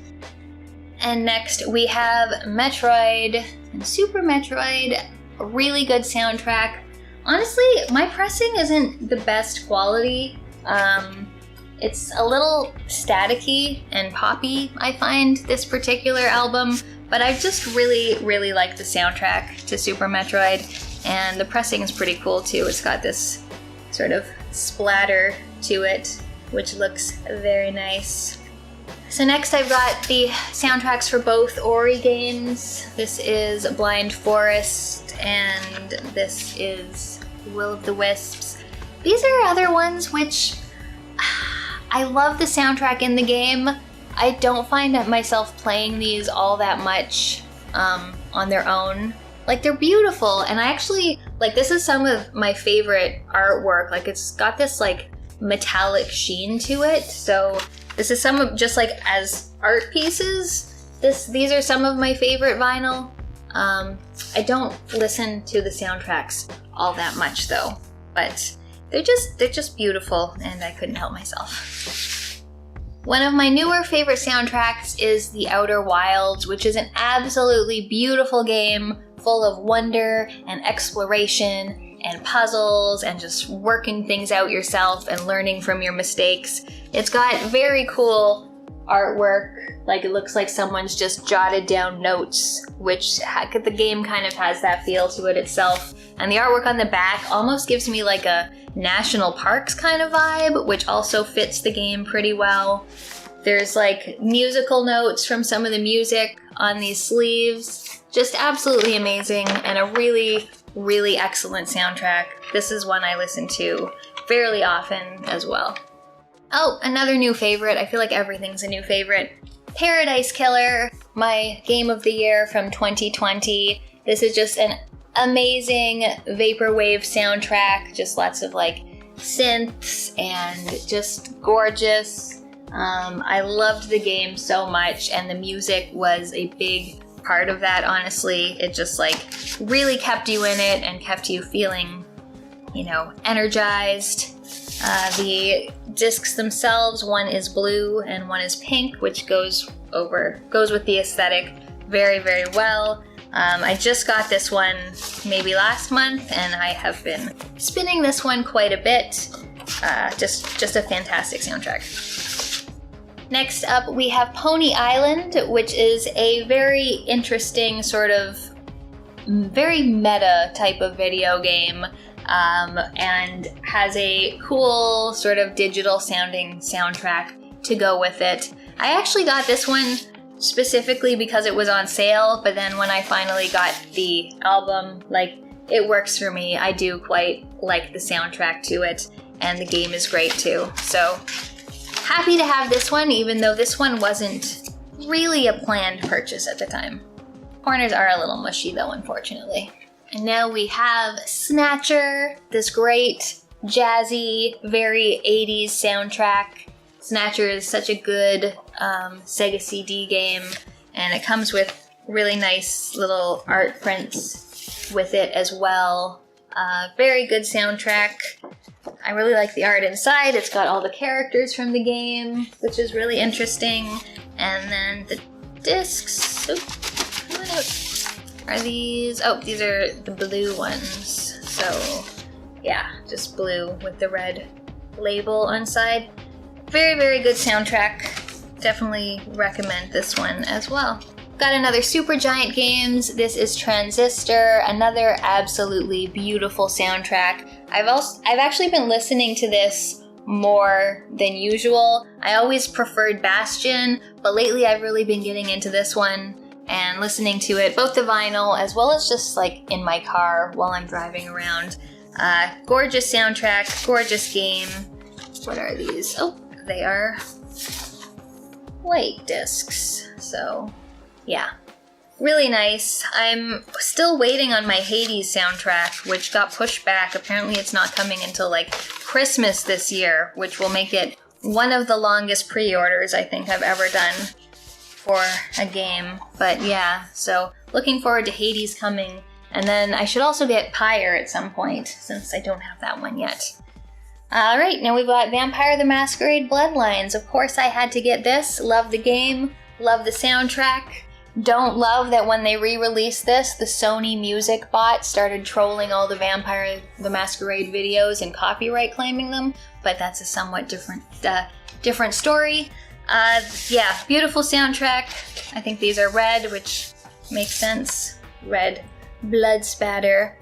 [SPEAKER 1] And next we have Metroid and Super Metroid, a really good soundtrack. Honestly, my pressing isn't the best quality. It's a little staticky and poppy, I find, this particular album, but I just really, really like the soundtrack to Super Metroid, and the pressing is pretty cool too. It's got this sort of splatter to it, which looks very nice. So next I've got the soundtracks for both Ori games. This is Blind Forest, and this is Will of the Wisps. These are other ones which I love the soundtrack in the game. I don't find myself playing these all that much on their own. Like, they're beautiful, and I actually, like, this is some of my favorite artwork. Like, it's got this, like, metallic sheen to it, so this is some of, just like as art pieces, these are some of my favorite vinyl. I don't listen to the soundtracks all that much though, but they're just beautiful, and I couldn't help myself. One of my newer favorite soundtracks is The Outer Wilds, which is an absolutely beautiful game full of wonder and exploration and puzzles and just working things out yourself and learning from your mistakes. It's got very cool artwork, like it looks like someone's just jotted down notes, which the game kind of has that feel to it itself. And the artwork on the back almost gives me like a national parks kind of vibe, which also fits the game pretty well. There's like musical notes from some of the music on these sleeves. Just absolutely amazing, and a really, really excellent soundtrack. This is one I listen to fairly often as well. Oh, another new favorite. I feel like everything's a new favorite. Paradise Killer, my game of the year from 2020. This is just an amazing vaporwave soundtrack. Just lots of like synths and just gorgeous. I loved the game so much, and the music was a big part of that, honestly. It just like really kept you in it and kept you feeling, you know, energized. The discs themselves, one is blue and one is pink, which goes with the aesthetic very, very well. I just got this one maybe last month, and I have been spinning this one quite a bit. Just a fantastic soundtrack. Next up, we have Pony Island, which is a very interesting sort of very meta type of video game, and has a cool sort of digital sounding soundtrack to go with it. I actually got this one specifically because it was on sale, but then when I finally got the album, like, it works for me. I do quite like the soundtrack to it, and the game is great too. So happy to have this one, even though this one wasn't really a planned purchase at the time. Corners are a little mushy though, unfortunately. And now we have Snatcher, this great, jazzy, very 80s soundtrack. Snatcher is such a good Sega CD game, and it comes with really nice little art prints with it as well. Very good soundtrack. I really like the art inside. It's got all the characters from the game, which is really interesting. And then the discs. Are these? Oh, these are the blue ones. So, yeah, just blue with the red label on side. Very, very good soundtrack. Definitely recommend this one as well. Got another Supergiant Games. This is Transistor, another absolutely beautiful soundtrack. I've actually been listening to this more than usual. I always preferred Bastion, but lately I've really been getting into this one and listening to it, both the vinyl as well as just like in my car while I'm driving around. Gorgeous soundtrack, gorgeous game. What are these? Oh, they are white discs. So, yeah. Really nice. I'm still waiting on my Hades soundtrack, which got pushed back. Apparently it's not coming until like Christmas this year, which will make it one of the longest pre-orders I think I've ever done for a game. But yeah, so looking forward to Hades coming. And then I should also get Pyre at some point, since I don't have that one yet. Alright, now we've got Vampire the Masquerade Bloodlines. Of course I had to get this. Love the game, love the soundtrack. Don't love that when they re-released this, the Sony Music bot started trolling all the Vampire the Masquerade videos and copyright claiming them, but that's a somewhat different story. Yeah, beautiful soundtrack. I think these are red, which makes sense. Red blood spatter.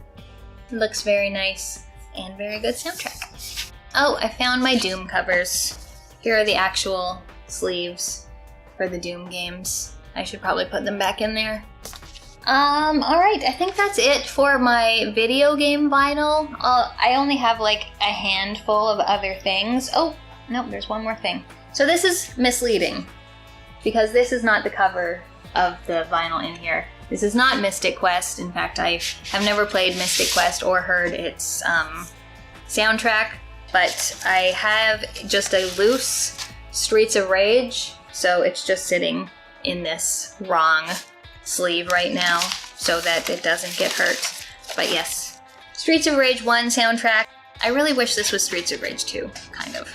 [SPEAKER 1] Looks very nice and very good soundtrack. Oh, I found my Doom covers. Here are the actual sleeves for the Doom games. I should probably put them back in there. Alright, I think that's it for my video game vinyl. I only have like a handful of other things. Oh, no, there's one more thing. So this is misleading, because this is not the cover of the vinyl in here. This is not Mystic Quest. In fact, I have never played Mystic Quest or heard its soundtrack, but I have just a loose Streets of Rage, so it's just sitting in this wrong sleeve right now so that it doesn't get hurt. But yes, Streets of Rage 1 soundtrack. I really wish this was Streets of Rage 2, kind of.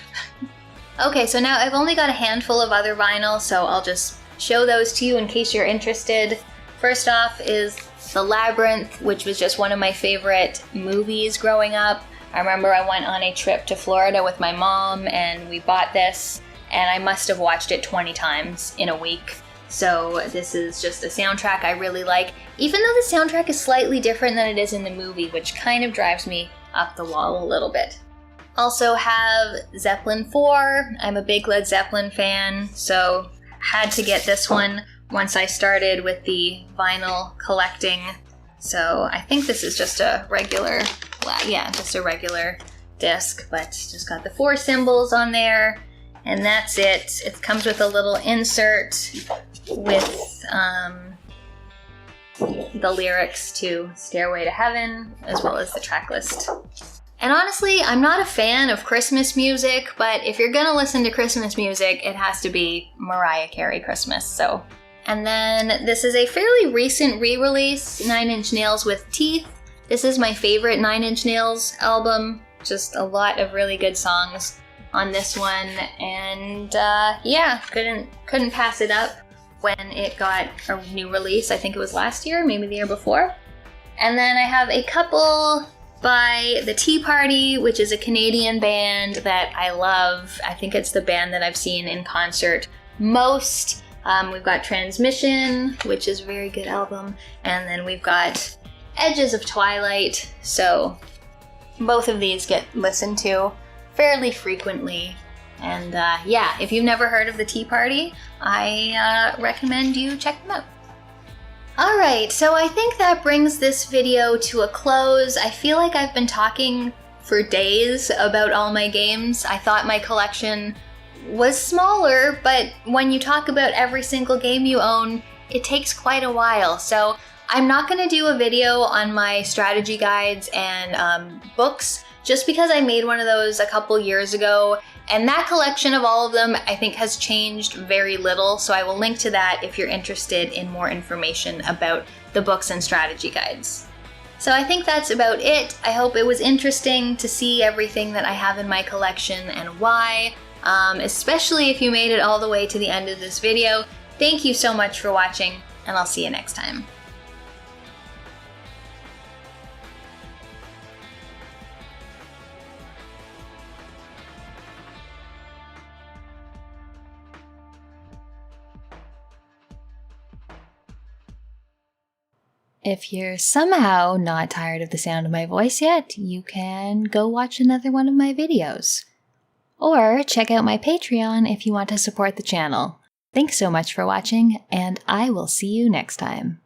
[SPEAKER 1] Okay, so now I've only got a handful of other vinyl, so I'll just show those to you in case you're interested. First off is The Labyrinth, which was just one of my favorite movies growing up. I remember I went on a trip to Florida with my mom and we bought this, and I must have watched it 20 times in a week. So this is just a soundtrack I really like, even though the soundtrack is slightly different than it is in the movie, which kind of drives me up the wall a little bit. Also have Zeppelin 4. I'm a big Led Zeppelin fan, so had to get this one once I started with the vinyl collecting. So I think this is just a regular, just a regular disc, but just got the 4 symbols on there. And that's it. It comes with a little insert with the lyrics to Stairway to Heaven, as well as the track list. And honestly, I'm not a fan of Christmas music, but if you're gonna listen to Christmas music, it has to be Mariah Carey Christmas, so. And then this is a fairly recent re-release, 9 Inch Nails with Teeth. This is my favorite 9 Inch Nails album. Just a lot of really good songs on this one, and yeah, couldn't pass it up when it got a new release. I think it was last year, maybe the year before. And then I have a couple by The Tea Party, which is a Canadian band that I love. I think it's the band that I've seen in concert most. We've got Transmission, which is a very good album, and then we've got Edges of Twilight, so both of these get listened to fairly frequently. And yeah, if you've never heard of The Tea Party, I recommend you check them out. Alright, so I think that brings this video to a close. I feel like I've been talking for days about all my games. I thought my collection was smaller, but when you talk about every single game you own, it takes quite a while. So I'm not going to do a video on my strategy guides and books, just because I made one of those a couple years ago, and that collection of all of them I think has changed very little, so I will link to that if you're interested in more information about the books and strategy guides. So I think that's about it. I hope it was interesting to see everything that I have in my collection and why, especially if you made it all the way to the end of this video. Thank you so much for watching, and I'll see you next time. If you're somehow not tired of the sound of my voice yet, you can go watch another one of my videos. Or check out my Patreon if you want to support the channel. Thanks so much for watching, and I will see you next time.